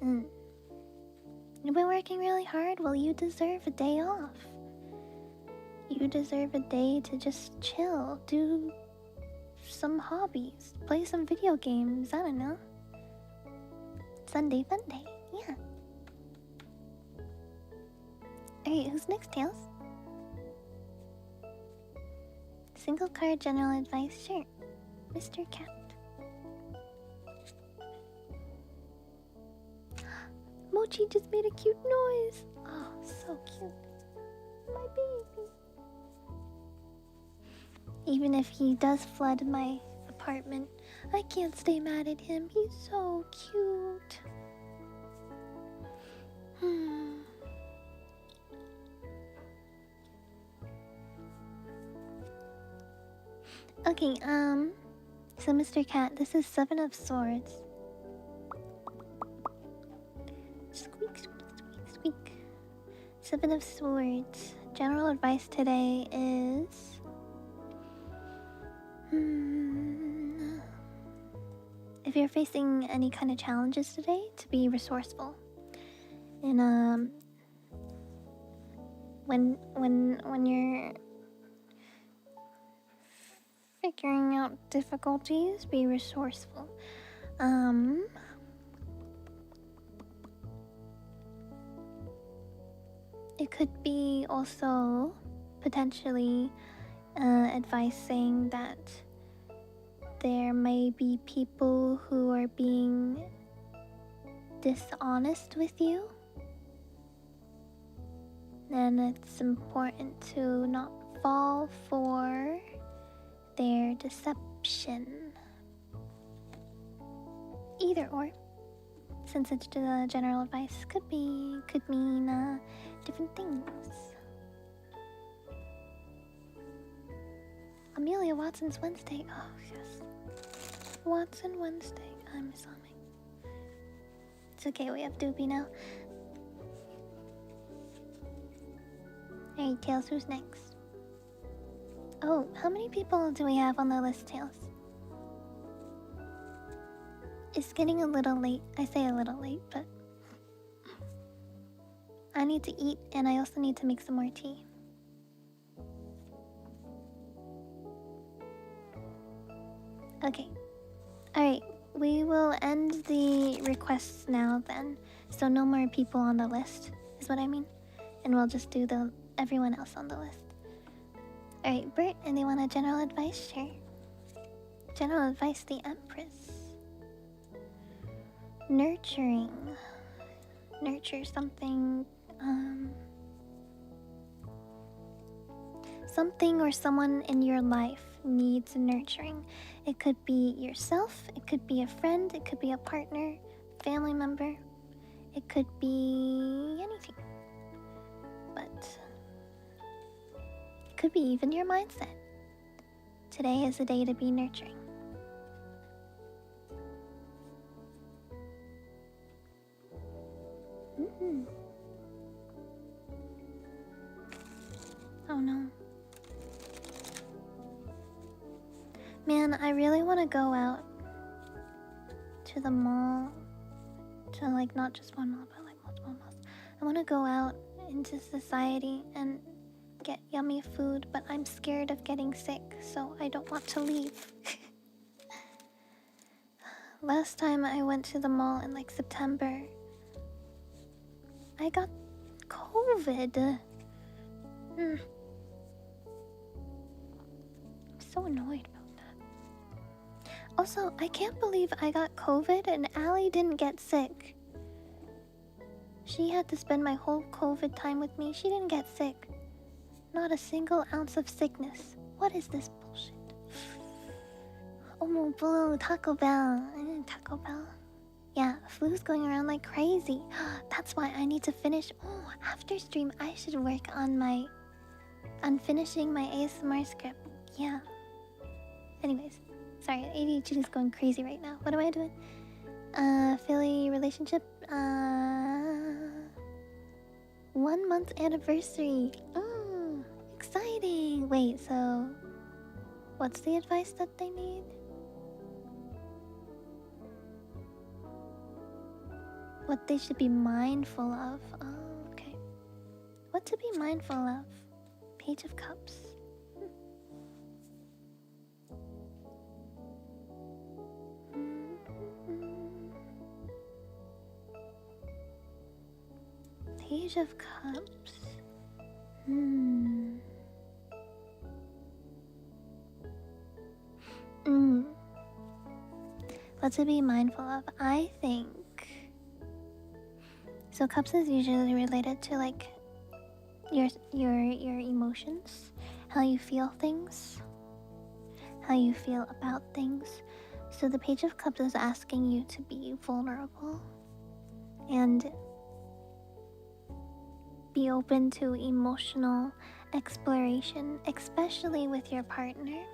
You've been working really hard? Well, you deserve a day off. You deserve a day to just chill, do some hobbies, play some video games, I don't know. Sunday fun day, yeah. Alright, who's next, Tails? Single card general advice, sure. Mr. Cat. Mochi just made a cute noise. Oh, so cute. My baby. Even if he does flood my apartment, I can't stay mad at him. He's so cute. Okay, so Mr. Cat, this is 7 of Swords. Squeak, squeak, squeak, squeak. 7 of Swords. General advice today is... if you're facing any kind of challenges today, to be resourceful. And when you're figuring out difficulties, be resourceful. It could be also potentially advice saying that there may be people who are being dishonest with you, and it's important to not fall for their deception. Either or, since it's general advice, could mean different things. Amelia Watson's Wednesday. Oh yes, Watson Wednesday. I'm assuming. It's okay. We have Doopy now. Alright, Tails. Who's next? Oh, how many people do we have on the list, Tails? It's getting a little late. I say a little late, but I need to eat, and I also need to make some more tea. Okay. Alright, we will end the requests now then. So no more people on the list, is what I mean. And we'll just do everyone else on the list. Alright, Bert, anyone a general advice? Sure. General advice, the Empress. Nurturing. Nurture something, something or someone in your life needs nurturing. It could be yourself, it could be a friend, it could be a partner, family member, it could be anything. But it could be even your mindset. Today is a day to be nurturing. Oh no. Man, I really want to go out to the mall. To like not just one mall, but like multiple malls. I want to go out into society and get yummy food, but I'm scared of getting sick, so I don't want to leave. Last time I went to the mall in like September, I got COVID. I'm so annoyed about that. Also, I can't believe I got COVID and Allie didn't get sick. She had to spend my whole COVID time with me. She didn't get sick. Not a single ounce of sickness. What is this bullshit? Oh, blue Taco Bell. Taco Bell. Yeah, flu's going around like crazy. That's why I need to finish. Oh, after stream, I should work on finishing my ASMR script. Yeah. Anyways, sorry, ADHD is going crazy right now. What am I doing? Philly relationship. 1 month anniversary. Oh, exciting. Wait, so what's the advice that they need? What they should be mindful of. Oh, okay. What to be mindful of? Page of Cups. Page of Cups. What to be mindful of? I think. So cups is usually related to like your emotions, how you feel things, how you feel about things. So the Page of Cups is asking you to be vulnerable and be open to emotional exploration, especially with your partner.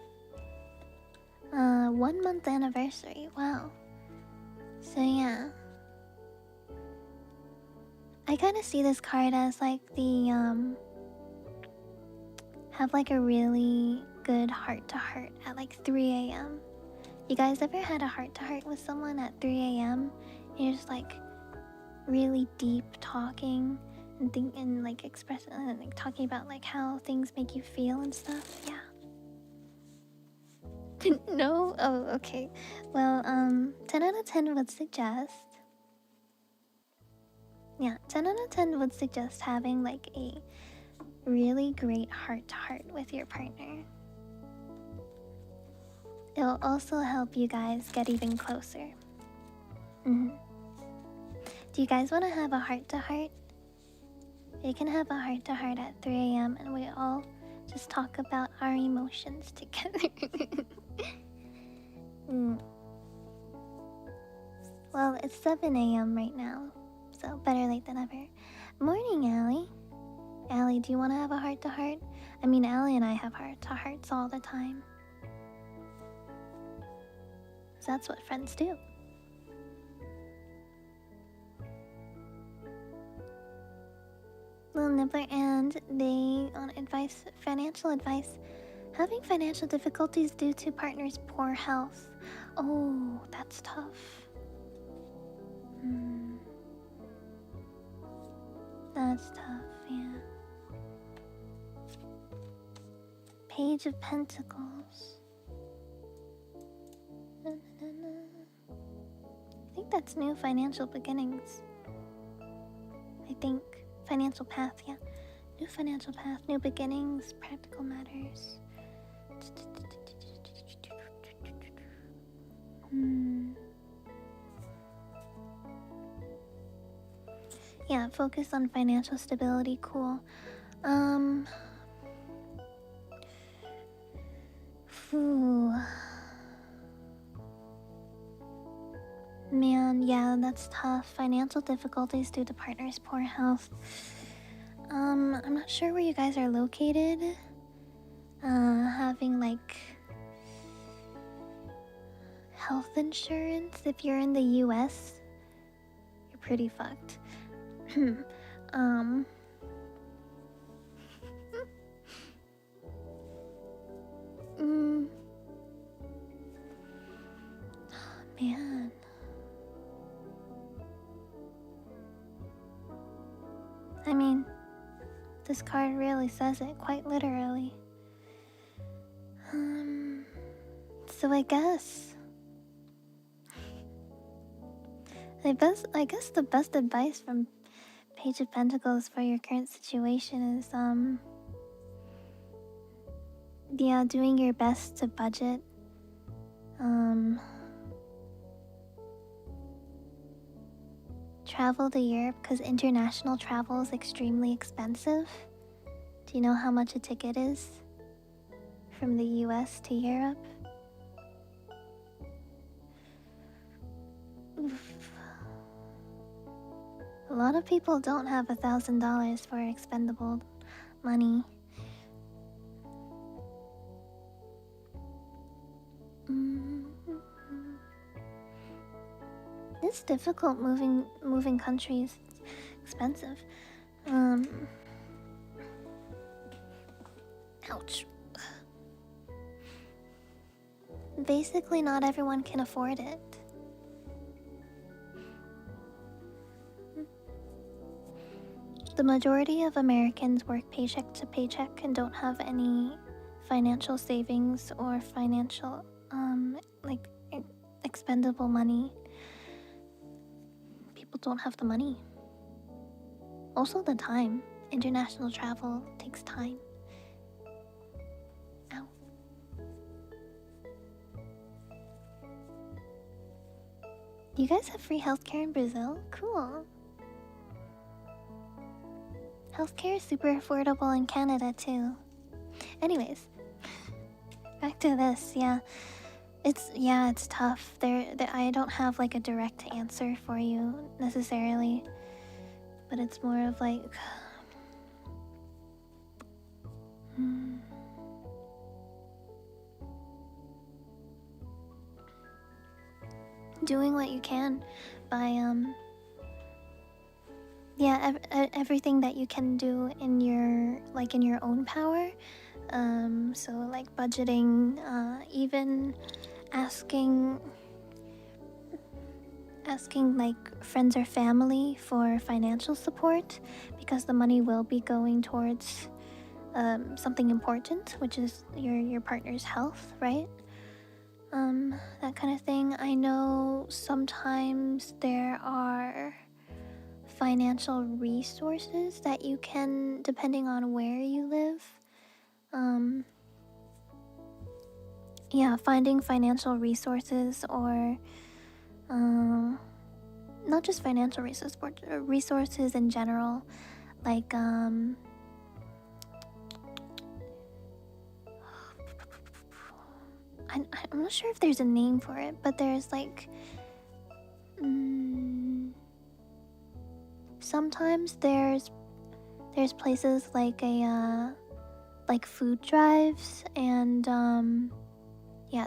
1 month anniversary, wow. So yeah, I kind of see this card as like the have like a really good heart to heart at like 3 a.m. You guys ever had a heart to heart with someone at 3 a.m? You're just like really deep talking and like expressing like talking about like how things make you feel and stuff. Yeah. No? Oh, okay. Well, 10 out of 10 would suggest. Yeah, 10 out of 10 would suggest having like a really great heart to heart with your partner. It'll also help you guys get even closer. Do you guys want to have a heart to heart? We can have a heart to heart at 3 a.m. and we all just talk about our emotions together. Well, it's 7 a.m. right now, so better late than ever. Morning, Allie. Allie, do you want to have a heart to heart? I mean, Allie and I have heart to hearts all the time. So that's what friends do. Little Nibbler, and they on advice, financial advice. Having financial difficulties due to partner's poor health. Oh, that's tough. That's tough, yeah. Page of Pentacles. I think that's new financial beginnings. I think financial path, yeah. New financial path, new beginnings, practical matters. Yeah, focus on financial stability, cool. Man, yeah, that's tough. Financial difficulties due to partner's poor health. I'm not sure where you guys are located. Having like health insurance, if you're in the US, you're pretty fucked. Man. I mean, this card really says it quite literally. So I guess the best advice from Page of Pentacles for your current situation is yeah, doing your best to budget. travel to Europe because international travel is extremely expensive. Do you know how much a ticket is from the US to Europe? Oof. A lot of people don't have $1,000 for expendable money. It's difficult moving countries. It's expensive. Ouch. Basically, not everyone can afford it. The majority of Americans work paycheck to paycheck and don't have any financial savings or financial, expendable money. People don't have the money. Also the time. International travel takes time. Ow. You guys have free healthcare in Brazil? Cool. Healthcare is super affordable in Canada too. Anyways, back to this. It's tough. I don't have like a direct answer for you necessarily, but it's more of like doing what you can by everything that you can do in your own power. So like budgeting, even asking like friends or family for financial support, because the money will be going towards something important, which is your partner's health, right? That kind of thing. I know sometimes there are financial resources that you can, depending on where you live. Finding financial resources, or not just financial resources, but resources in general, like I'm not sure if there's a name for it, but there's like sometimes there's places like like food drives, and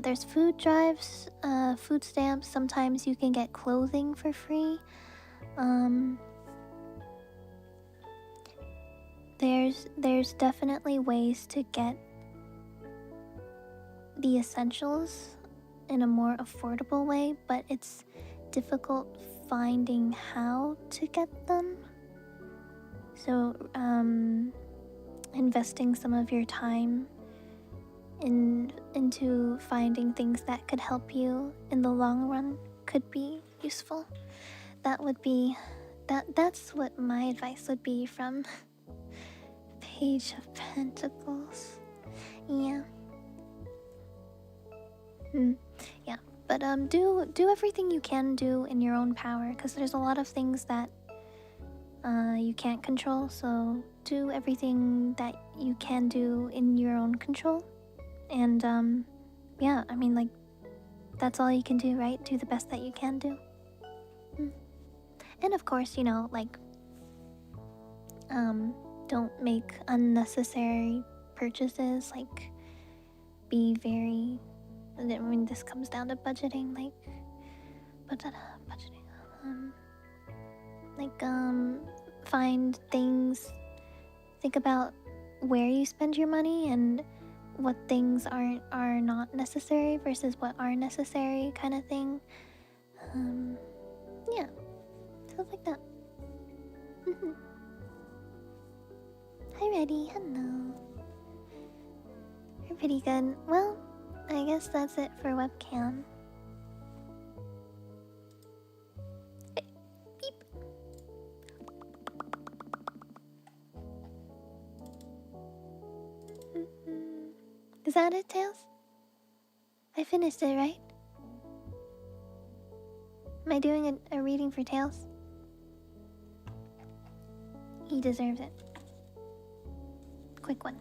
there's food drives, food stamps. Sometimes you can get clothing for free. There's definitely ways to get the essentials in a more affordable way, but it's difficult finding how to get them. So investing some of your time into finding things that could help you in the long run could be useful. That's what my advice would be from Page of Pentacles. But do everything you can do in your own power, because there's a lot of things that you can't control. So do everything that you can do in your own control, and I mean, like, that's all you can do, right? Do the best that you can do. And of course, don't make unnecessary purchases. Like, be very, I mean, this comes down to budgeting, find things, think about where you spend your money and what things are not necessary versus what are necessary, kind of thing. Stuff like that. Hi, Reddy. Hello. You're pretty good. Well, I guess that's it for webcam. Beep. Is that it, Tails? I finished it, right? Am I doing a reading for Tails? He deserves it. Quick one.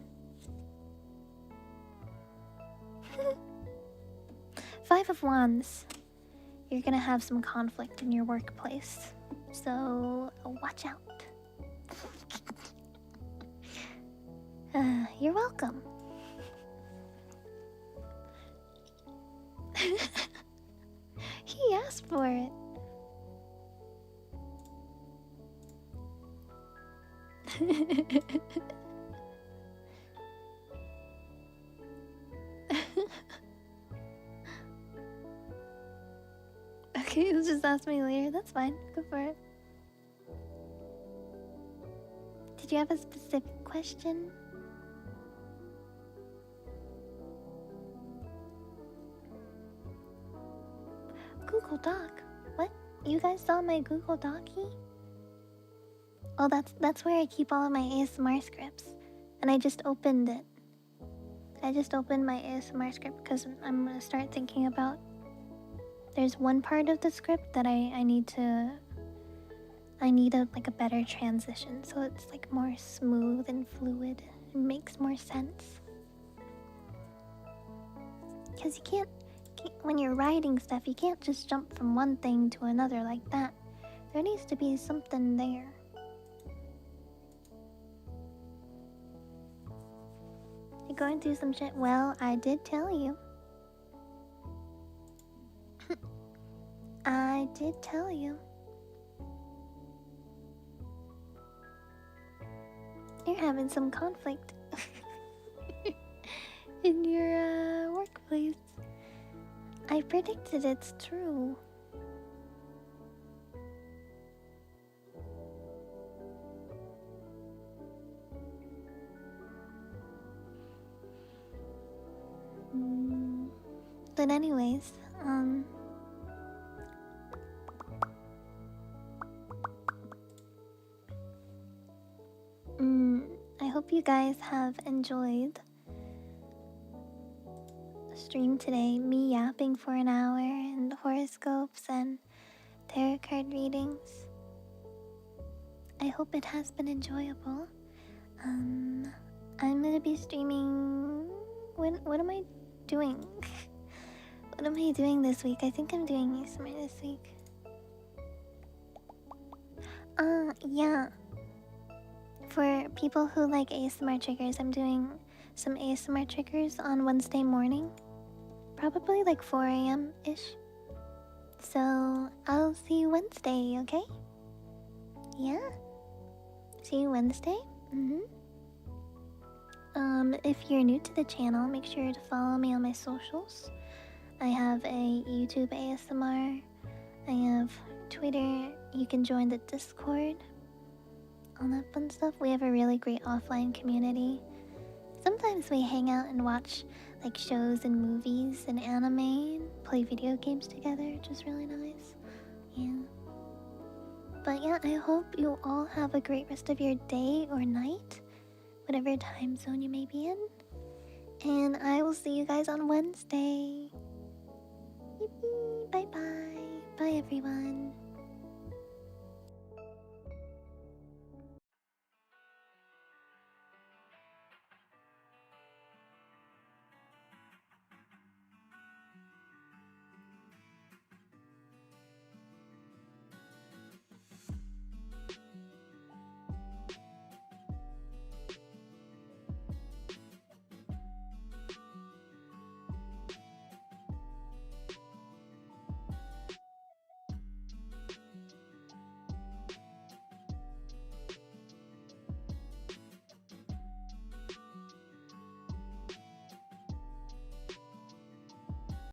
5 of Wands. You're gonna have some conflict in your workplace, so watch out. You're welcome. He asked for it. Okay, he'll just ask me later. That's fine. Go for it. Did you have a specific question? Google Doc? What? You guys saw my Google Docy? Oh, that's where I keep all of my ASMR scripts. And I just opened it. I just opened my ASMR script because I'm gonna start thinking about... There's one part of the script that I need like a better transition, so it's like more smooth and fluid. It makes more sense. Because you can't, when you're writing stuff, you can't just jump from one thing to another like that. There needs to be something there. You're going through some shit? Well, I did tell you. I did tell you. You're having some conflict in your workplace. I predicted it's true. But anyways, I hope you guys have enjoyed the stream today. Me yapping for an hour and horoscopes and tarot card readings. I hope it has been enjoyable. I'm gonna be streaming. What am I doing? What am I doing this week? I think I'm doing ASMR this week. Yeah. For people who like ASMR triggers, I'm doing some ASMR triggers on Wednesday morning. Probably like 4 a.m.-ish. So, I'll see you Wednesday, okay? Yeah? See you Wednesday? If you're new to the channel, make sure to follow me on my socials. I have a YouTube ASMR. I have Twitter. You can join the Discord. All that fun stuff. We have a really great offline community. Sometimes we hang out and watch like shows and movies and anime and play video games together, which is really nice. Yeah. But yeah, I hope you all have a great rest of your day or night, whatever time zone you may be in. And I will see you guys on Wednesday. Bye bye. Bye everyone.